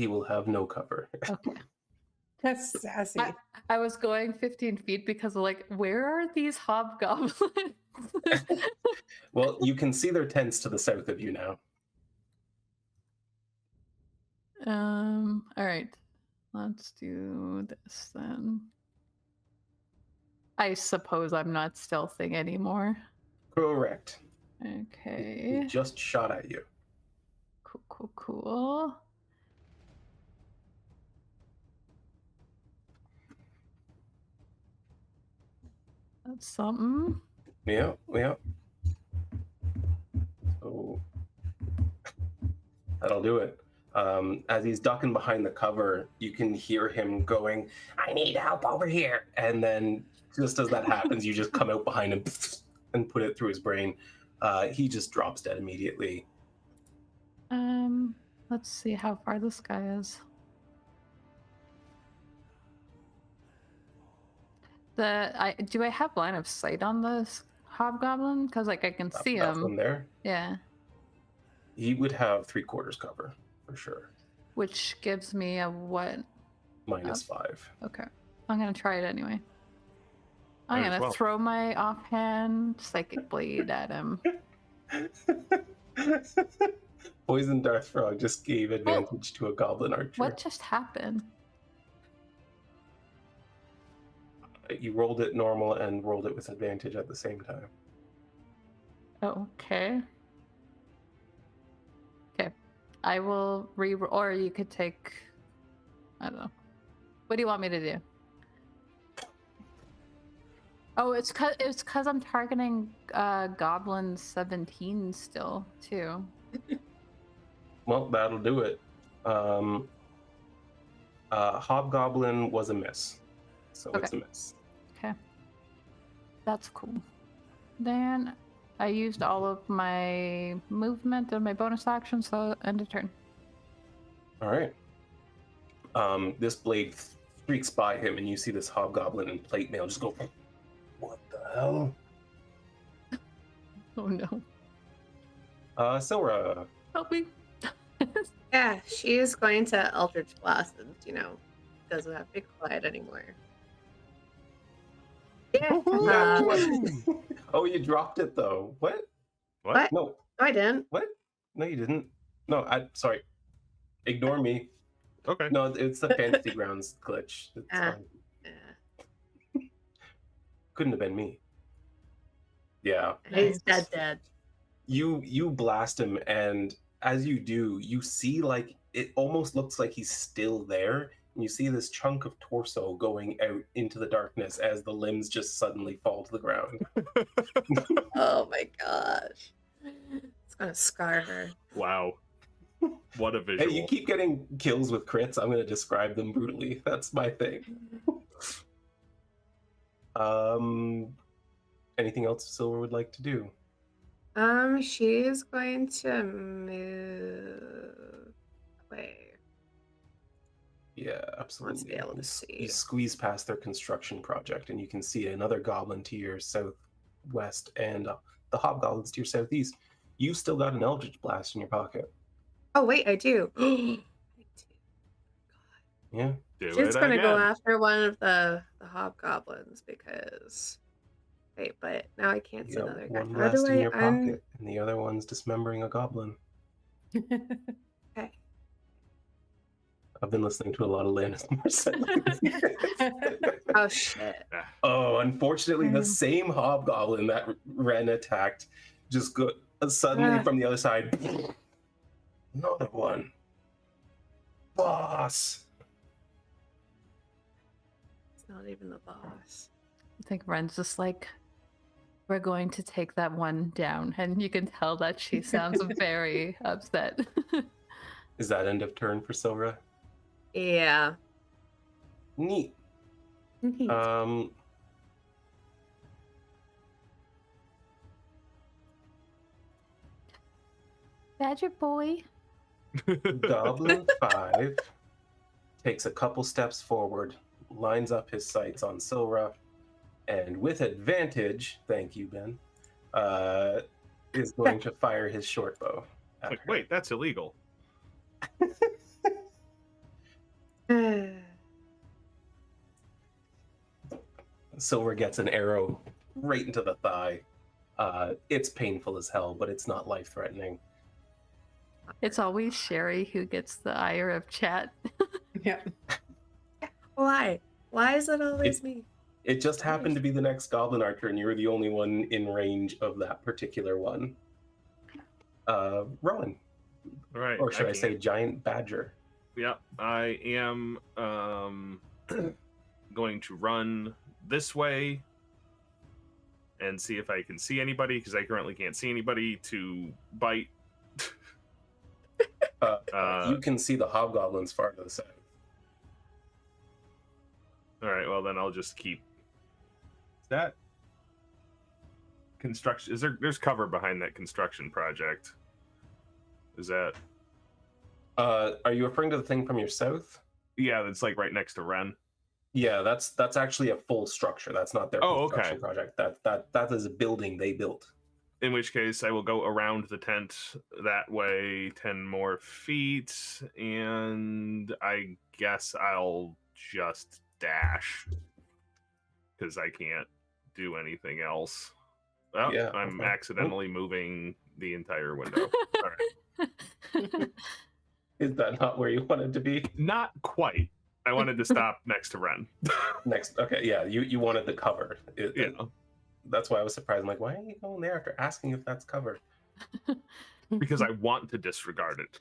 will have no cover. Okay. That's sassy. I was going 15 feet because like, where are these hobgoblins? Well, you can see their tents to the south of you now. All right. Let's do this then. I suppose I'm not stealthing anymore. Correct. Okay. He just shot at you. Cool. That's something. Yeah. So that'll do it. As he's ducking behind the cover, you can hear him going, "I need help over here." And then just as that happens, you just come out behind him and put it through his brain. He just drops dead immediately. Let's see how far this guy is. Do I have line of sight on this hobgoblin? Because like I can see That's him. one there. Yeah. He would have 3/4 cover for sure. Which gives me a what? -5. Okay. I'm gonna try it anyway. I'm Might as gonna well. throw my offhand psychic blade at him. Poison Darth Frog just gave advantage to a goblin archer. What just happened? You rolled it normal and rolled it with advantage at the same time. Okay. I will or you could take. I don't know. What do you want me to do? Oh, it's cause I'm targeting Goblin 17 still too. Well, that'll do it. Hobgoblin was a miss, so it's a miss. Okay. That's cool. Then I used all of my movement and my bonus action, so end of turn. All right. This blade streaks by him, and you see this hobgoblin in plate mail just go, "What the hell?" Oh no. Silra. Help me. Yeah, she is going to Eldritch Blast and, doesn't have to be quiet anymore. Yeah. Oh, you dropped it though. What? What? No. No, I didn't. What? No, you didn't. No, I'm sorry. Ignore me. Okay. No, it's the Fantasy Grounds glitch. It's fine. Yeah. Couldn't have been me. Yeah. He's dead. You blast him, and as you do, you see like it almost looks like he's still there. And you see this chunk of torso going out into the darkness as the limbs just suddenly fall to the ground. Oh my gosh. It's gonna scar her. Wow. What a visual. Hey, you keep getting kills with crits. I'm going to describe them brutally. That's my thing. Anything else Silver would like to do? She's going to move away. Yeah, absolutely. Wants to be able to You see. squeeze past their construction project, and you can see another goblin to your southwest and the hobgoblins to your southeast. You've still got an Eldritch Blast in your pocket. Oh wait, I do. Yeah. She's gonna go after one of the hobgoblins because. Wait, but now I can't see You another got guy. one How last do in I your pocket, and the other one's dismembering a goblin. Okay. I've been listening to a lot of Lannis Morissette. Oh shit. Oh, unfortunately, the same hobgoblin that Wren attacked just go suddenly from the other side. Another one. Boss. It's not even the boss. I think Wren's just like, we're going to take that one down. And you can tell that she sounds very upset. Is that end of turn for Silra? Yeah. Neat. Neat. Badger boy. Goblin 5 takes a couple steps forward, lines up his sights on Silra, and with advantage, thank you, Ben, is going to fire his short bow. at Like, her. wait, that's illegal. Silver gets an arrow right into the thigh. It's painful as hell, but it's not life-threatening. It's always Sherry who gets the ire of chat. Yeah. Why? Why is it always me? It just happened to be the next goblin archer, and you were the only one in range of that particular one. Rhowan. All right. Or should I say giant badger? Yeah, I am going to run this way and see if I can see anybody, because I currently can't see anybody to bite. You can see the hobgoblins far to the side. All right, well then I'll just keep. Is that construction? Is there's cover behind that construction project? Is that? Are you referring to the thing from your south? Yeah, that's like right next to Wren. Yeah, that's actually a full structure. That's not their construction project. That is a building they built. In which case, I will go around the tent that way 10 more feet, and I guess I'll just dash because I can't do anything else. Oh, Yeah, I'm okay. accidentally moving the entire window. All right. Is that not where you wanted to be? Not quite. I wanted to stop next to Wren. Next, okay, yeah, you wanted the cover. Yeah. That's why I was surprised. I'm like, why are you going there after asking if that's covered? Because I want to disregard it.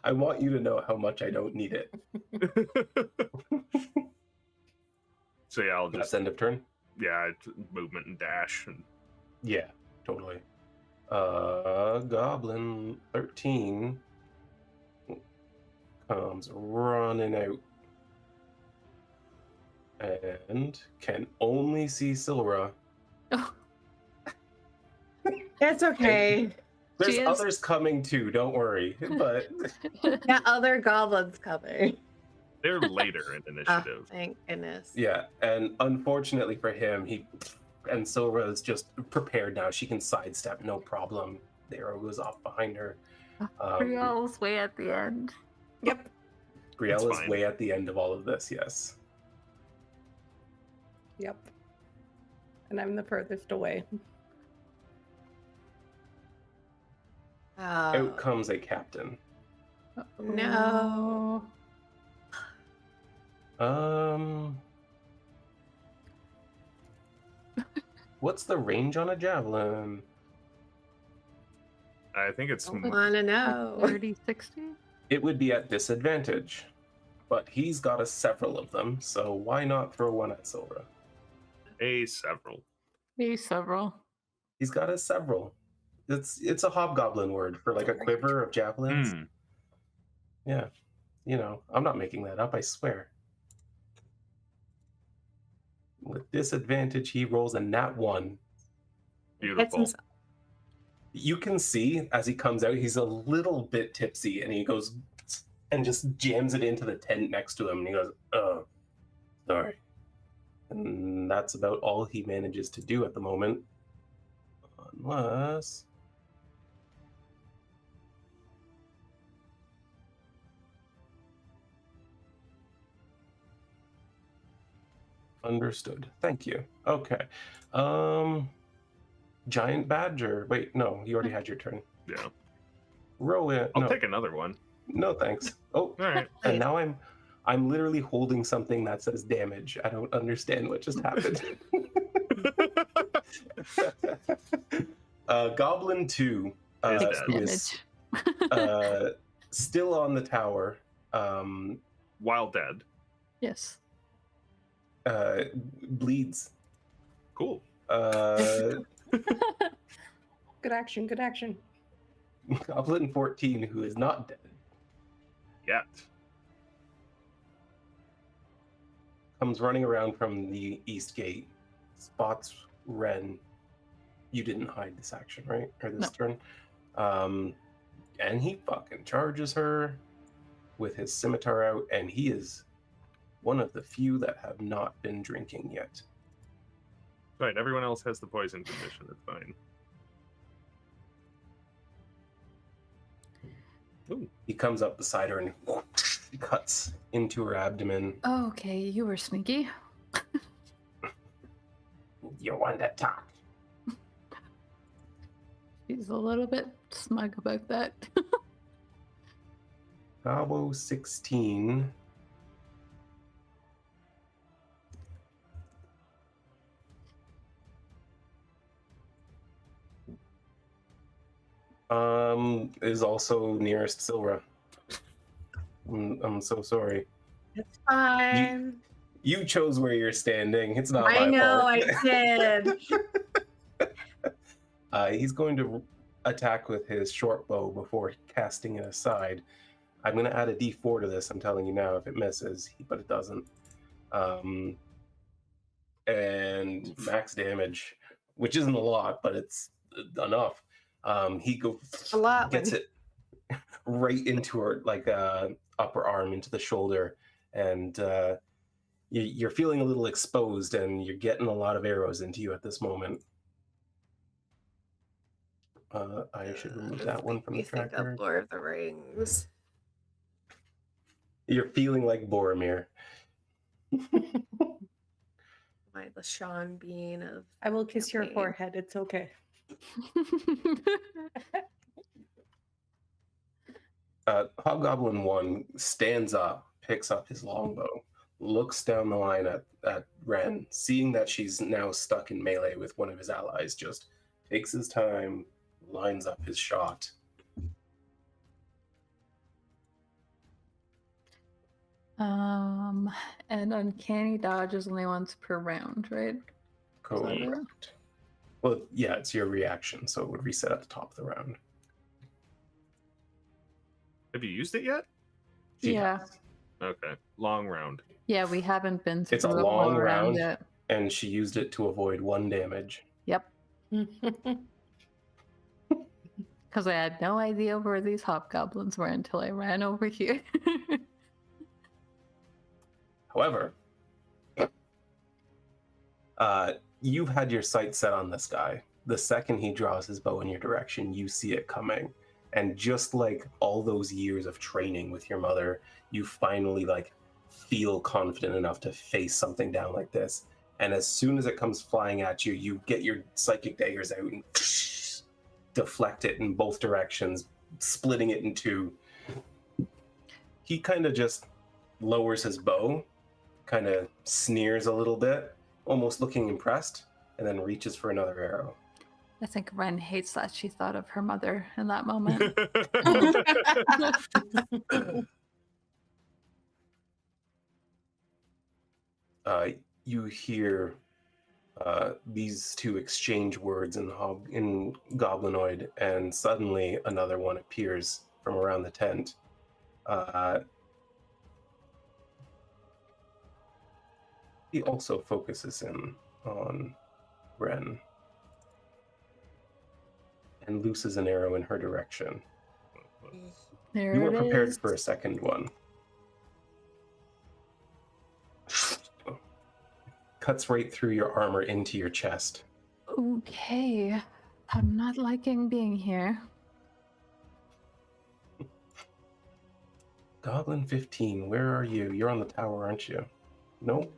I want you to know how much I don't need it. So yeah, I'll That's just end of turn? yeah, it's movement and dash and Yeah, totally. Goblin 13 comes running out and can only see Silra. It's okay. There's She is- others coming too, don't worry. But Yeah, other goblins coming. they're later in initiative. Thank goodness. yeah, and unfortunately for him, Silra is just prepared now. She can sidestep, no problem. The arrow goes off behind her. Brielle's way at the end. Yep. Brielle That's is fine. way at the end of all of this, yes. Yep. And I'm the furthest away. Out comes a captain. No. What's the range on a javelin? I think it's Wanna know? 30, 60? It would be at disadvantage, but he's got several of them, so why not throw one at Silra? several. Maybe several. He's got several. It's a hobgoblin word for like a quiver of javelins. Hmm. Yeah, I'm not making that up. I swear. With disadvantage, he rolls a nat 1. Hits Beautiful. himself. You can see as he comes out, he's a little bit tipsy, and he goes and just jams it into the tent next to him, and he goes, "Oh, sorry." And that's about all he manages to do at the moment, unless. Understood. Thank you. Okay. Giant badger. Wait, no, you already had your turn. Yeah. Rhowan. I'll No, take another one. no, thanks. Oh, All right. and now I'm literally holding something that says damage. I don't understand what just happened. Goblin 2, Is who dead. is Damage. still on the tower, Wild dead. Yes. bleeds. Cool. Good action, good action. Goblin 14, who is not dead, Yet. comes running around from the east gate, spots Wren. You didn't hide this action, right? Or this turn. And he fucking charges her with his scimitar out, and he is one of the few that have not been drinking yet. Right. Everyone else has the poison condition. It's fine. Ooh. He comes up beside her and cuts into her abdomen. Okay, you were sneaky. You want to talk? She's a little bit smug about that. Gobbo 16. Is also nearest Silra. I'm so sorry. It's fine. You chose where you're standing. It's not I my know fault. I did. He's going to attack with his short bow before casting it aside. I'm going to add a d4 to this. I'm telling you now if it misses, but it doesn't. And max damage, which isn't a lot, but it's enough. He A lot. gets it right into her like upper arm, into the shoulder, and you're feeling a little exposed, and you're getting a lot of arrows into you at this moment. I should remove that one from the You think tracker. of Lord of the Rings. You're feeling like Boromir. The Sean Bean of. I will kiss your campaign. forehead. It's okay. Hobgoblin 1 stands up, picks up his longbow, looks down the line at Wren, seeing that she's now stuck in melee with one of his allies, just takes his time, lines up his shot. And uncanny dodge is only once per round, right? Correct. Well, yeah, it's your reaction, so it would reset at the top of the round. Have you used it yet? She Yeah. has. Okay. Long round. Yeah, we haven't been through It's a the long whole round. yet. And she used it to avoid 1 damage. Yep. Because I had no idea where these hobgoblins were until I ran over here. However, you've had your sight set on this guy. The second he draws his bow in your direction, you see it coming. And just like all those years of training with your mother, you finally feel confident enough to face something down like this. And as soon as it comes flying at you, you get your psychic daggers out and deflect it in both directions, splitting it in two. He kind of just lowers his bow, kind of sneers a little bit, almost looking impressed, and then reaches for another arrow. I think Wren hates that she thought of her mother in that moment. You hear These two exchange words in Goblinoid, and suddenly another one appears from around the tent. He also focuses in on Wren and looses an arrow in her direction. There You it are prepared is. for a second one. Cuts right through your armor into your chest. Okay. I'm not liking being here. Goblin 15, where are you? You're on the tower, aren't you? Nope.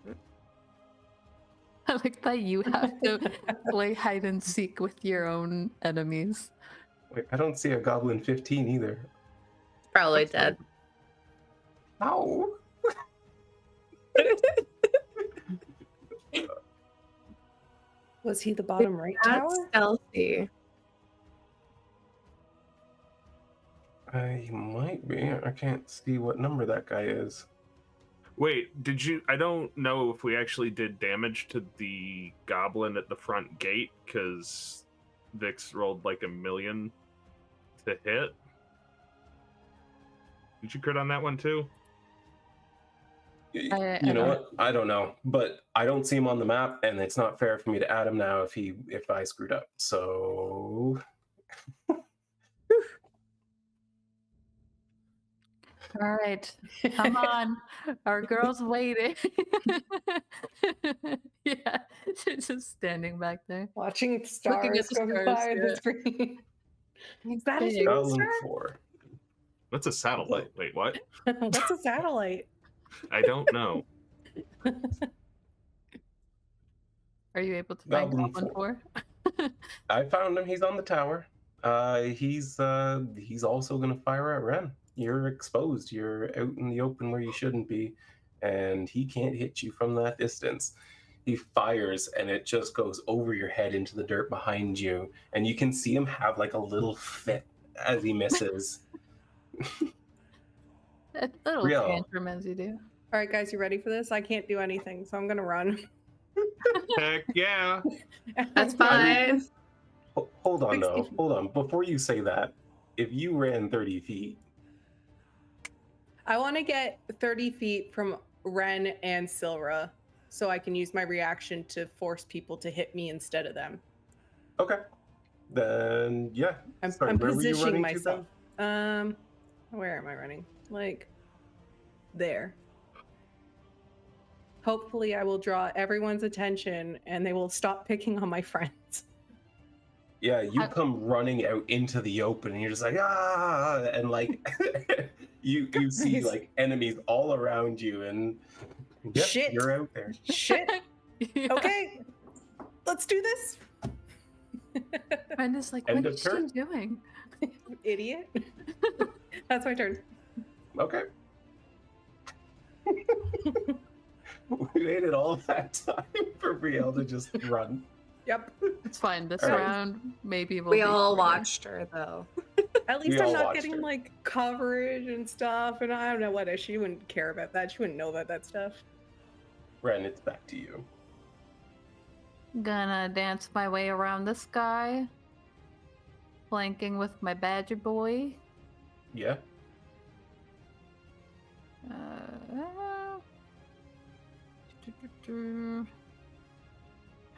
I like that you have to play hide and seek with your own enemies. Wait, I don't see a Goblin 15 either. Probably That's dead. Ow! Was he the bottom right That's tower? stealthy. He might be. I can't see what number that guy is. Wait, did you? I don't know if we actually did damage to the goblin at the front gate because Vix rolled like 1,000,000 to hit. Did you crit on that one too? You I know don't- what? I don't know, but I don't see him on the map, and it's not fair for me to add him now if I screwed up. So All right. Come on. Our girl's waiting. Yeah. She's just standing back there. Watching Looking stars at the go stars, by the yeah. screen. Is that a Big. shooting Goblin star? 4. That's a satellite. Wait, what? What's a satellite? I don't know. Are you able to find Goblin Goblin 4? I found him. He's on the tower. He's also gonna fire at Wren. You're exposed. You're out in the open where you shouldn't be, and he can't hit you from that distance. He fires, and it just goes over your head into the dirt behind you, and you can see him have like a little fit as he misses. A little Brielle. tantrum as you do. All right, guys, you ready for this? I can't do anything, so I'm gonna run. Heck yeah! That's fine. Hold on, 60 though. feet. Hold on. Before you say that, if you ran 30 feet, I want to get 30 feet from Wren and Silra so I can use my reaction to force people to hit me instead of them. okay, then yeah. I'm Sorry, where were you positioning running to then? myself. Where am I running? Like there. Hopefully I will draw everyone's attention and they will stop picking on my friends. Yeah, you I- come running out into the open, and you're just like and like you see Nice. like enemies all around you, and yep, Shit. you're out there. Shit. Yeah. Okay. Let's do this. Brenda's like, End what of is she turn. doing? Idiot. That's my turn. Okay. We waited all that time for Brielle to just run. Yep. It's fine. This All right. round, maybe we'll We be all shorter. watched her though. At least We I'm all not watched getting her. like coverage and stuff. And I don't know what she wouldn't care about that. She wouldn't know about that stuff. Wren, it's back to you. Gonna dance my way around this guy. Flanking with my badger boy. Yeah.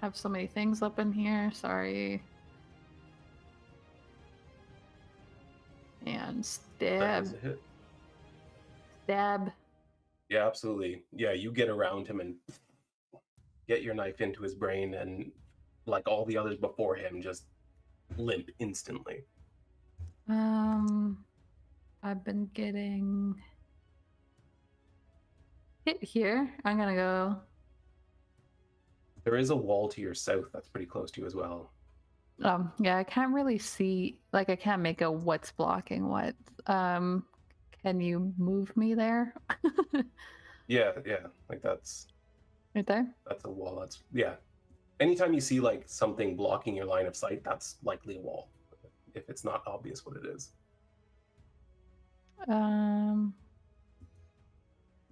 Have so many things up in here. Sorry. And That stab. was a hit. Stab. Yeah, absolutely. Yeah, you get around him and get your knife into his brain, and like all the others before him, just limp instantly. I've been getting hit here. I'm gonna go. There is a wall to your south that's pretty close to you as well. Yeah, I can't really see. Like, I can't make out what's blocking what. Can you move me there? Yeah, like that's Right there. a wall. That's yeah. Anytime you see like something blocking your line of sight, that's likely a wall. If it's not obvious what it is.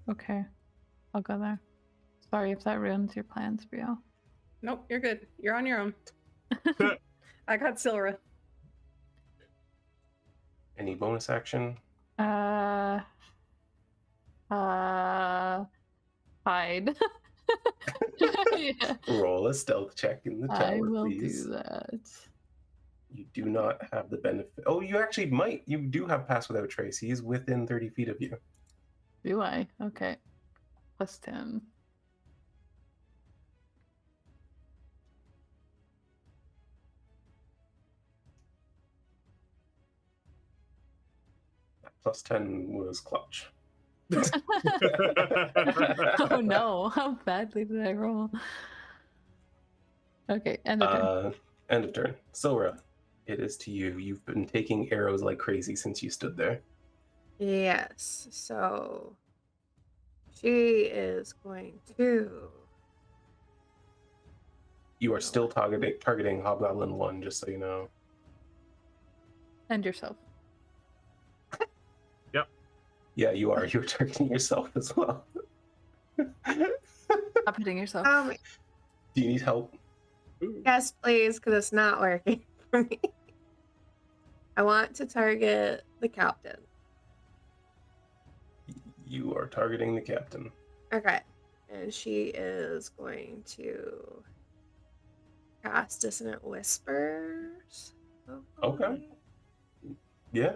Okay, I'll go there. Sorry if that ruins your plans, Brielle. Nope, you're good. You're on your own. I got Silra. Any bonus action? Hide. Yeah, Roll a stealth check in the tower, I will please. do that. You do not have the benefit. Oh, you actually might. You do have pass without trace. He is within 30 feet of you. Do I? Okay. Plus 10. Plus 10 was clutch. Oh no, how badly did I roll? Okay, end of turn. End of turn. Silra, it is to you. You've been taking arrows like crazy since you stood there. Yes, so she is going to. You are still targeting Hobgoblin 1, just so you know. And yourself. Yeah, you are. You're targeting yourself as well. Stop hitting yourself. Do you need help? Yes, please, because it's not working for me. I want to target the captain. You are targeting the captain. Okay, and she is going to cast Dissonant Whispers. Okay. Yeah.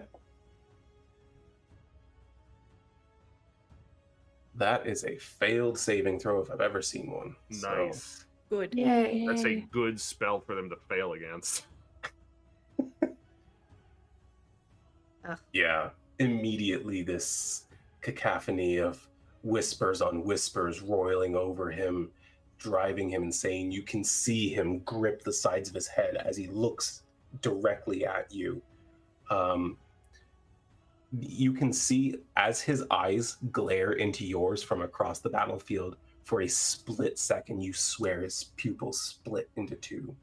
That is a failed saving throw if I've ever seen one. Nice. Good. Yay. That's a good spell for them to fail against. Yeah. Immediately this cacophony of whispers on whispers roiling over him, driving him insane. You can see him grip the sides of his head as he looks directly at you. You can see as his eyes glare into yours from across the battlefield, for a split second, you swear his pupils split into two.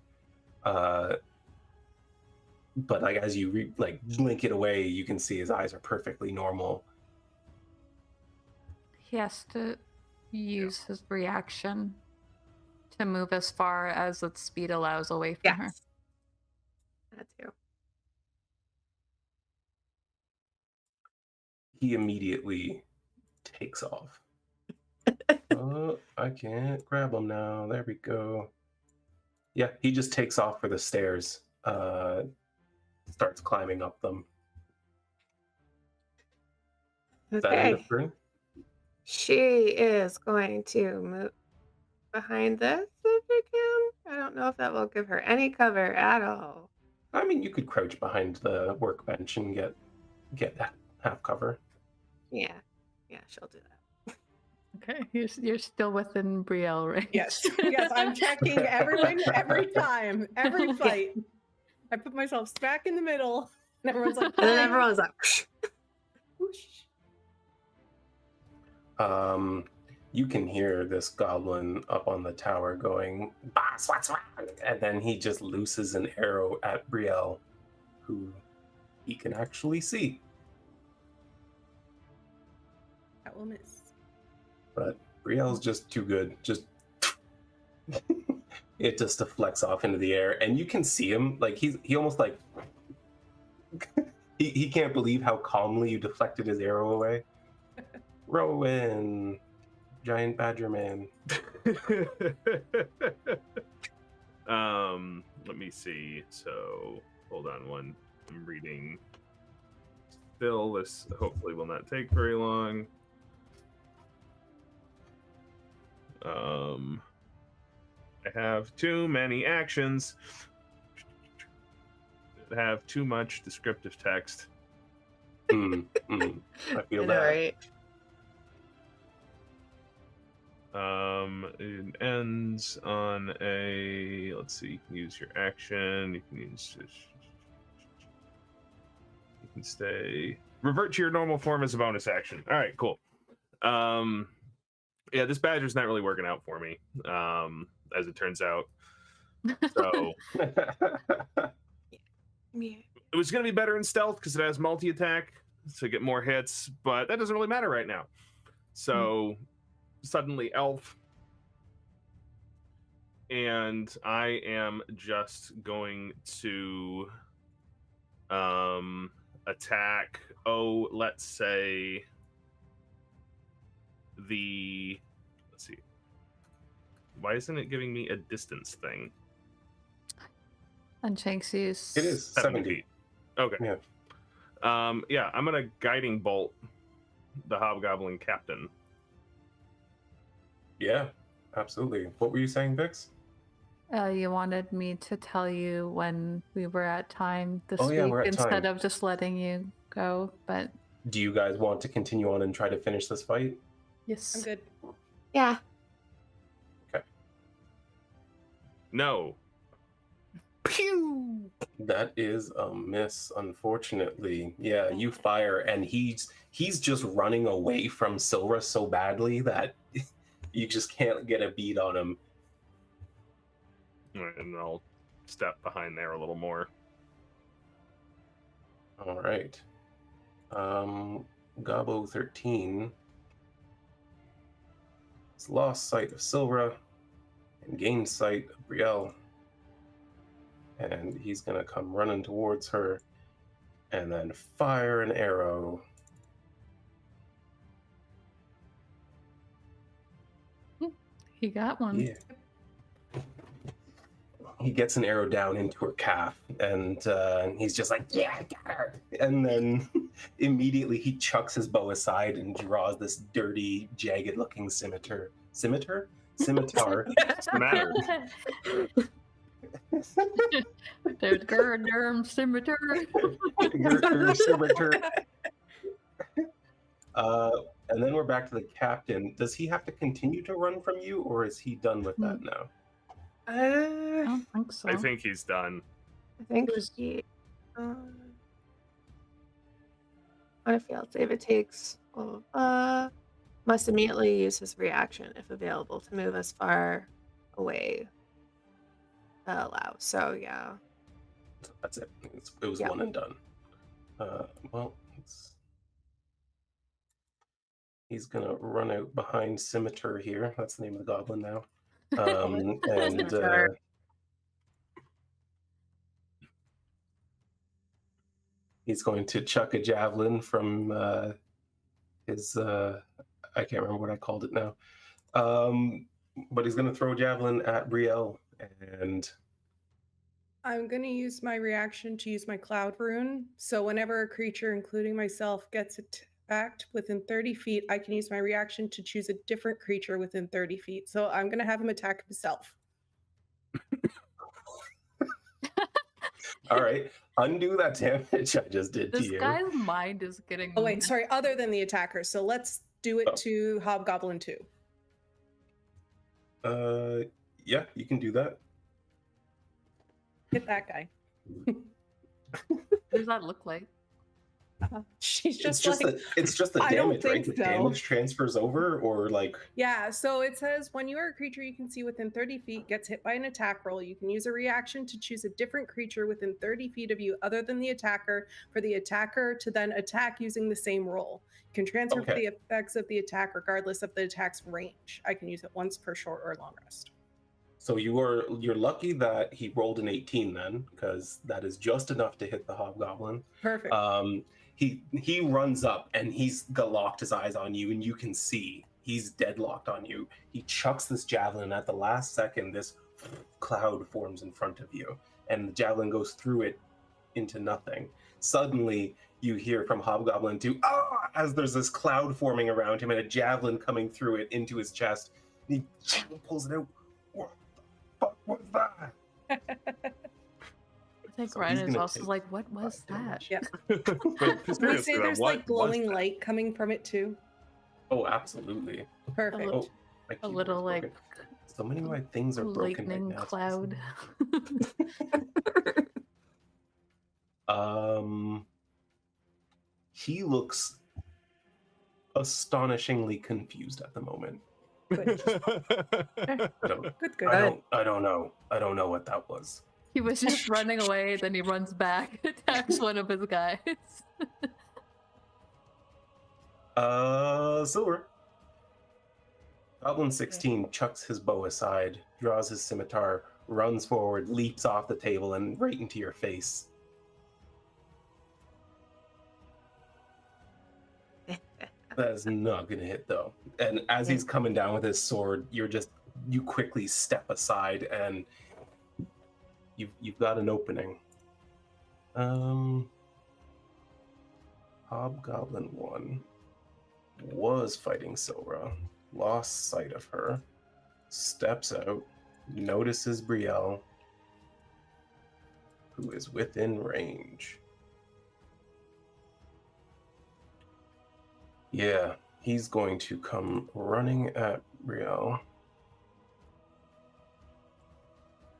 But like as you blink it away, you can see his eyes are perfectly normal. He has to use his reaction to move as far as its speed allows away from her. Yes. That too. He immediately takes off. Oh, I can't grab him now. There we go. Yeah, he just takes off for the stairs. Starts climbing up them. Is that end Okay. of turn? She is going to move behind this if she can. I don't know if that will give her any cover at all. I mean, you could crouch behind the workbench and get that half cover. Yeah, she'll do that. Okay, you're still within Brielle range. Yes, yes, I'm checking everyone every time, every fight. I put myself smack in the middle, and everyone's like, And then "Fine." everyone's like, Whoosh. You can hear this goblin up on the tower going, "Bah, swat, swat," and then he just looses an arrow at Brielle, who he can actually see. That will miss. But Brielle's just too good. Just it just deflects off into the air, and you can see him like he almost like he can't believe how calmly you deflected his arrow away. Rhowan, giant badger man. Let me see. So hold on one. I'm reading. Still, this hopefully will not take very long. I have too many actions. I have too much descriptive text. I feel I know, that. right? It ends on a. Let's see. You can use your action. You can use. You can stay. Revert to your normal form as a bonus action. All right, cool. Yeah, this badger's not really working out for me, as it turns out. So Yeah. it was going to be better in stealth because it has multi-attack to get more hits, but that doesn't really matter right now. So suddenly, Elf And I am just going to attack, let's say let's see. Why isn't it giving me a distance thing? And Shanxie's. It is 70 70. feet. Okay. Yeah. Yeah, I'm gonna guiding bolt the hobgoblin captain. Yeah, absolutely. What were you saying, Vix? You wanted me to tell you when we were at time this Oh, yeah, week we're at instead time. of just letting you go, but Do you guys want to continue on and try to finish this fight? yes. I'm good. Yeah. No. Pew! That is a miss, unfortunately. Yeah, you fire, and he's just running away from Silra so badly that you just can't get a beat on him. And I'll step behind there a little more. All right. Gobbo 13 has lost sight of Silra and gained sight of Brielle. And he's going to come running towards her and then fire an arrow. He got one. Yeah. He gets an arrow down into her calf, and he's just like, yeah, I got her. And then immediately he chucks his bow aside and draws this dirty, jagged-looking scimitar. Scimitar? Scimitar. What's the matter? There's Gurderm Scimitar. Your scimitar. And then we're back to the captain. Does he have to continue to run from you, or is he done with that now? I don't think so. I think he's done. I think he. On a failed save, it takes. Must immediately use his reaction if available to move as far away. Allow. So yeah. That's it. It was Yeah. one and done. Well, he's gonna run out behind Scimitar here. That's the name of the goblin now. And Scimitar. he's going to chuck a javelin from his I can't remember what I called it now. But he's gonna throw a javelin at Brielle, and I'm going to use my reaction to use my cloud rune. So whenever a creature, including myself, gets attacked within 30 feet, I can use my reaction to choose a different creature within 30 feet. So I'm going to have him attack himself. all right, undo that damage I just did to This you. guy's mind is getting. Oh, wait, sorry, other than the attacker. So let's do it to Hobgoblin 2. Yeah, you can do that. Hit that guy. What does that look like? She's It's just like, just the I don't damage, right? think The so. damage transfers over, or like yeah, so it says when you are a creature you can see within 30 feet gets hit by an attack roll, you can use a reaction to choose a different creature within 30 feet of you other than the attacker for the attacker to then attack using the same roll. You can transfer for the effects of the attack regardless of the attack's range. I can use it once per short or long rest. So you're lucky that he rolled an 18 then, because that is just enough to hit the hobgoblin. Perfect. He runs up and he's locked his eyes on you, and you can see he's deadlocked on you. He chucks this javelin, and at the last second, this cloud forms in front of you, and the javelin goes through it into nothing. Suddenly, you hear from Hobgoblin 2, "Ah!" as there's this cloud forming around him and a javelin coming through it into his chest. And he pulls it out. What the fuck was that? I think So Ryan he's is gonna also take like, what was 5 that? damage. Yeah. But We seriously, say though, there's what like was glowing that? light coming from it too. Oh, absolutely. Perfect. little- Oh, my A little keyboard's like broken. So many of my things are broken right lightning now. cloud. He looks astonishingly confused at the moment. Good. I don't, Good. I don't know. I don't know what that was. He was just running away, then he runs back, attacks one of his guys. Silver. Goblin 16 chucks his bow aside, draws his scimitar, runs forward, leaps off the table, and right into your face. That is not going to hit, though. And as he's coming down with his sword, you quickly step aside, and you've got an opening. Hobgoblin 1 was fighting Silra, lost sight of her, steps out, notices Brielle, who is within range. Yeah, he's going to come running at Brielle,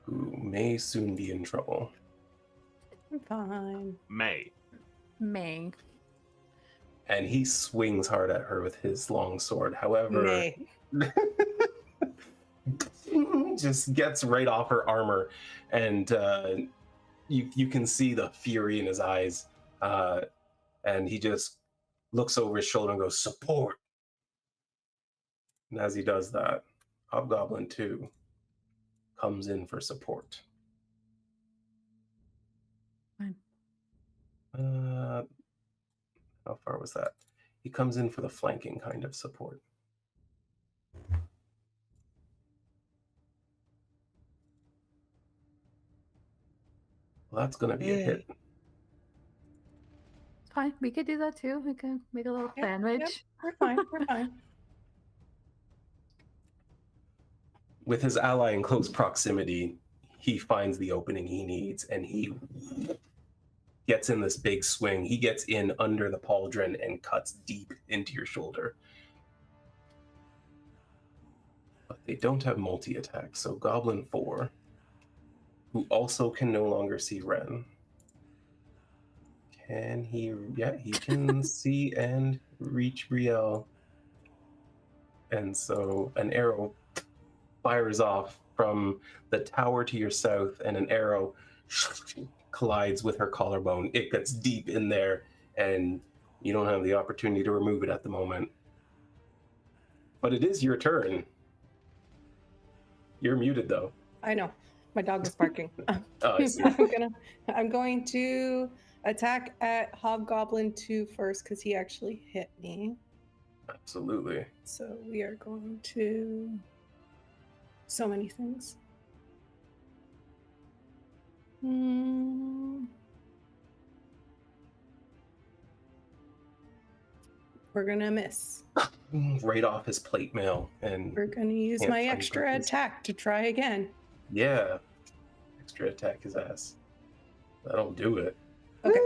who may soon be in trouble. I'm fine. May. And he swings hard at her with his long sword. However, just gets right off her armor, and you can see the fury in his eyes. And he just looks over his shoulder and goes, "Support!" And as he does that, Hobgoblin 2 comes in for support. Fine. How far was that? He comes in for the flanking kind of support. Well, that's going to be a hit. Fine, we could do that too. We can make a little sandwich. Yep, we're fine. We're fine. With his ally in close proximity, he finds the opening he needs, and he gets in this big swing. He gets in under the pauldron and cuts deep into your shoulder. But they don't have multi-attack, so Goblin 4, who also can no longer see Wren. Can he? Yeah, he can see and reach Brielle. And so an arrow fires off from the tower to your south, and an arrow collides with her collarbone. It gets deep in there, and you don't have the opportunity to remove it at the moment. But it is your turn. You're muted, though. I know. My dog was barking. Oh, I see. I'm going to attack at Hobgoblin 2 first because he actually hit me. Absolutely. So we are going to so many things. We're gonna miss. Right off his plate mail, and We're gonna use Can't my find extra buttons. attack to try again. yeah, extra attack his ass. That'll do it. Okay.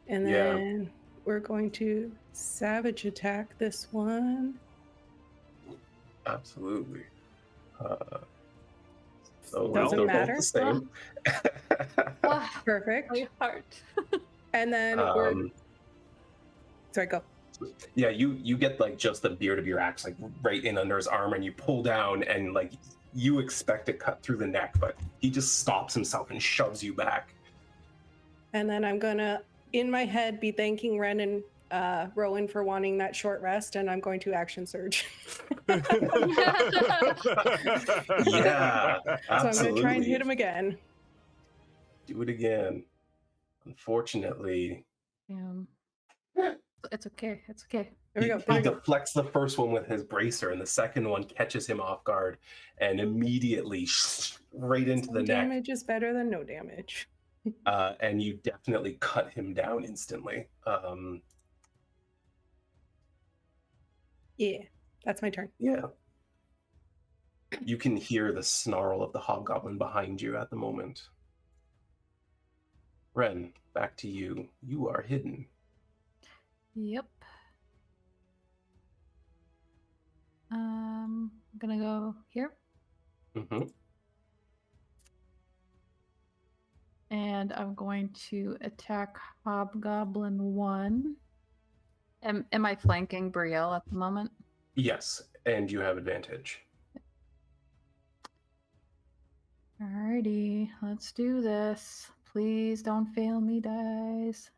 And Yeah. then we're going to savage attack this one. Absolutely. So Doesn't they're both matter. the same. Perfect. My heart. And then we're sorry, go. Yeah, you get like just the beard of your axe like right in under his arm, and you pull down, and like you expect to cut through the neck, but he just stops himself and shoves you back. And then I'm gonna, in my head, be thanking Wren and Rhowan for wanting that short rest, and I'm going to action surge. Yeah, So I'm absolutely. gonna try and hit him again. Do it again. Unfortunately, It's okay. It's okay. There we he, go. There he we go. deflects the first one with his bracer, and the second one catches him off guard, and immediately right into the Some neck. damage is better than no damage. And you definitely cut him down instantly. Yeah, that's my turn. Yeah. You can hear the snarl of the hobgoblin behind you at the moment. Wren, back to you. You are hidden. Yep. I'm gonna go here. Mm-hmm. And I'm going to attack Hobgoblin 1. Am I flanking Brielle at the moment? Yes, and you have advantage. Alrighty, let's do this. Please don't fail me, dice.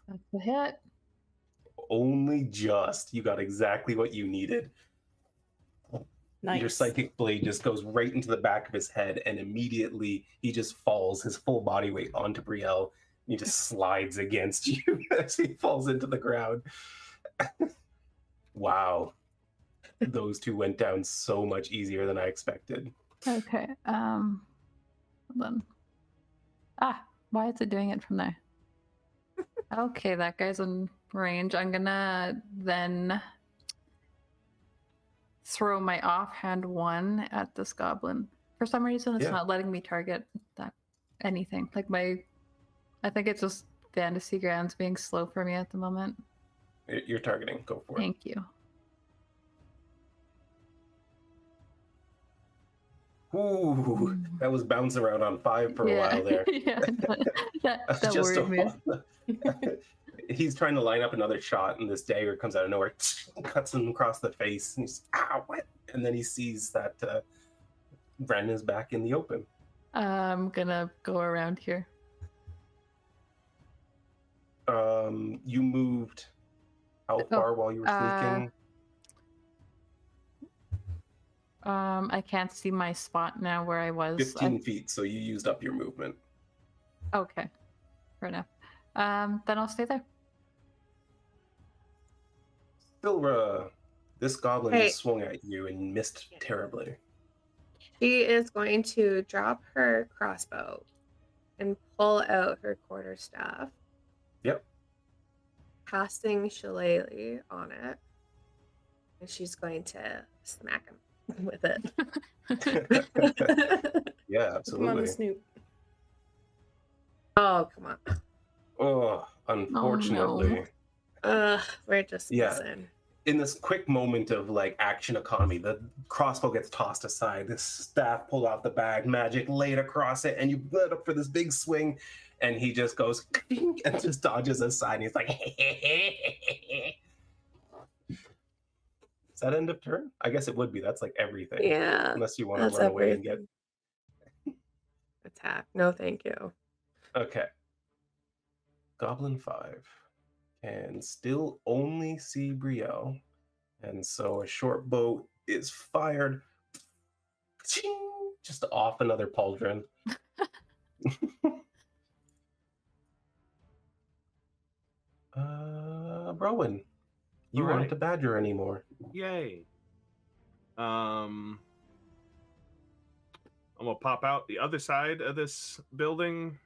That's the hit. only just. You got exactly what you needed. Nice. Your psychic blade just goes right into the back of his head, and immediately he just falls, his full body weight onto Brielle. He just slides against you as he falls into the ground. Wow. Those two went down so much easier than I expected. Okay. Hold on. Ah, why is it doing it from there? Okay, that guy's in range. I'm gonna then throw my offhand one at this goblin. For some reason, it's Yeah. not letting me target that anything. Like I think it's just Fantasy Grounds being slow for me at the moment. You're targeting. Go for it. Thank you. Ooh, that was bouncing around on 5 for a while there. Yeah, that Just worried me. He's trying to line up another shot, and this dagger comes out of nowhere, cuts him across the face, and he's what? And then he sees that Wren is back in the open. I'm gonna go around here. You moved how far while you were sneaking? I can't see my spot now where I was. 15 feet, so you used up your movement. Okay, fair enough. Then I'll stay there. Silra, this goblin Hey. just swung at you and missed terribly. She is going to drop her crossbow and pull out her quarterstaff. Yep. Casting Shillelagh on it. And she's going to smack him with it. Yeah, Come on, absolutely. Snoop. Oh, come on. Oh, unfortunately. We're just Yeah. missing. In this quick moment of like action economy, the crossbow gets tossed aside, this staff pulled off the bag, magic laid across it, and you let up for this big swing, and he just goes and just dodges aside, and he's like, Is that end of turn? I guess it would be. That's like everything. Yeah. Unless you want That's to run away and get. everything. Attack. No, thank you. Okay. Goblin 5 can still only see Brielle, and so a short bow is fired just off another pauldron. Rhowan, you Alright. aren't a badger anymore. Yay. I'm gonna pop out the other side of this building,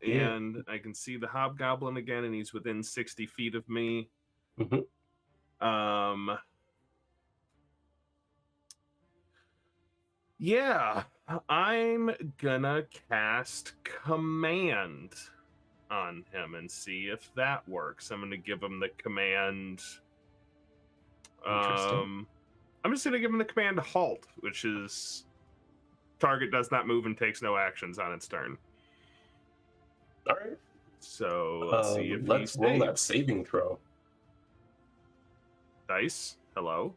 Yeah. and I can see the hobgoblin again, and he's within 60 feet of me. Mhm. Yeah, I'm gonna cast command on him and see if that works. I'm gonna give him the command. Interesting. I'm just gonna give him the command halt, which is target does not move and takes no actions on its turn. All right. So let's see if let's he roll that saves. saving throw. Dice. Hello.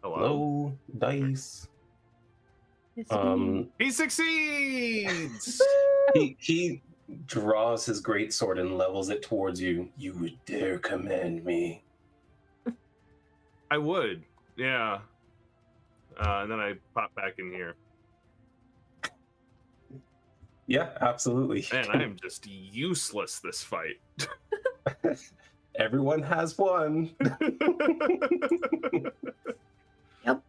Low dice. It's me. He succeeds. He draws his greatsword and levels it towards you. You would dare command me. I would. Yeah. And then I pop back in here. Yeah, absolutely. Man, I am just useless this fight. Everyone has one. Yep.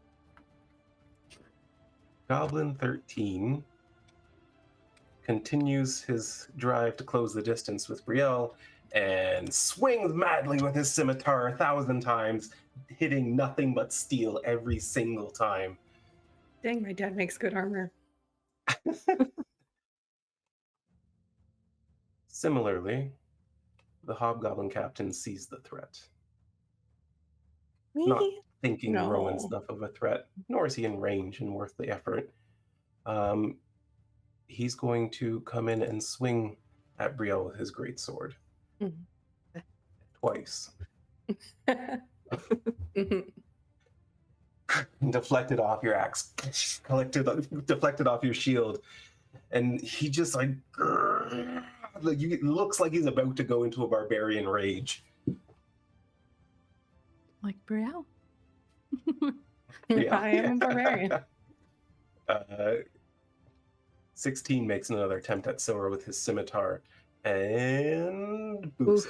Goblin 13 continues his drive to close the distance with Brielle and swings madly with his scimitar 1,000 times, hitting nothing but steel every single time. Dang, my dad makes good armor. Similarly, the hobgoblin captain sees the threat, Me? not thinking No. Rowan's enough of a threat, nor is he in range and worth the effort. He's going to come in and swing at Brielle with his greatsword. Mhm. Twice. Mhm. Deflected off your axe, deflected off your shield, and he just like it looks like he's about to go into a barbarian rage. Like Brielle. Yeah. I am a barbarian. 16 makes another attempt at Sora with his scimitar and boops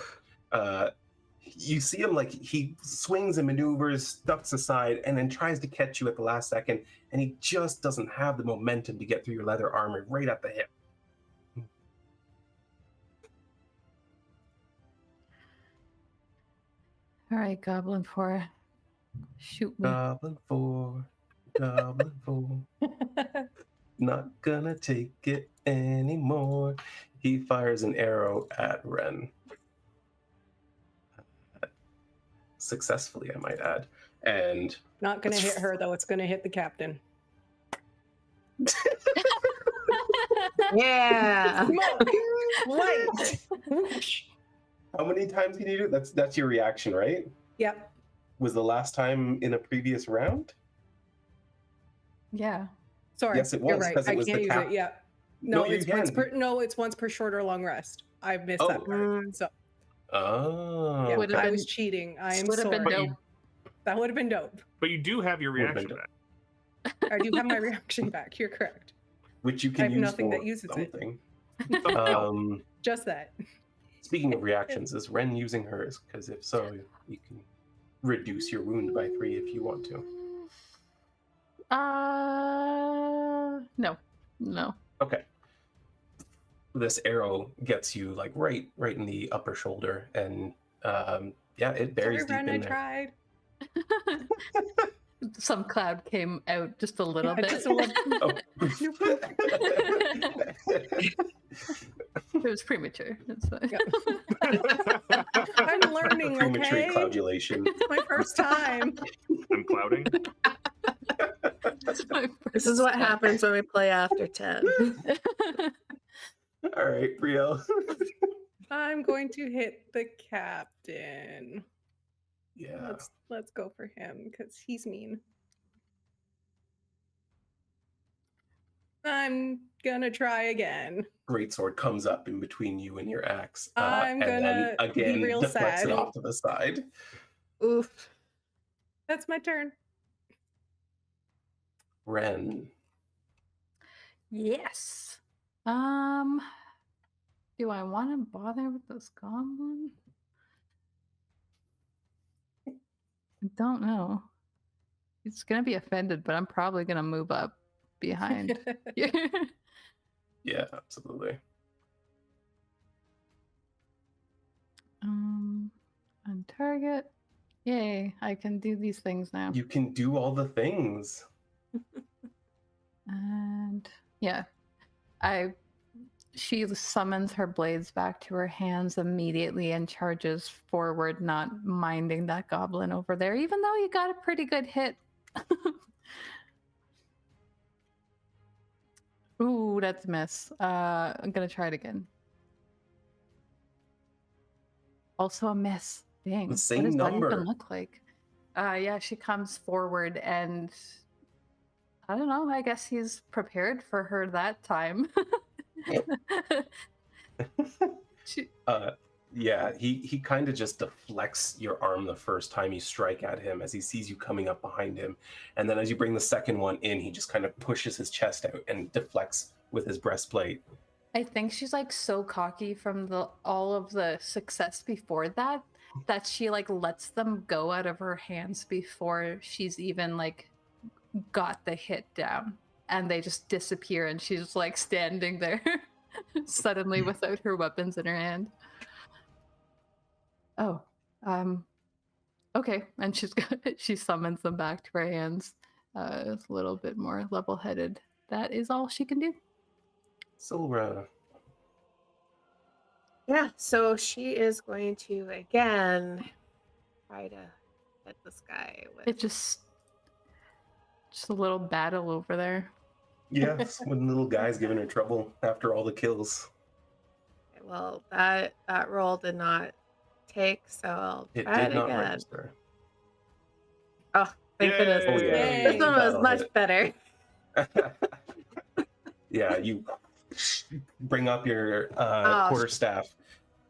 it. You see him like he swings and maneuvers, ducks aside, and then tries to catch you at the last second, and he just doesn't have the momentum to get through your leather armor right at the hip. All right, Goblin 4. Shoot me. Goblin 4, Goblin 4. Not gonna take it anymore. He fires an arrow at Wren. Successfully, I might add. And Not gonna hit her though. It's gonna hit the captain. Yeah. Smoke! Light! Whoosh. how many times can you do it? That's your reaction, right? Yep. Was the last time in a previous round? Yeah. Sorry. Yes, it You're was, right. 'cause it I was can't the use cap- it. Yeah. No, No, you it's once can. per. No, it's once per short or long rest. I've missed that part. Mm. So Oh, yeah, Would've I been- was cheating. I am Would've been sorry. But dope. That would have been dope. But you do have your Would've been reaction dope. back. I do have my reaction back. You're correct. which you I can have use nothing for that uses it. something. Something. Just that. Speaking of reactions, is Wren using hers? Because if so, you can reduce your wound by 3 if you want to. No. Okay. This arrow gets you like right in the upper shoulder, and yeah, it buries Sorry, deep Ren, I in there. tried. Some cloud came out just a little Yeah, bit. just a little- Oh. It was premature. It's fine. Yeah. I'm learning, Premature okay? cloudulation. It's my first time. I'm clouding. It's my This is first what time. happens when we play after 10. All right, Brielle. I'm going to hit the captain. Yeah. Let's go for him because he's mean. I'm gonna try again. Greatsword comes up in between you and your axe. I'm and then gonna be again real deflects it sad. off to the side. Oof. That's my turn. Wren. Yes. Do I want to bother with this goblin? I don't know. It's gonna be offended, but I'm probably gonna move up behind. Yeah, absolutely. On target. Yay! I can do these things now. You can do all the things. And yeah, she summons her blades back to her hands immediately and charges forward, not minding that goblin over there, even though you got a pretty good hit. Ooh, that's a miss. I'm gonna try it again. Also a miss. Dang. The same what does that number. even look like? Yeah, she comes forward and I don't know. I guess he's prepared for her that time. She- Yeah, he kind of just deflects your arm the first time you strike at him as he sees you coming up behind him. And then as you bring the second one in, he just kind of pushes his chest out and deflects with his breastplate. I think she's like so cocky from all of the success before that she like lets them go out of her hands before she's even like got the hit down, and they just disappear, and she's like standing there suddenly without her weapons in her hand. Oh, okay, and she summons them back to her hands. It's a little bit more level-headed. That is all she can do. Silra. Yeah, so she is going to again try to hit this guy with. It just a little battle over there. Yes, when the little guy's giving her trouble after all the kills. Well, that roll did not take, so I'll It try did it not again. register. Oh, thank goodness. Oh, yeah. Yay. This one was That'll much hit. better. Yeah, you bring up your Oh, quarterstaff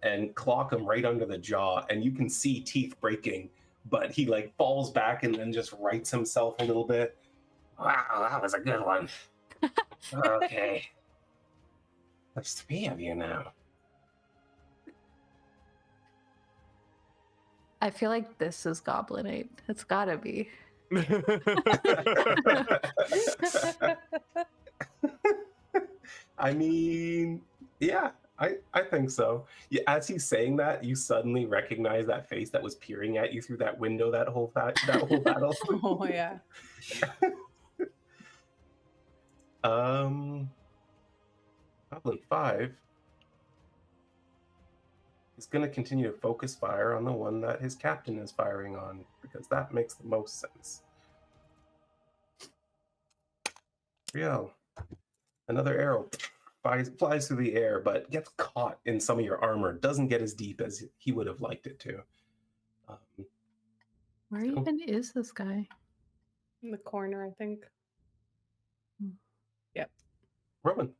and clock him right under the jaw, and you can see teeth breaking but he like falls back and then just rights himself a little bit. Wow, that was a good one. Okay. There's 3 of you now. I feel like this is goblinate. It's gotta be. I mean, yeah, I think so. Yeah, as he's saying that, you suddenly recognize that face that was peering at you through that window that whole battle. Oh yeah. Goblin 5 is going to continue to focus fire on the one that his captain is firing on, because that makes the most sense. Brielle, another arrow flies through the air, but gets caught in some of your armor. Doesn't get as deep as he would have liked it to. Where even is this guy? In the corner, I think. Rhowan.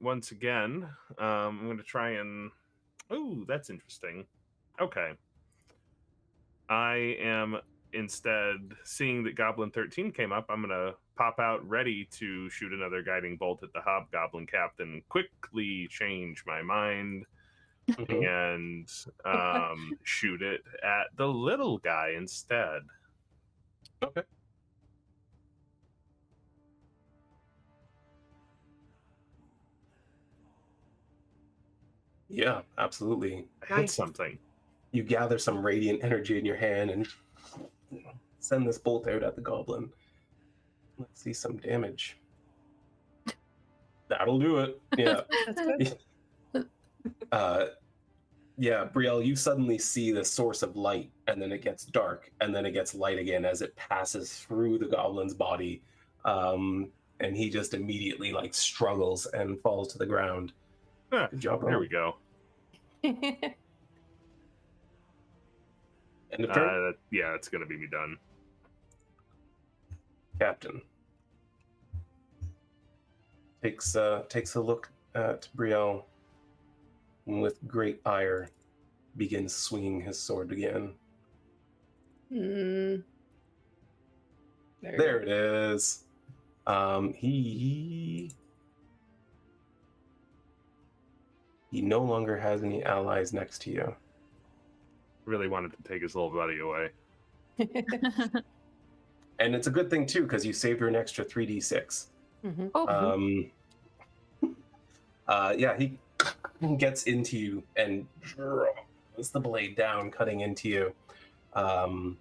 Once again, I'm going to try and... Oh, that's interesting. Okay. I am instead, seeing that Goblin 13 came up, I'm going to pop out ready to shoot another guiding bolt at the hobgoblin captain, quickly change my mind, and shoot it at the little guy instead. Okay. Yeah, absolutely. I hit something. You gather some radiant energy in your hand and send this bolt out at the goblin. Let's see some damage. That'll do it. Yeah. That's good. Yeah, Brielle, you suddenly see the source of light, and then it gets dark, and then it gets light again as it passes through the goblin's body. And he just immediately like struggles and falls to the ground. Good job, There Rhowan. we go. End of turn? Yeah, it's going to be me done. Captain takes a look at Brielle, and with great ire begins swinging his sword again. There There it is. He no longer has any allies next to you. Really wanted to take his little buddy away. And it's a good thing too, because you saved her an extra 3d6. Mhm. Yeah, he gets into you and puts the blade down, cutting into you. But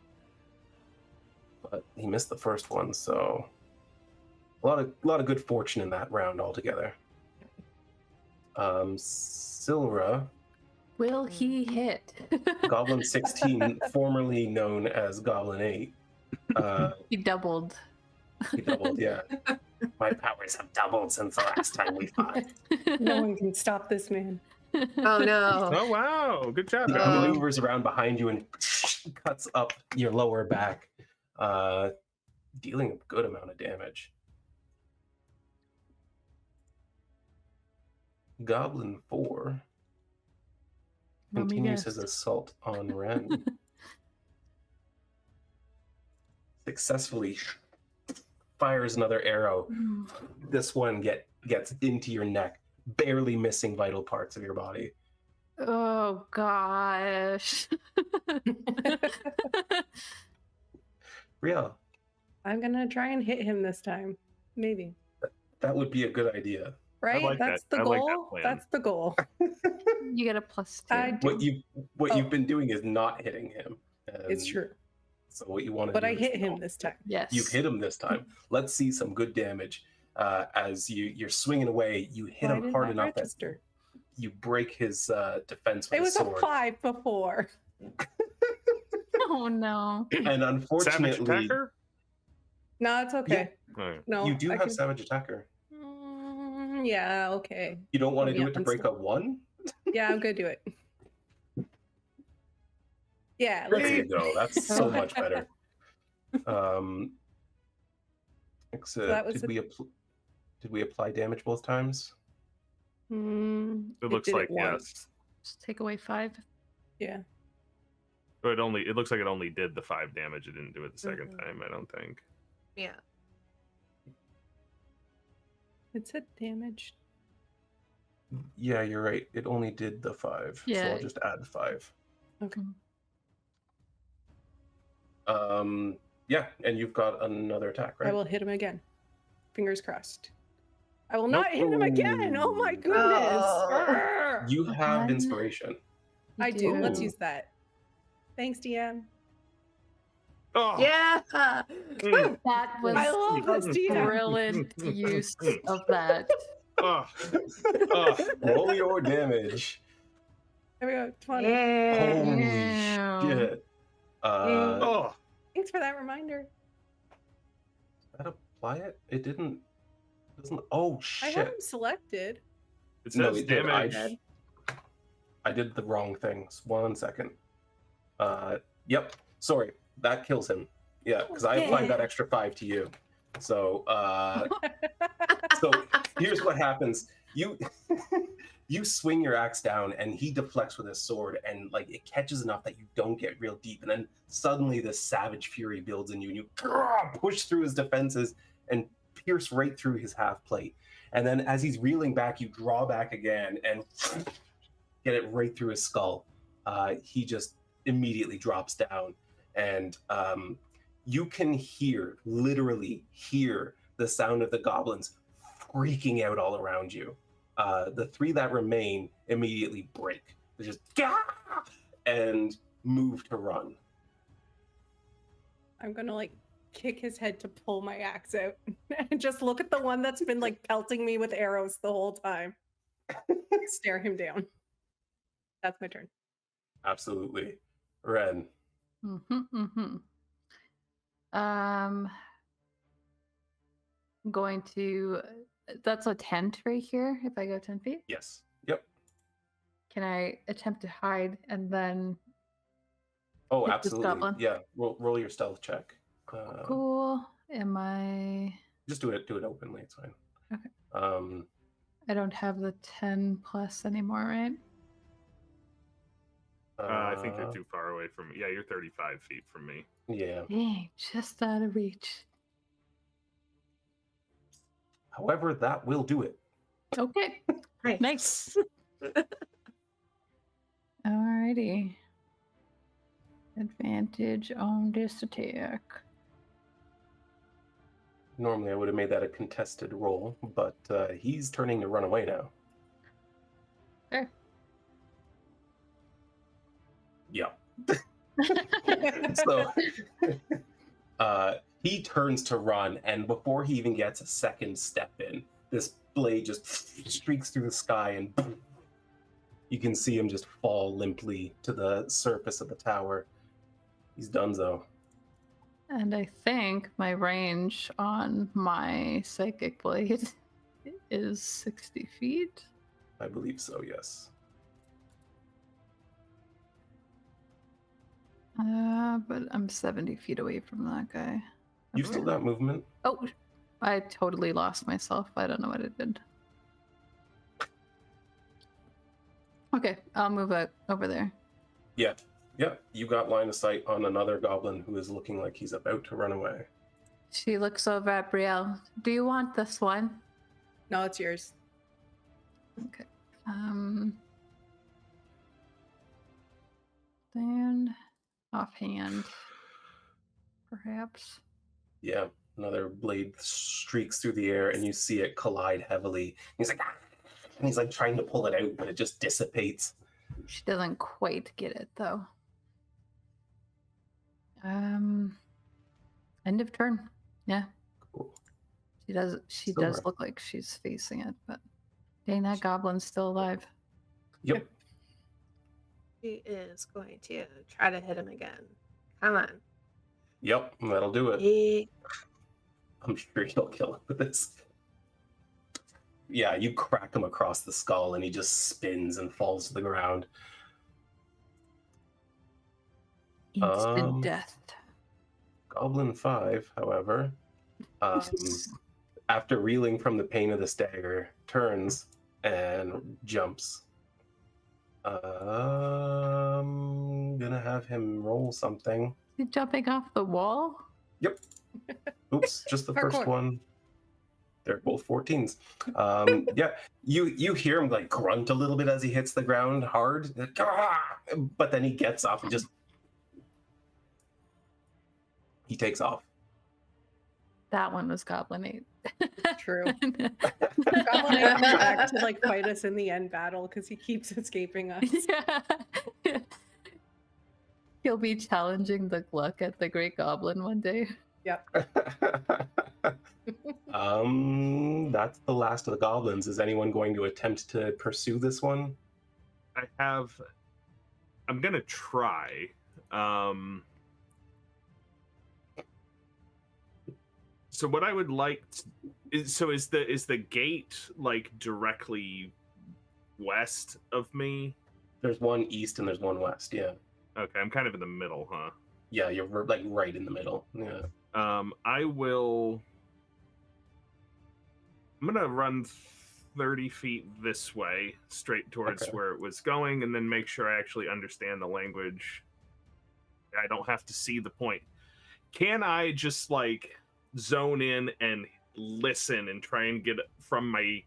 he missed the first one, so a lot of good fortune in that round altogether. Silra, Will he hit? Goblin 16, formerly known as Goblin 8. He doubled. He doubled, yeah. My powers have doubled since the last time we fought. No one can stop this man. Oh no. Oh, wow. Good job. He Goblin. maneuvers around behind you and cuts up your lower back, dealing a good amount of damage. Goblin 4 Let me continues guess. his assault on Wren. Successfully fires another arrow. This one gets into your neck, barely missing vital parts of your body. Oh gosh. Brielle, I'm gonna try and hit him this time. Maybe. that would be a good idea. Right? like That's that. the I like that goal. plan. That's the goal. You get a +2. I do. What Oh. you've been doing is not hitting him. It's And true. So what you want to But do I is hit him this time. Yes. You've hit him this time. Let's see some good damage. As you're swinging away, you hit Why him didn't hard that enough that register? you break his defense with It was a a sword. 5 before. Oh no. And Savage unfortunately, attacker? No, it's okay. Alright. No, you do I have can... Savage Attacker. Yeah, okay. You don't want to Yeah, do it to I'm break still- a 1? Yeah, I'm gonna do it. Yeah, let's There do you it. go. That's so much better. that was Did we apply damage both times? It looks did like once. yes. Just take away 5. Yeah. But it looks like it only did the 5 damage. It didn't do it the second Mhm. time, I don't think. Yeah. It said damage. Yeah, you're right. It only did the 5. So Yeah. I'll just add 5. Okay. Yeah, and you've got another attack, right? I will hit him again. Fingers crossed. I will Nope. not hit him again. Oh my goodness. Oh. Arrgh. You have One. inspiration. I do. Let's Ooh. use that. Thanks, DM. Oh, Yeah. Mm. That was I love this DM. brilliant use of that. Oh. Oh. Roll your damage. There we go. 20. Yeah. Holy Damn. shit. Oh. Thanks for that reminder. Did that apply it? It didn't. Doesn't. Oh I have shit. him selected. It No, says it did. damage. I did the wrong things. 1 second. Yep. Sorry. That kills him. Yeah, because I applied that extra 5 to you. So, so here's what happens. You swing your axe down, and he deflects with his sword, and like it catches enough that you don't get real deep, and then suddenly this savage fury builds in you, and you push through his defenses and pierce right through his half plate. And then as he's reeling back, you draw back again and get it right through his skull. He just immediately drops down, and you can literally hear the sound of the goblins freaking out all around you. The 3 that remain immediately break. They just and move to run. I'm gonna like kick his head to pull my axe out and just look at the one that's been like pelting me with arrows the whole time. Stare him down. That's my turn. Absolutely. Wren. I'm going to. That's a tent right here. If I go 10 feet, Yes. Yep. can I attempt to hide and then? Oh, Hit this absolutely. goblin. Yeah. Roll your stealth check. Cool. Am I? Just do it openly. It's fine. Okay. I don't have the 10 plus anymore, right? I think you're too far away from me. Yeah, you're 35 feet from me. Yeah. Dang, just out of reach. However, that will do it. Okay. Nice. Alrighty. Advantage on this attack. Normally, I would have made that a contested roll, but he's turning to run away now. Sure. Yeah. So he turns to run, and before he even gets a second step in, this blade just streaks through the sky, and boom, you can see him just fall limply to the surface of the tower. He's donezo. And I think my range on my psychic blade is 60 feet. I believe so, yes. But I'm 70 feet away from that guy. You've still got movement. Oh, I totally lost myself. I don't know what it did. Okay, I'll move out over there. Yeah. Yeah, you got line of sight on another goblin who is looking like he's about to run away. She looks over at Brielle. Do you want this one? No, it's yours. Okay. Stand offhand, perhaps. Yeah, another blade streaks through the air, and you see it collide heavily. He's like, ah! And he's like trying to pull it out, but it just dissipates. She doesn't quite get it though. End of turn. Yeah. Cool. She does Still right. look like she's facing it, but dang, that goblin's still alive. Yep. She is going to try to hit him again. Come on. Yep, that'll do it. He... I'm sure you'll kill him with this. Yeah, you crack him across the skull, and he just spins and falls to the ground. Instant death. Goblin 5, however, after reeling from the pain of the stagger, turns and jumps. I'm gonna have have him roll something. You jumping off the wall? Yep. Oops, just the first Parkour. one. They're both 14s. Yeah, you hear him like grunt a little bit as he hits the ground hard, but then he gets up and he takes off. That one was Goblin 8. True. Goblin comes back to like fight us in the end battle because he keeps escaping us. Yeah. He'll be challenging the Gluck at the Great Goblin one day. Yep. That's the last of the goblins. Is anyone going to attempt to pursue this one? I'm gonna try. So what I would like is the gate like directly west of me? There's one east and there's one west. Yeah. Okay, I'm kind of in the middle, huh? Yeah, you're like right in the middle. Yeah. I'm gonna run 30 feet this way, straight towards Okay. where it was going, and then make sure I actually understand the language. I don't have to see the point. Can I just like zone in and listen and try and get from my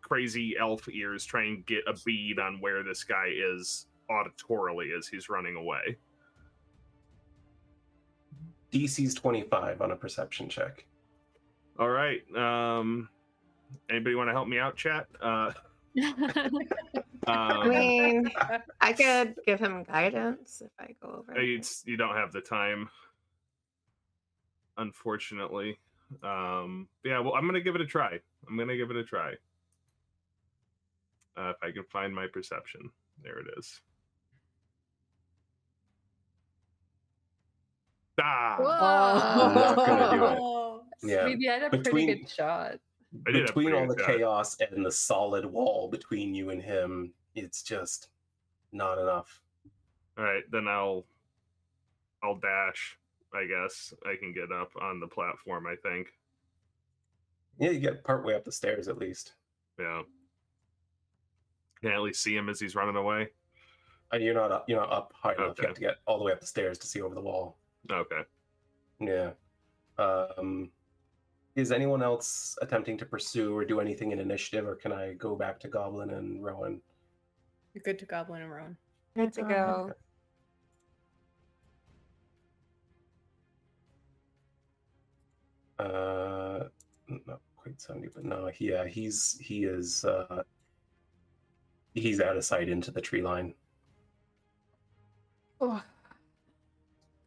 crazy elf ears, try and get a bead on where this guy is auditorily as he's running away? DC's 25 on a perception check. All right. Anybody want to help me out, chat? I mean, I could give him guidance if I go over. you don't have the time, unfortunately. Yeah, well, I'm gonna give it a try. If I can find my perception. There it is. Not gonna do it. Oh. Yeah. Maybe I had a pretty Between- good shot. I did have Between all the pretty good. chaos and the solid wall between you and him, it's just not enough. All right, then I'll dash. I guess I can get up on the platform. I think. Yeah, you get partway up the stairs at least. Yeah. Can I at least see him as he's running away? And you're not up high enough. Okay. You have to get all the way up the stairs to see over the wall. Okay. Yeah. Is anyone else attempting to pursue or do anything in initiative, or can I go back to Goblin and Rhowan? You're good to Goblin and Rhowan. Good to go. Not quite 70, but no, he is he's out of sight into the tree line. Oh.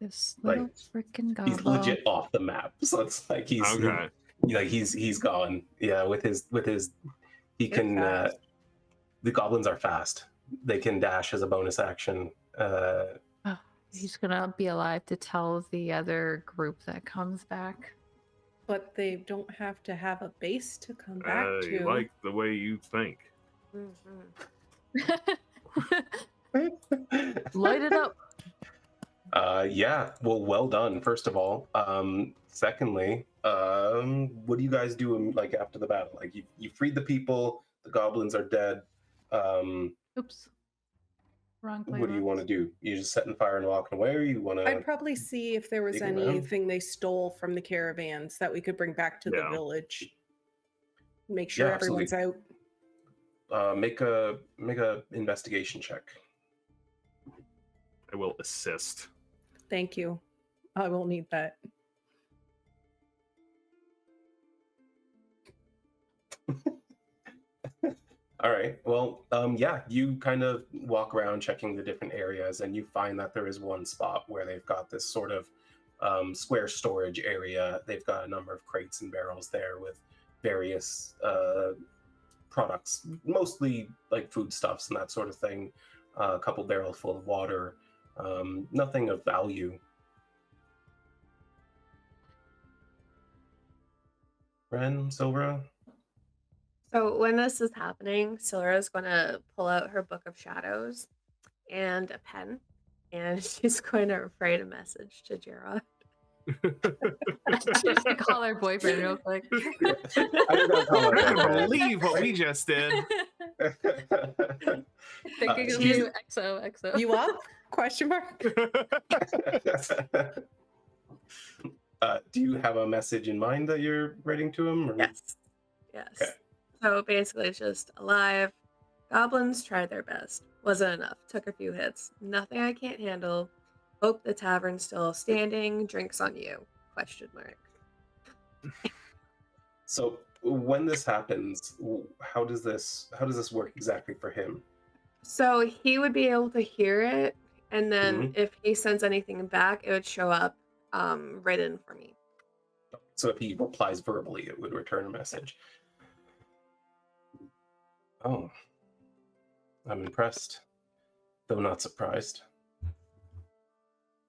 This Like, little freaking goblin. He's legit off the map, so it's like Okay. he's gone. Yeah, with his he You're can. fast. The goblins are fast. They can dash as a bonus action. He's gonna be alive to tell the other group that comes back. But they don't have to have a base to come back I to. like the way you think. Light it up. Yeah. Well done. First of all. Secondly, what do you guys do like after the battle? Like you freed the people. The goblins are dead. Oops. Wrong play. What do you want to do? You just setting fire and walking away, or you want to? I'd probably see if there was dig around. anything they stole from the caravans that we could bring back to the Yeah. village. Make sure Yeah, everyone's out. Make a investigation check. I will assist. Thank you. I won't need that. All right. Well, yeah, you kind of walk around checking the different areas, and you find that there is one spot where they've got this sort of square storage area. They've got a number of crates and barrels there with various products, mostly like foodstuffs and that sort of thing. A couple barrels full of water. Nothing of value. Wren, Silvera? So when this is happening, Silra's going to pull out her book of shadows and a pen, and she's going to write a message to Gerard. Just to call her boyfriend real quick. I don't know how I I can't read believe what we just did. Thinking of she's- you, XO. You up? Question mark. Do you have a message in mind that you're writing to him? Or... Yes. Yes. Okay. So basically, it's just alive. Goblins tried their best. Wasn't enough. Took a few hits. Nothing I can't handle. Hope the tavern's still standing. Drinks on you? Question mark. So when this happens, how does this work exactly for him? So he would be able to hear it, and then Mhm. if he sends anything back, it would show up written for me. So if he replies verbally, it would return a message. Oh, I'm impressed, though not surprised.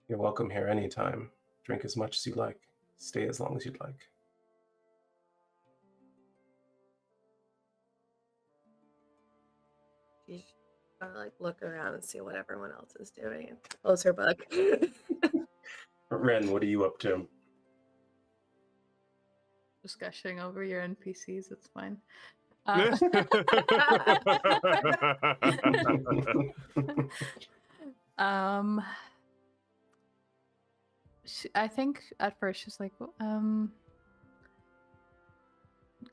You're welcome here anytime. Drink as much as you like. Stay as long as you'd like. She's gonna like look around and see what everyone else is doing and close her book. Wren, what are you up to? Just gushing over your NPCs. It's fine. I think at first she's like,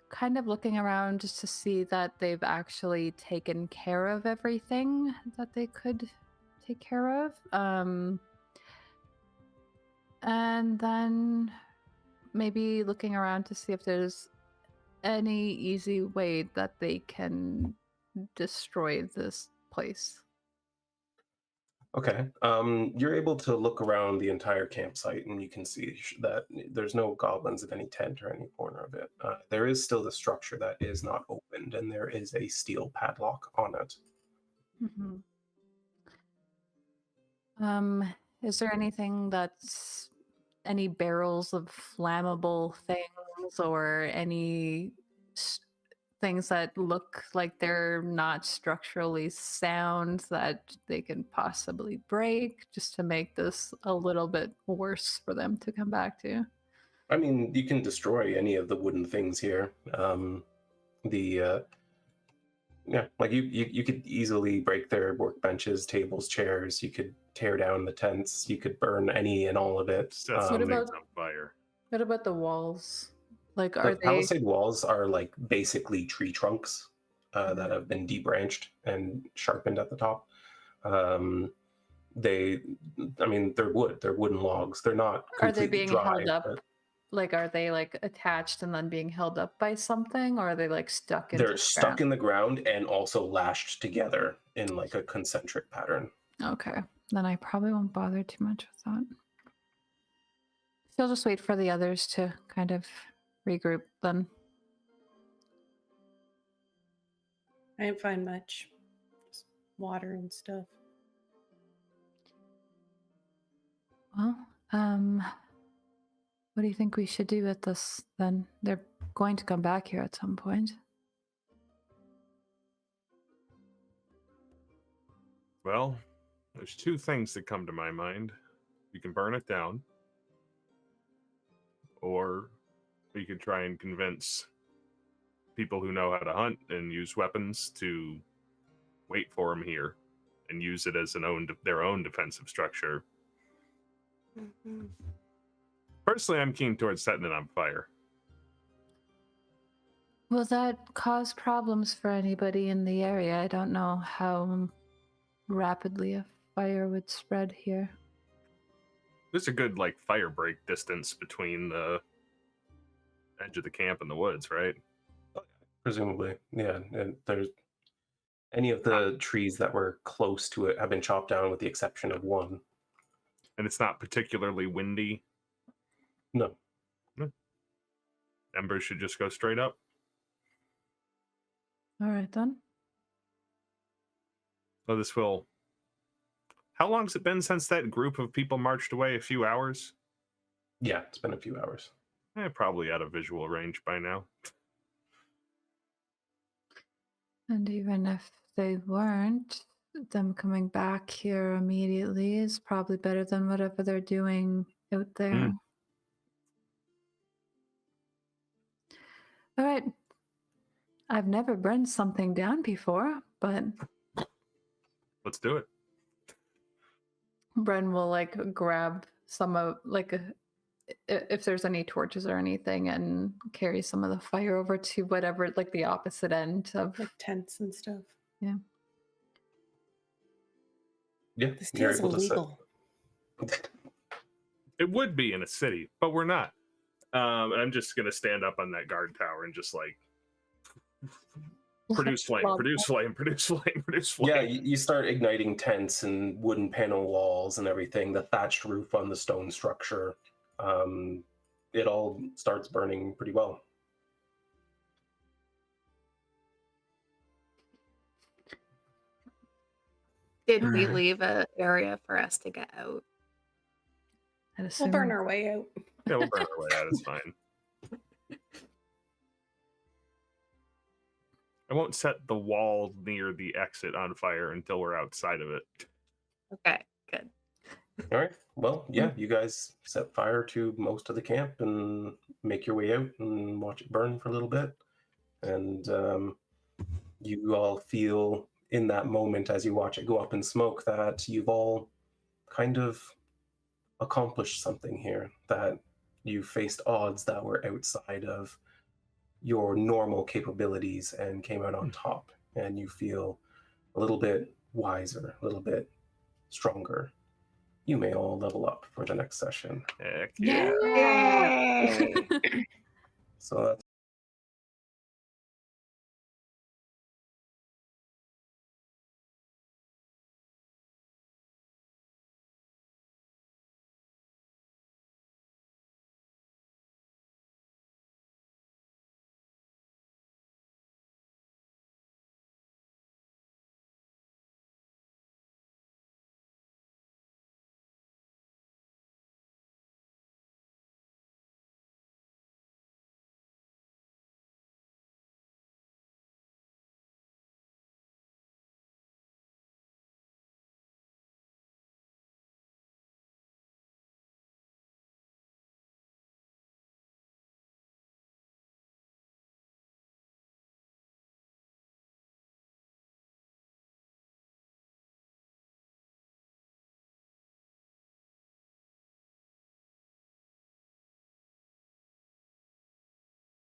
kind of looking around just to see that they've actually taken care of everything that they could take care of. And then maybe looking around to see if there's any easy way that they can destroy this place. Okay. You're able to look around the entire campsite, and you can see that there's no goblins at any tent or any corner of it. There is still the structure that is not opened, and there is a steel padlock on it. Mm-hmm. Is there anything that's any barrels of flammable things or any things that look like they're not structurally sound that they can possibly break, just to make this a little bit worse for them to come back to? I mean, you can destroy any of the wooden things here. Yeah, like you could easily break their workbenches, tables, chairs. You could tear down the tents. You could burn any and all of it. Set some things on fire. What about the walls? Like, The are they palisade walls are like basically tree trunks that have been debranched and sharpened at the top. They're wood. They're wooden logs. They're not are they completely being dry, held up? but Like, are they like attached and then being held up by something, or are they like stuck into they're the stuck ground? in the ground and also lashed together in like a concentric pattern. Okay, then I probably won't bother too much with that. So I'll just wait for the others to kind of regroup then. I didn't find much. Just water and stuff. Well, what do you think we should do with this then? They're going to come back here at some point. Well, there's two things that come to my mind. You can burn it down, or you could try and convince people who know how to hunt and use weapons to wait for them here and use it as their own defensive structure. Mm-hmm. Personally, I'm keen towards setting it on fire. Will that cause problems for anybody in the area? I don't know how rapidly a fire would spread here. There's a good fire break distance between the edge of the camp and the woods, right? Presumably, yeah. And there's any of the trees that were close to it have been chopped down with the exception of one. And it's not particularly windy. No. Embers should just go straight up. All right, then. So this will... How long's it been since that group of people marched away? A few hours? Yeah, it's been a few hours. Probably out of visual range by now. And even if they weren't, them coming back here immediately is probably better than whatever they're doing out there. All right. I've never burned something down before, but... Let's do it. Wren will like grab some of like if there's any torches or anything and carry some of the fire over to whatever like the opposite end of Like tents and stuff. Yeah, This you're feels able to set. illegal. It would be in a city, but we're not. I'm just gonna stand up on that guard tower and just like produce flame, Love produce flame, produce flame, produce flame. Yeah, you start igniting tents and wooden panel walls and everything, the thatched roof on the stone structure. It all starts burning pretty well. Did we Alright. leave an area for us to get out? I'd We'll burn assume. our way out. Yeah, we'll burn our way out. It's fine. I won't set the wall near the exit on fire until we're outside of it. Okay, good. All right. Well, yeah, you guys set fire to most of the camp and make your way out and watch it burn for a little bit. And you all feel in that moment as you watch it go up in smoke that you've all kind of accomplished something here, that you faced odds that were outside of your normal capabilities and came out on top. And you feel a little bit wiser, a little bit stronger. You may all level up for the next session. Heck yeah. Yay! So that's